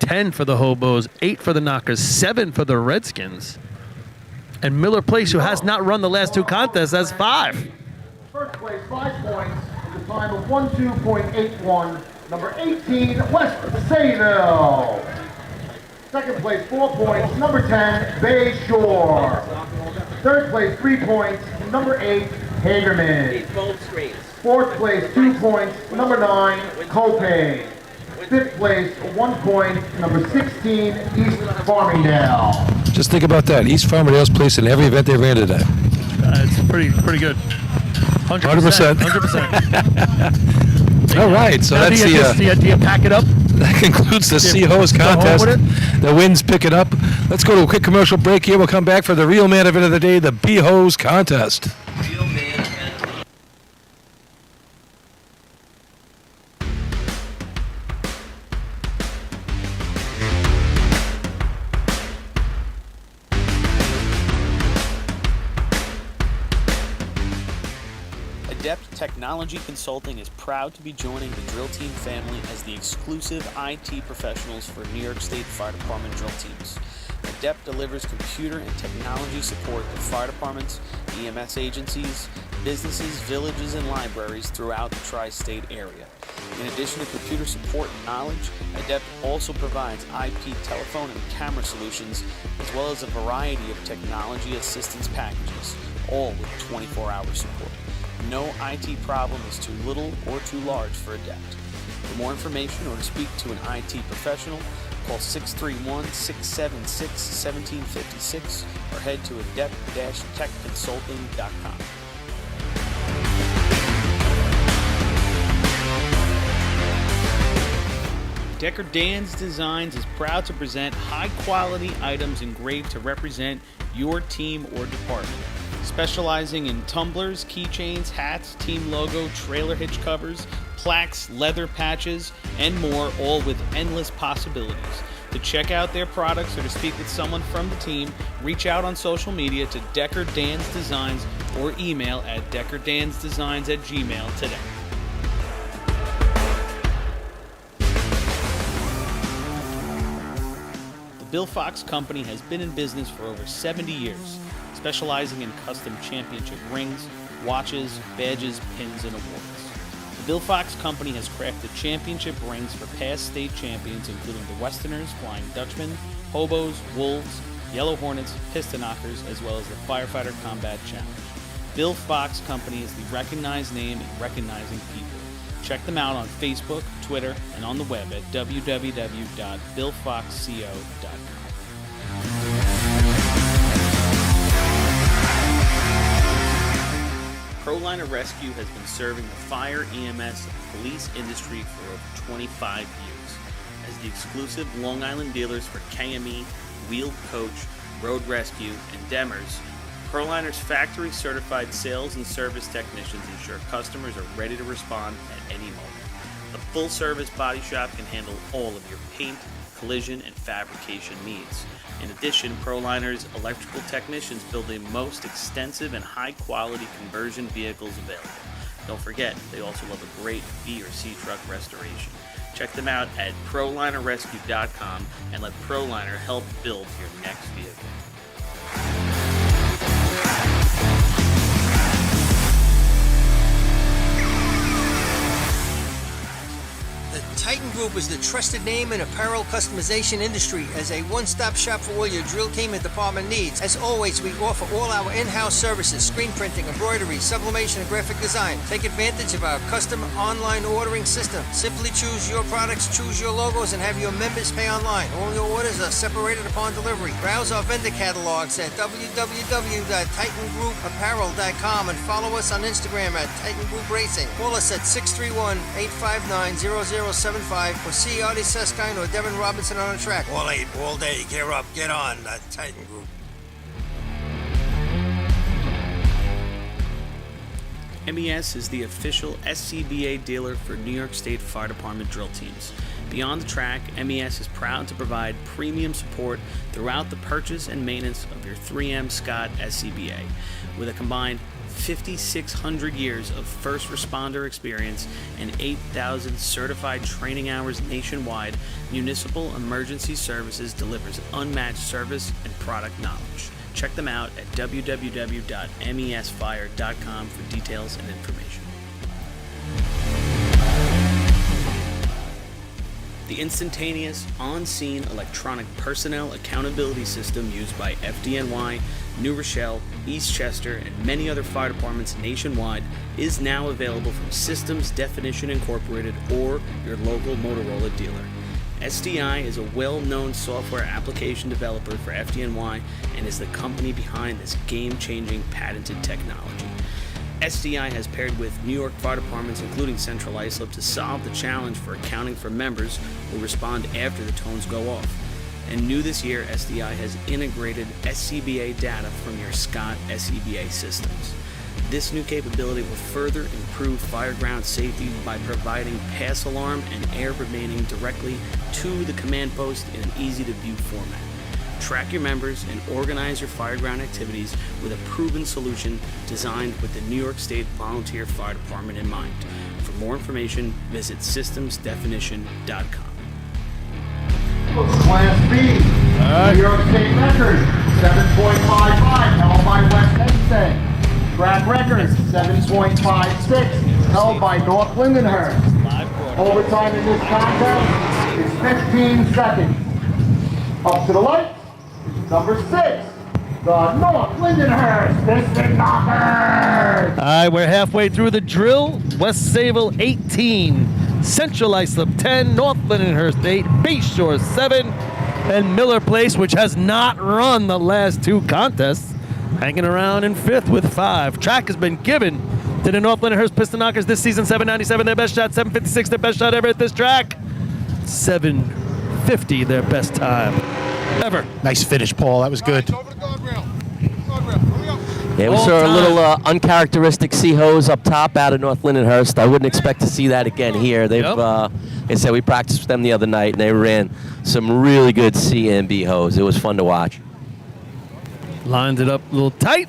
$10 for the Hobos, 8 for the Knockers, 7 for the Redskins. And Miller Place, who has not run the last 2 contests, has 5. First place, 5 points, with a time of 12.81. Number 18, West Sayville. Second place, 4 points. Number 10, Bayshore. Third place, 3 points. Number 8, Hagerman. Fourth place, 2 points. Number 9, Kopeg. Fifth place, 1 point. Number 16, East Farmingdale. Just think about that. East Farmingdale's placed in every event they ran today. It's pretty good. 100%. 100%. All right, so Now that's do you pack it up? That concludes the Sea Hose Go home contest. with it? The winds pick it up. Let's go to a quick commercial break here. We'll come back for the real man event of the day, the Bee Hose contest. Adept Technology Consulting is proud to be joining the Drill Team family as the exclusive IT professionals for New York State Fire Department drill teams. Adept delivers computer and technology support to fire departments, EMS agencies, businesses, villages, and libraries throughout the tri-state area. In addition to computer support and knowledge, Adept also provides IP telephone and camera solutions, as well as a variety of technology assistance packages, all with 24-hour support. No IT problem is too little or too large for Adept. For more information or to speak to an IT professional, call 631-676-1756 or head to adept-techconsulting.com. Decker Dan's Designs is proud to present high-quality items engraved to represent your team or department. Specializing in tumblers, keychains, hats, team logo, trailer hitch covers, plaques, leather patches, and more, all with endless possibilities. To check out their products or to speak with someone from the team, reach out on social media to Decker Dan's Designs or email at deckerdansdesigns@gmail today. The Bill Fox Company has been in business for over 70 years. Specializing in custom championship rings, watches, badges, pins, and awards. The Bill Fox Company has crafted championship rings for past state champions, including the Westerners, Flying Dutchmen, Hobos, Wolves, Yellow Hornets, Piston Knockers, as well as the Firefighter Combat Challenge. Bill Fox Company is the recognized name in recognizing people. Check them out on Facebook, Twitter, and on the web at www.billfoxco.com. ProLiner Rescue has been serving the fire, EMS, and police industry for over 25 years. As the exclusive Long Island dealers for KME, Wheeled Coach, Road Rescue, and Demers, ProLiner's factory-certified sales and service technicians ensure customers are ready to respond at any moment. The full-service body shop can handle all of your paint, collision, and fabrication needs. In addition, ProLiner's electrical technicians build the most extensive and high-quality conversion vehicles available. Don't forget, they also love a great B or C truck restoration. Check them out at ProLinerRescue.com and let ProLiner help build your next vehicle. Titan Group is the trusted name in apparel customization industry as a one-stop shop for all your drill team and department needs. As always, we offer all our in-house services, screen printing, embroidery, sublimation, and graphic design. Take advantage of our custom online ordering system. Simply choose your products, choose your logos, and have your members pay online. All your orders are separated upon delivery. Browse our vendor catalogs at www.titangrouapparel.com and follow us on Instagram at Titan Group Racing. Call us at 631-859-0075 or see Artie Seskine or Devin Robinson on the track. All 8, all day, gear up, get on, Titan Group. MES is the official SCBA dealer for New York State Fire Department drill teams. Beyond the track, MES is proud to provide premium support throughout the purchase and maintenance of your 3M Scott SCBA. With a combined 5,600 years of first responder experience and 8,000 certified training hours nationwide, Municipal Emergency Services delivers unmatched service and product knowledge. Check them out at www.mesfire.com for details and information. The instantaneous, on-scene electronic personnel accountability system used by FDNY, New Rochelle, Eastchester, and many other fire departments nationwide is now available from Systems Definition Incorporated or your local Motorola dealer. SDI is a well-known software application developer for FDNY and is the company behind this game-changing patented technology. SDI has paired with New York fire departments, including Central Islip, to solve the challenge for accounting for members who respond after the tones go off. And new this year, SDI has integrated SCBA data from your Scott SCBA systems. This new capability will further improve fireground safety by providing pass alarm and air remaining directly to the command post in an easy-to-view format. Track your members and organize your fireground activities with a proven solution designed with the New York State Volunteer Fire Department in mind. For more information, visit systemsdefinition.com. Class B, New York State record, 7.55, held by West Hempstead. Track record, 7.56, held by North Lindenhurst. Overtime in this contest is 15 seconds. Up to the light, number 6, the North Lindenhurst Piston Knockers. All right, we're halfway through the drill. West Sayville 18, Central Islip 10, North Lindenhurst 8, Bayshore 7, and Miller Place, which has not run the last 2 contests, hanging around in 5th with 5. Track has been given to the North Lindenhurst Piston Knockers this season. 797 their best shot, 756 their best shot ever at this track, 750 their best time ever. Nice finish, Paul. That was good. Yeah, we saw a little uncharacteristic sea hose up top out of North Lindenhurst. I wouldn't expect to see that again here. They've, like I said, we practiced with them the other night, and they ran some really good C and B hose. It was fun to watch. Lines it up a little tight.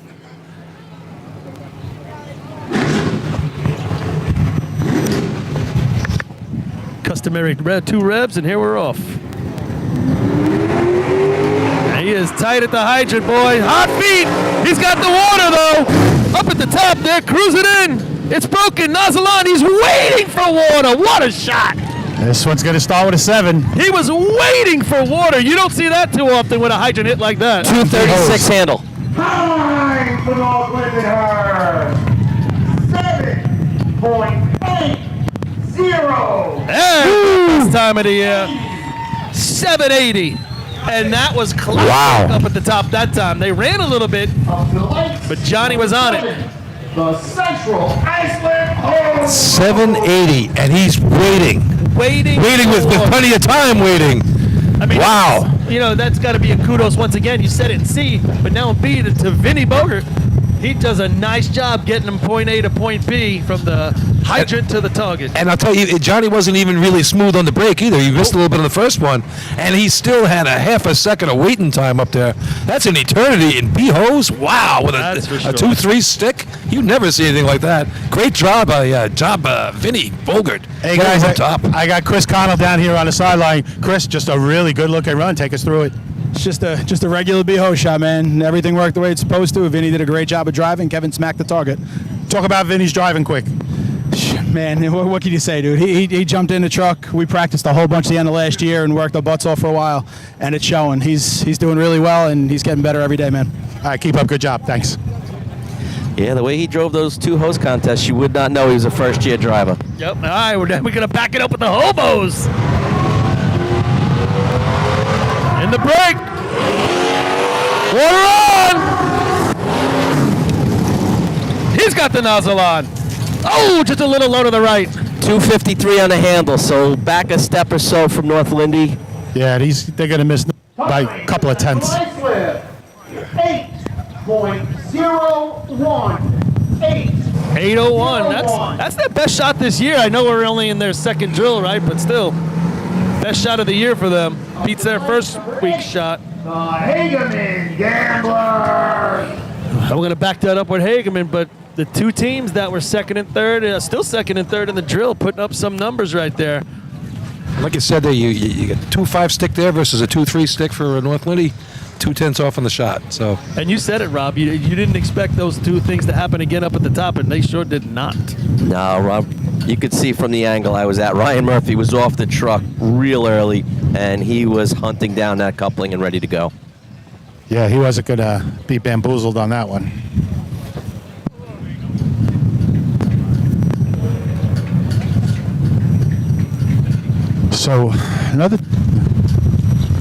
Customary 2 revs, and here we're off. He is tight at the hydrant, boy. Hot feet. He's got the water, though. Up at the top there, cruising in. It's broken. Nozzle on. He's waiting for water. What a shot. This one's going to start with a 7. He was waiting for water. You don't see that too often with a hydrant hit like that. 236 handle. Time for North Lindenhurst. 7.80. Best time of the year. 780. And that was classic up at the top that time. They ran a little bit, but Johnny was on it. The Central Iceland hose. 780, and he's waiting with plenty of time waiting. I mean, wow. That's got to be a kudos once again. You said it in C, but now in B to Vinny Bogert. He does a nice job getting them point A to point B from the hydrant to the target. And I'll tell you, Johnny wasn't even really smooth on the brake either. He missed a little bit on the first one, and he still had a half a second of waiting time up there. That's an eternity in B-hose. Wow, with a 2-3 stick. You never see anything like that. Great job, Vinny Bogert. Hey guys, I got Chris Connell down here on the sideline. Chris, just a really good looking run. Take us through it. It's just a regular B-hose shot, man. Everything worked the way it's supposed to. Vinny did a great job of driving. Kevin smacked the target. Talk about Vinny's driving quick. Man, what can you say, dude? He jumped in the truck. We practiced a whole bunch at the end of last year and worked our butts off for a while, and it's showing. He's doing really well, and he's getting better every day, man. All right, keep up. Good job. Thanks. Yeah, the way he drove those 2 hose contests, you would not know he was a first-year driver. Yep. All right, we're going to back it up with the hobos. In the break. Water on. He's got the nozzle on. Oh, just a little low to the right. 253 on the handle, so back a step or so from North Lindy. Yeah, they're going to miss by a couple of tenths. 8.018. 801. That's their best shot this year. I know we're only in their second drill, right? But still, best shot of the year for them. Beats their first week's shot. The Hageman Gamblers. I'm going to back that up with Hageman, but the two teams that were second and third, still second and third in the drill, putting up some numbers right there. Like you said there, you get 2-5 stick there versus a 2-3 stick for North Lindy. 2-10 off on the shot. So. And you said it, Rob. You didn't expect those two things to happen again up at the top, and they sure did not. No, Rob, you could see from the angle I was at, Ryan Murphy was off the truck real early, and he was hunting down that coupling and ready to go. Yeah, he wasn't going to be bamboozled on that one. So,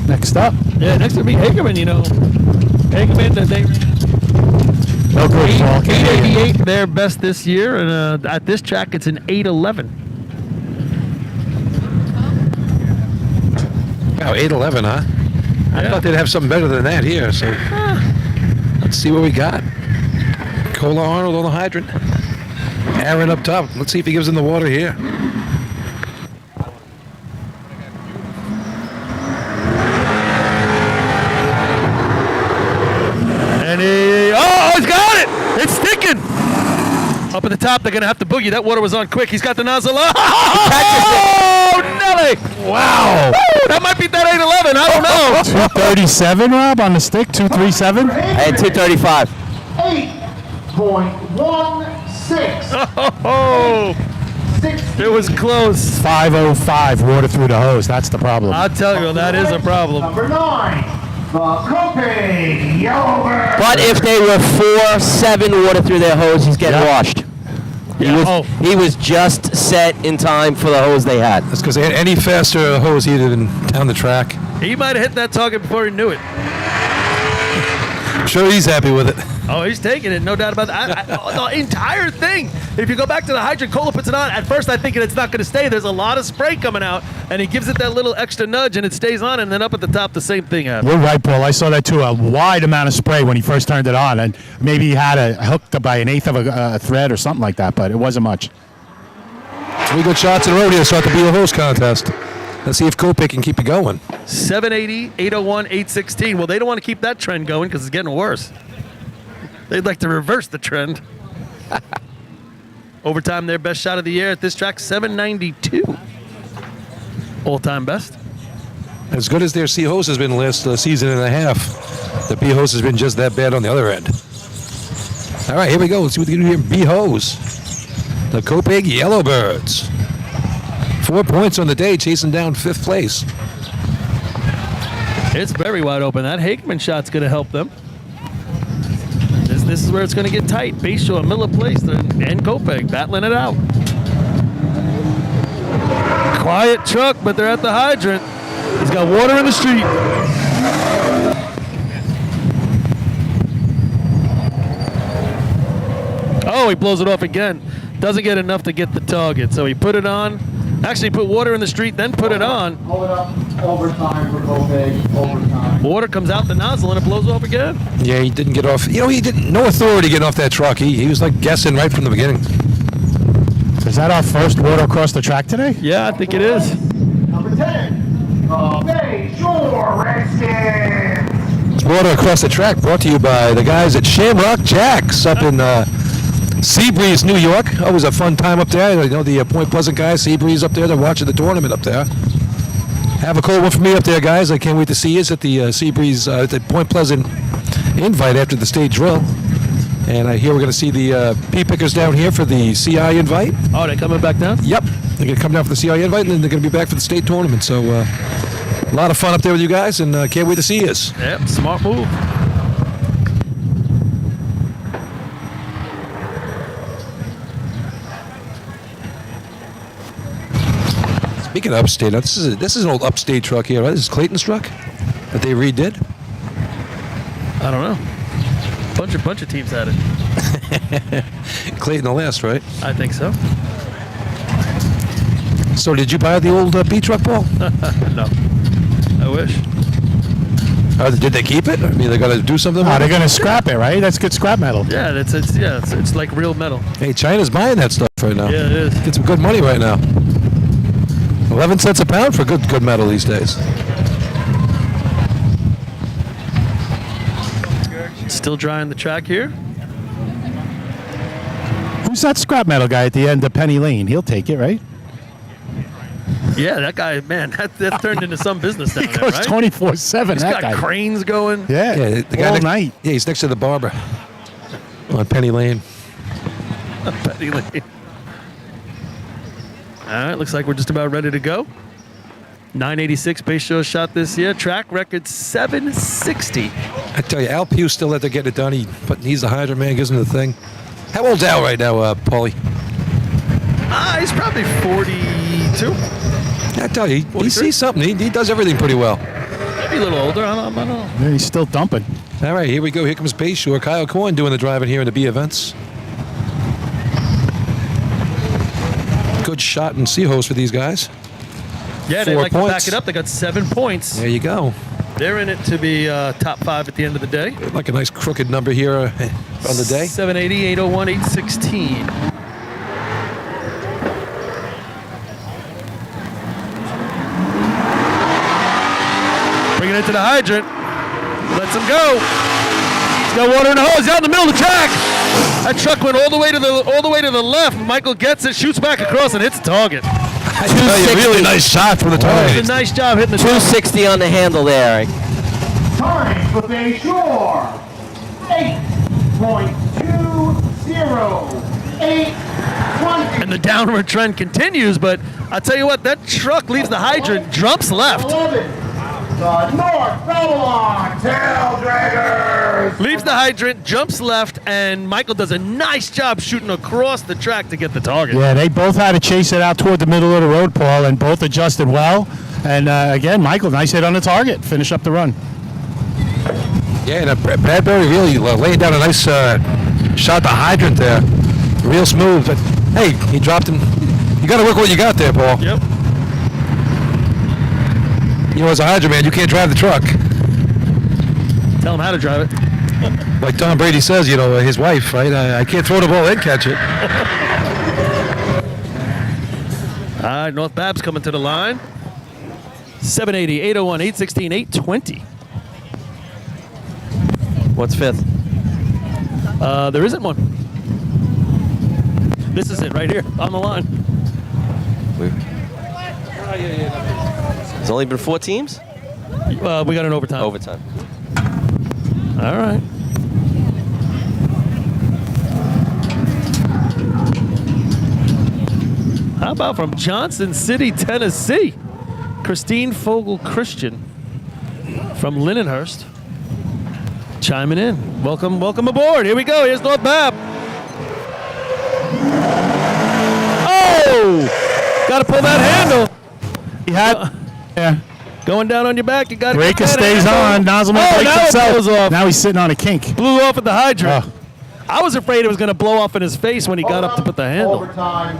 next up. Yeah, next to me, Hageman, Hageman, they No good, Paul. 888, their best this year, and at this track, it's an 811. Wow, 811, huh? I Yeah. thought they'd have something better than that here. So let's see what we got. Cola Arnold on the hydrant. Aaron up top. Let's see if he gives him the water here. And he's got it! It's sticking! Up at the top, they're going to have to boogie. That water was on quick. He's got the nozzle on. Oh, Nelly! Wow. Woo, that might be that 811. I don't know. 237, Rob, on the stick. 237. And 235. 8.16. Oh, it was close. 505 water through the hose. That's the problem. I'll tell you, that is a problem. Number 9, the Copenhagen Yellowbird. But if they were 4-7 water through their hose, he's getting washed. He was just set in time for the hose they had. That's because any faster hose he'd have been down the track. He might have hit that target before he knew it. I'm sure he's happy with it. Oh, he's taking it, no doubt about that. The entire thing. If you go back to the hydrant, Cola puts it on. At first, I think it's not going to stay. There's a lot of spray coming out, and he gives it that little extra nudge, and it stays on. And then up at the top, the same thing happens. You're right, Paul. I saw that too. A wide amount of spray when he first turned it on, and maybe he had a hooked by 1/8 of a thread or something like that, but it wasn't much. 3 good shots in a row to start the Beal hose contest. Let's see if Copic can keep it going. 780, 801, 816. Well, they don't want to keep that trend going because it's getting worse. They'd like to reverse the trend. Overtime, their best shot of the year at this track, 792. All-time best. As good as their C hose has been last season and a half, the B hose has been just that bad on the other end. All right, here we go. Let's see what they can do here. B hose. The Copeg Yellowbirds. 4 points on the day, chasing down 5th place. It's very wide open. That Hageman shot's going to help them. This is where it's going to get tight. Bayshore, Miller Place, and Copeg battling it out. Quiet truck, but they're at the hydrant. He's got water in the street. Oh, he blows it off again. Doesn't get enough to get the target, so he put it on. Actually put water in the street, then put it on. Hold it up. Overtime for Copenhagen. Overtime. Water comes out the nozzle and it blows off again. Yeah, he didn't get off. He didn't. No authority getting off that truck. He was like guessing right from the beginning. Is that our first water across the track today? Yeah, I think it is. Number 10, the Bayshore Redskins. It's water across the track brought to you by the guys at Shamrock Jacks up in Seabreeze, New York. Always a fun time up there. The Point Pleasant guys, Seabreeze up there. They're watching the tournament up there. Have a cold one for me up there, guys. I can't wait to see you at the Seabreeze, the Point Pleasant Invite after the state drill. And I hear we're going to see the pea pickers down here for the CI Invite. Oh, they're coming back down? Yep. They're going to come down for the CI Invite, and then they're going to be back for the state tournament. So a lot of fun up there with you guys, and can't wait to see you. Yep, smart move. Speaking of upstate, now this is an old upstate truck here, right? This is Clayton's truck that they redid. I don't know. Bunch of teams had it. Clayton the last, right? I think so. So did you buy the old B truck, Paul? No. I wish. Did they keep it? I mean, they're going to do something Oh, with they're it? going to scrap it, right? That's good scrap metal. Yeah, it's like real metal. Hey, China's buying that stuff right now. Yeah, it is. Get some good money right now. 11 cents a pound for good metal these days. Still drying the track here. Who's that scrap metal guy at the end of Penny Lane? He'll take it, right? Yeah, that guy, man, that's turned into some business down He there, goes right? 24/7. He's That got guy. cranes going. Yeah, The guy all next, night. Yeah, he's next to the barber on Penny Lane. Penny Lane. All right, looks like we're just about ready to go. 986 base show shot this year. Track record 760. I tell you, Al Pugh still let to get it done. He's the hydrant man, gives him the thing. How old's Al right now, Paulie? He's probably 42. I tell you, he 43? sees something. He does everything pretty well. Maybe a little older. I don't know. Yeah, he's still dumping. All right, here we go. Here comes Bayshore. Kyle Korn doing the driving here in the B events. Good shot and sea hose for these guys. Yeah, they 4 like to back points. it up. They got 7 points. There you go. They're in it to be top 5 at the end of the day. Like a nice crooked number here on the day. 780, 801, 816. Bringing it to the hydrant. Lets him go. He's got water in the hose. He's out in the middle of the track. That truck went all the way to the left. Michael gets it, shoots back across, and hits the target. I tell you, really nice shot from the Did target. a nice job hitting the target. 260 on the handle there. Time for Bayshore. 8.20. And the downward trend continues, but I'll tell you what, that truck leaves the hydrant, jumps left. 11. The North Babylon Tail Draggers. Leaves the hydrant, jumps left, and Michael does a nice job shooting across the track to get the target. Yeah, they both had to chase it out toward the middle of the road, Paul, and both adjusted well. And again, Michael, nice hit on the target. Finish up the run. Yeah, and Bradbury really laying down a nice shot the hydrant there. Real smooth. But, hey, he dropped him. You got to work what you got there, Paul. Yep. You know, as a hydrant man, you can't drive the truck. Tell him how to drive it. Like Tom Brady says, you know, his wife, right? I can't throw the ball and catch it. All right, North Babs coming to the line. 780, 801, 816, 820. What's fifth? There isn't one. This is it right here on the line. There's only been 4 teams? We got an overtime. Overtime. All right. How about from Johnson City, Tennessee? Christine Fogel Christian from Lindenhurst chiming in. Welcome aboard. Here we go. Here's North Bab. Oh! Got to pull that handle. He had, yeah. Going down on your back. You got to Breaker stays on. Nozzleman breaks now himself. it blows off. Now he's sitting on a kink. Blew off at the hydrant. Oh. I was afraid it was going to blow off in his face when he got up to put the handle. Overtime.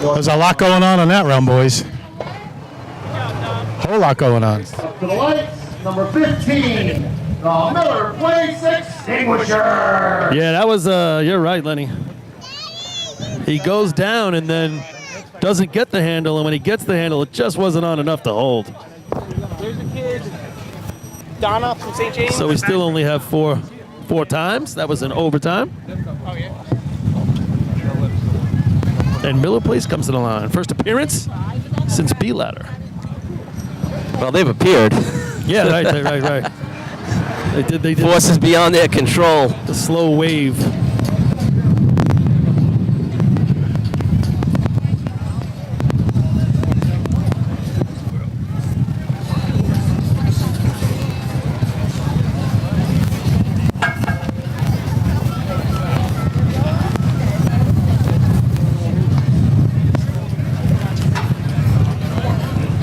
There's a lot going on that run, boys. Whole lot going on. Up to the lights. Number 15. The Miller Place Extinguisher. Yeah, that was, you're right, Lenny. He goes down and then doesn't get the handle, and when he gets the handle, it just wasn't on enough to hold. There's a kid, Donna from St. James. So we still only have four times. That was an overtime. Oh, yeah. And Miller Place comes to the line. First appearance since B-Ladder. Well, they've appeared. Yeah, right. They did Forces beyond their control. the slow wave.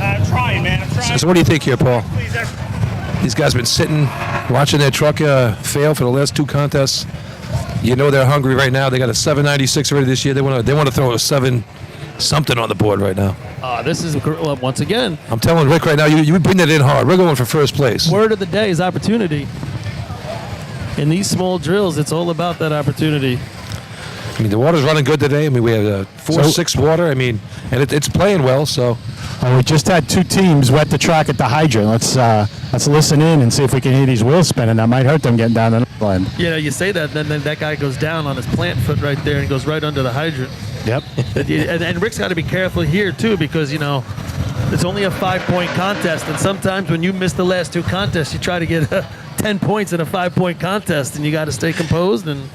I'm trying, man. I'm trying. So what do you think here, Paul? Please, These guys been sitting, watching their truck fail for the last 2 contests. You know they're hungry right now. They got a 796 already this year. They want to throw a 7 something on the board right now. This is, well, once again, I'm telling Rick right now, you bring that in hard. We're going for first place. word of the day is opportunity. In these small drills, it's all about that opportunity. I mean, the water's running good today. I mean, we have 4-6 water. I mean, and it's playing well. So We just had 2 teams wet the track at the hydrant. Let's listen in and see if we can hear these wheels spinning. That might hurt them getting down the north end. You know, you say that, then that guy goes down on his plant foot right there and goes right under the hydrant. Yep. and Rick's got to be careful here, too, because, you know, it's only a 5-point contest. And sometimes when you miss the last 2 contests, you try to get 10 points in a 5-point contest, and you got to stay composed and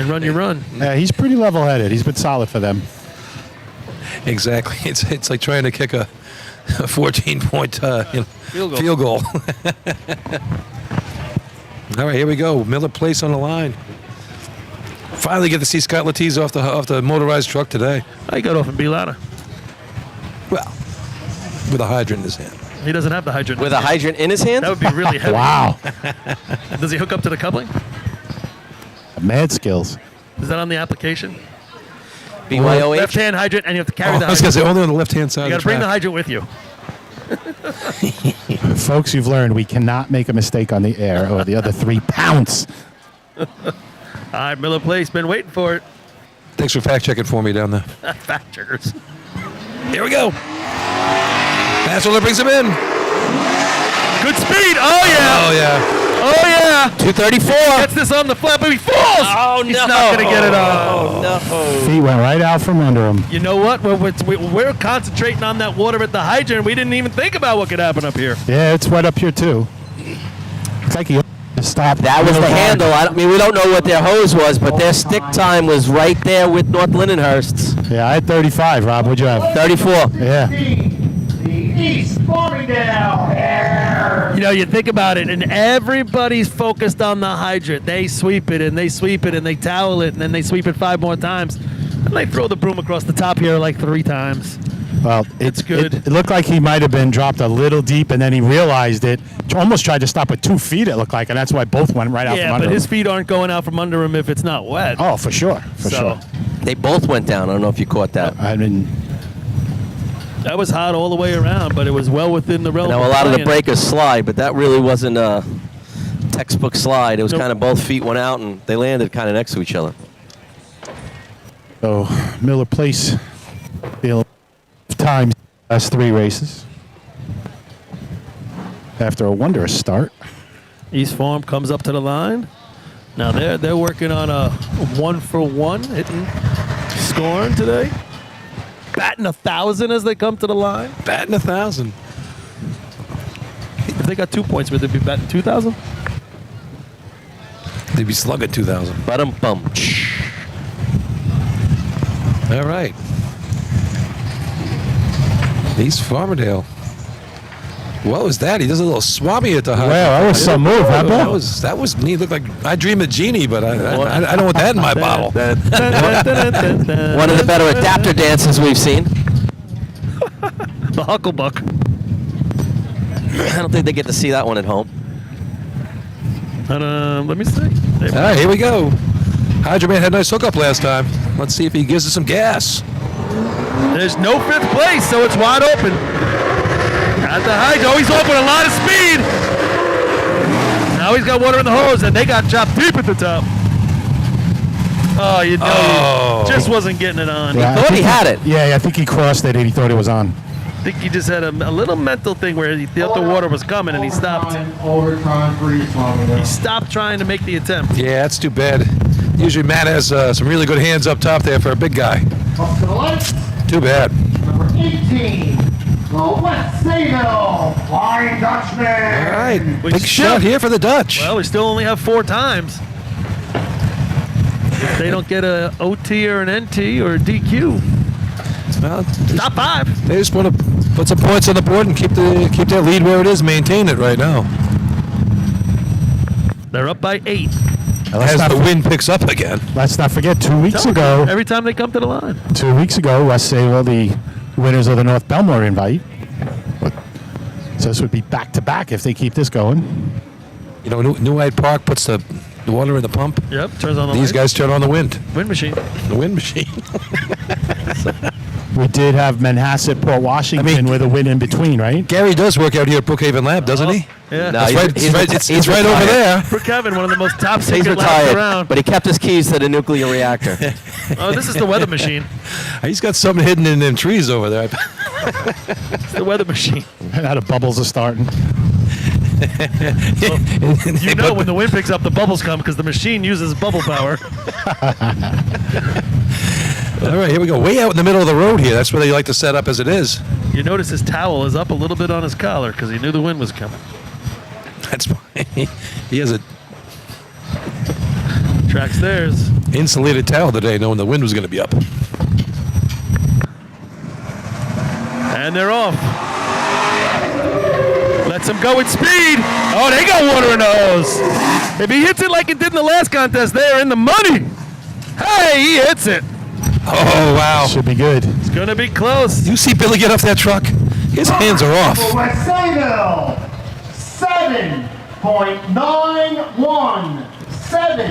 run your run. Yeah, he's pretty level-headed. He's been solid for them. exactly, it's like trying to kick a 14-point field goal. All right, here we go. Miller Place on the line. Finally get to see Scott Lattice off the motorized truck today. I got off in B ladder. Well, with a hydrant in his hand. He doesn't have the hydrant. With a hydrant in his hand? That would be really heavy. Wow. Does he hook up to the coupling? Mad skills. Is that on the application? BYOH? Left-hand hydrant, and you have to carry the I was going to hydrant. say only on the left-hand side You got of to the bring the track. hydrant with you. Folks, you've learned we cannot make a mistake on the air or the other 3 pounds. All right, Miller Place, been waiting for it. Thanks for fact-checking for me down there. Fact checkers. Here we go. Passover brings him in. Good speed. Oh, yeah. Oh, yeah. Oh, yeah. 234. Gets this on the flat, but he falls. Oh, He's no. not going to get it on. Oh, no. Feet went right out from under him. You know what? We're concentrating on that water at the hydrant. We didn't even think about what could happen up here. Yeah, it's wet up here, too. It's like he stopped. That was the handle. I mean, we don't know what their hose was, but their stick time was right there with North Lindenhurst's. Yeah, I had 35, Rob. What'd you have? 34. Yeah. The East Farmingdale Air. You know, you think about it, and everybody's focused on the hydrant. They sweep it, and they sweep it, and they towel it, and then they sweep it 5 more times. And they throw the broom across the top here like 3 times. Well, It's good. It looked like he might have been dropped a little deep, and then he realized it. Almost tried to stop with 2 feet, it looked like, and that's why both went right out from Yeah, under but his him. feet aren't going out from under him if it's not wet. Oh, for sure. For So, sure. They both went down. I don't know if you caught that. I mean, that was hot all the way around, but it was well within the realm. Now, a lot of the playing. breakers slide, but that really wasn't a textbook slide. It was Nope. kind of both feet went out, and they landed kind of next to each other. so Miller Place, times last 3 races. After a wondrous start. East Farm comes up to the line. Now they're working on a 1-for-1 hitting, scoring today. Batting 1,000 as they come to the line. Batting 1,000. If they got 2 points, would they be batting 2,000? They'd be slugging 2,000. Bum. All right. East Farmingdale. What was that? He does a little swabby at the high. Wow, that was some move, huh, Bill? That was neat. Looked like I Dream of Genie, but I don't want that in my bottle. One of the better adapter dances we've seen. The Hucklebuck. I don't think they get to see that one at home. And, let me see. All right, here we go. Hydro Man had a nice hookup last time. Let's see if he gives us some gas. There's no 5th place, so it's wide open. At the Hydro, he's open a lot of speed. Now he's got water in the hose, and they got chopped deep at the top. Oh, you know, he just wasn't getting it on. Yeah, I thought think he had it. Yeah, I think he crossed it and he thought it was on. I think he just had a little mental thing where he thought the water was coming, and he stopped. Overtime for East Farmingdale. He stopped trying to make the attempt. Yeah, that's too bad. Usually Matt has some really good hands up top there for a big guy. Up to the left, Too bad. number 18, the West Sayville Flying Dutchman. All right, We big still- shot here for the Dutch. Well, we still only have 4 times. If they don't get a OT or an NT or a DQ. Well, Top 5. they just want to put some points on the board and keep their lead where it is, maintain it right now. They're up by 8. As the wind picks up again. Let's not forget, 2 weeks ago, Every time they come to the line. 2 weeks ago, West Sayville, the winners of the North Belmore Invite. So this would be back-to-back if they keep this going. You know, New Hyde Park puts the water in the pump. Yep, turns on the These lights. guys turn on the wind Wind machine. machine. we did have Manhasset, Port Washington with a win in between, right? Gary does work out here at Brookhaven Lab, doesn't he? Yeah. No, It's right over there. For Kevin, one of the most top He's secret labs retired, around. but he kept his keys to the nuclear reactor. Oh, this is the weather machine. He's got something hidden in them trees over there. It's the weather machine. Now the bubbles are starting. You know when the wind picks up, the bubbles come because the machine uses bubble power. All right, here we go. Way out in the middle of the road here. That's where they like to set up as it is. You notice his towel is up a little bit on his collar because he knew the wind was coming. That's why he has a Track's theirs. insulated towel today, knowing the wind was going to be up. And they're off. Lets him go with speed. Oh, they got water in the hose. If he hits it like it did in the last contest, they are in the money. Hey, he hits it. Oh, wow. Should be good. It's going to be close. You see Billy get off that truck? His hands are off. For West Sayville, 7.91.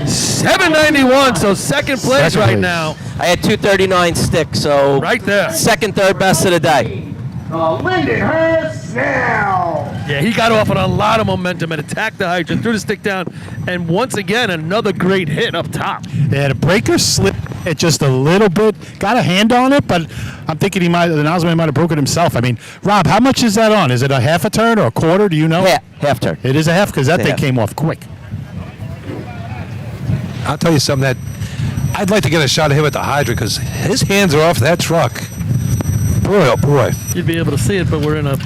791, so second place Second right place. now. I had 239 stick, so Right there. second, third best of the day. Lindenhurst now. Yeah, he got off on a lot of momentum and attacked the hydrant, threw the stick down, and once again, another great hit up top. Yeah, the breaker slipped it just a little bit. Got a hand on it, but I'm thinking the nozzleman might have broke it himself. I mean, Rob, how much is that on? Is it a half a turn or a quarter? Do you know? Half turn. It is a half because that thing Half. came off quick. I'll tell you something that I'd like to get a shot of him at the hydrant because his hands are off that truck. Boy, oh boy. You'd be able to see it, but we're in a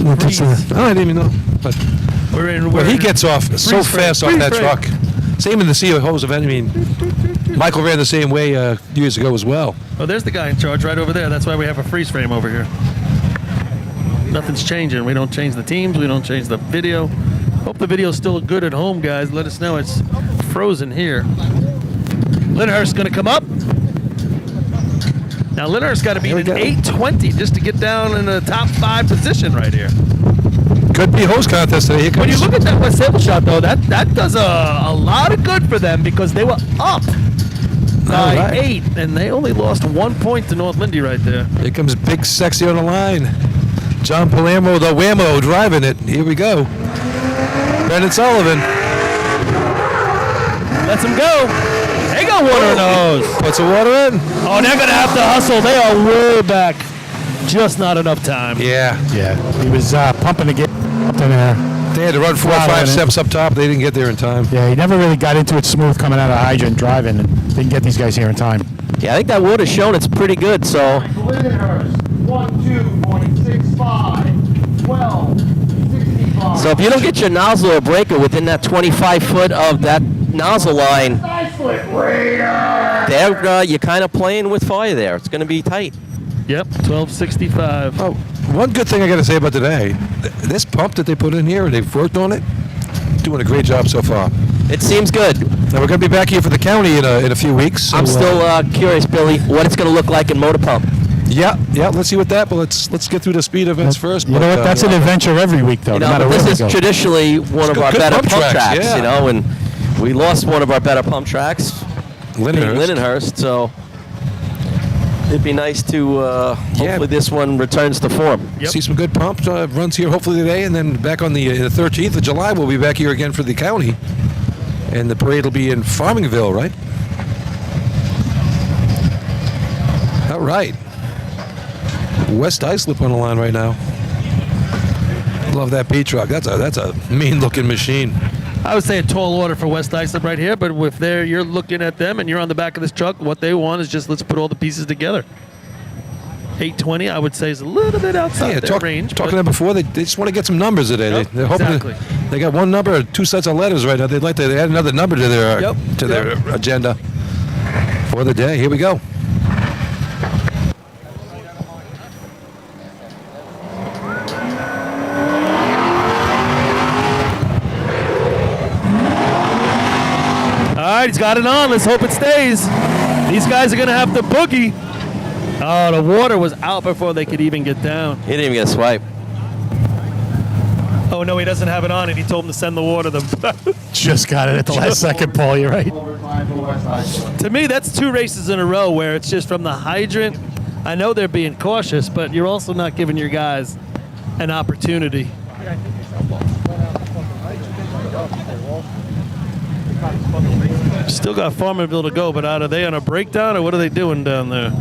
Oh, freeze. I didn't even know. But We're he in gets off so freeze frame. fast off Freeze that frame. truck. Same in the Sea of Hose event. I mean, Michael ran the same way years ago as well. Oh, there's the guy in charge right over there. That's why we have a freeze frame over here. Nothing's changing. We don't change the teams. We don't change the video. Hope the video's still good at home, guys. Let us know. It's frozen here. Lindenhurst's going to come up. Now, Lindenhurst's got to be Here we in go. 820 just to get down in the top 5 position right here. Could be a hose contest today. Here When you comes. look at that West Sable shot, though, that does a lot of good for them because they were up by All right. 8, and they only lost 1 point to North Lindy right there. Here comes Big Sexy on the line. John Palermo, the whammo, driving it. Here we go. Brendan Sullivan Lets him go. They got water in the hose. puts the water in. Oh, they're going to have to hustle. They are way back. Just not enough time. Yeah. Yeah, he was pumping to get up in there. They had to run 4 or Wow, 5 and it- steps up top. They didn't get there in time. Yeah, he never really got into it smooth coming out of hydrant driving and didn't get these guys here in time. Yeah, I think that water's shown it's pretty good, so Lindenhurst, 12.65. 12.65. if you don't get your nozzle or breaker within that 25 foot of that nozzle line, Iceland Raider. you're kind of playing with fire there. It's going to be tight. Yep, 1265. Oh, one good thing I got to say about today, this pump that they put in here, they've worked on it, doing a great job so far. It seems good. Now we're going to be back here for the county in a few weeks. So, I'm still curious, Billy, what it's going to look like in motor pump. yeah. Let's see what that. But let's get through the speed events first. You know what? That's an adventure every week, though, You no know, matter but where this we is go. traditionally one of good- our good better pump pump tracks, tracks, yeah. you know, and we lost one of our better pump tracks, being Lindenhurst, so it'd be nice to hopefully this one returns to form. Yep. See some good pump runs here hopefully today, and then back on the 13th of July we'll be back here again for the county, and the parade will be in Farmingville, right? All right. West Islip on the line right now. Love that P truck. That's a mean looking machine. I would say a tall order for West Islip right here, but if you're looking at them and you're on the back of this truck, what they want is just let's put all the pieces together. 820, I would say, is a little bit outside their range. Talking but about before, they just want to get some numbers today. Yep, They're hoping exactly. they got one number or 2 sets of letters right now. They'd like to add another number to their Yep, their agenda for the day. Here we go. All right, he's got it on. Let's hope it stays. These guys are going to have to boogie. Oh, the water was out before they could even get down. He didn't even get a swipe. Oh, no, he doesn't have it on, and he told him to send the water. Just got it at the last second, Paul. You're right. Overtime for West Iceland. To me, that's 2 races in a row where it's just from the hydrant I know they're being cautious, but you're also not giving your guys an opportunity. Still got Farmerville to go, but are they on a breakdown or what are they doing down there?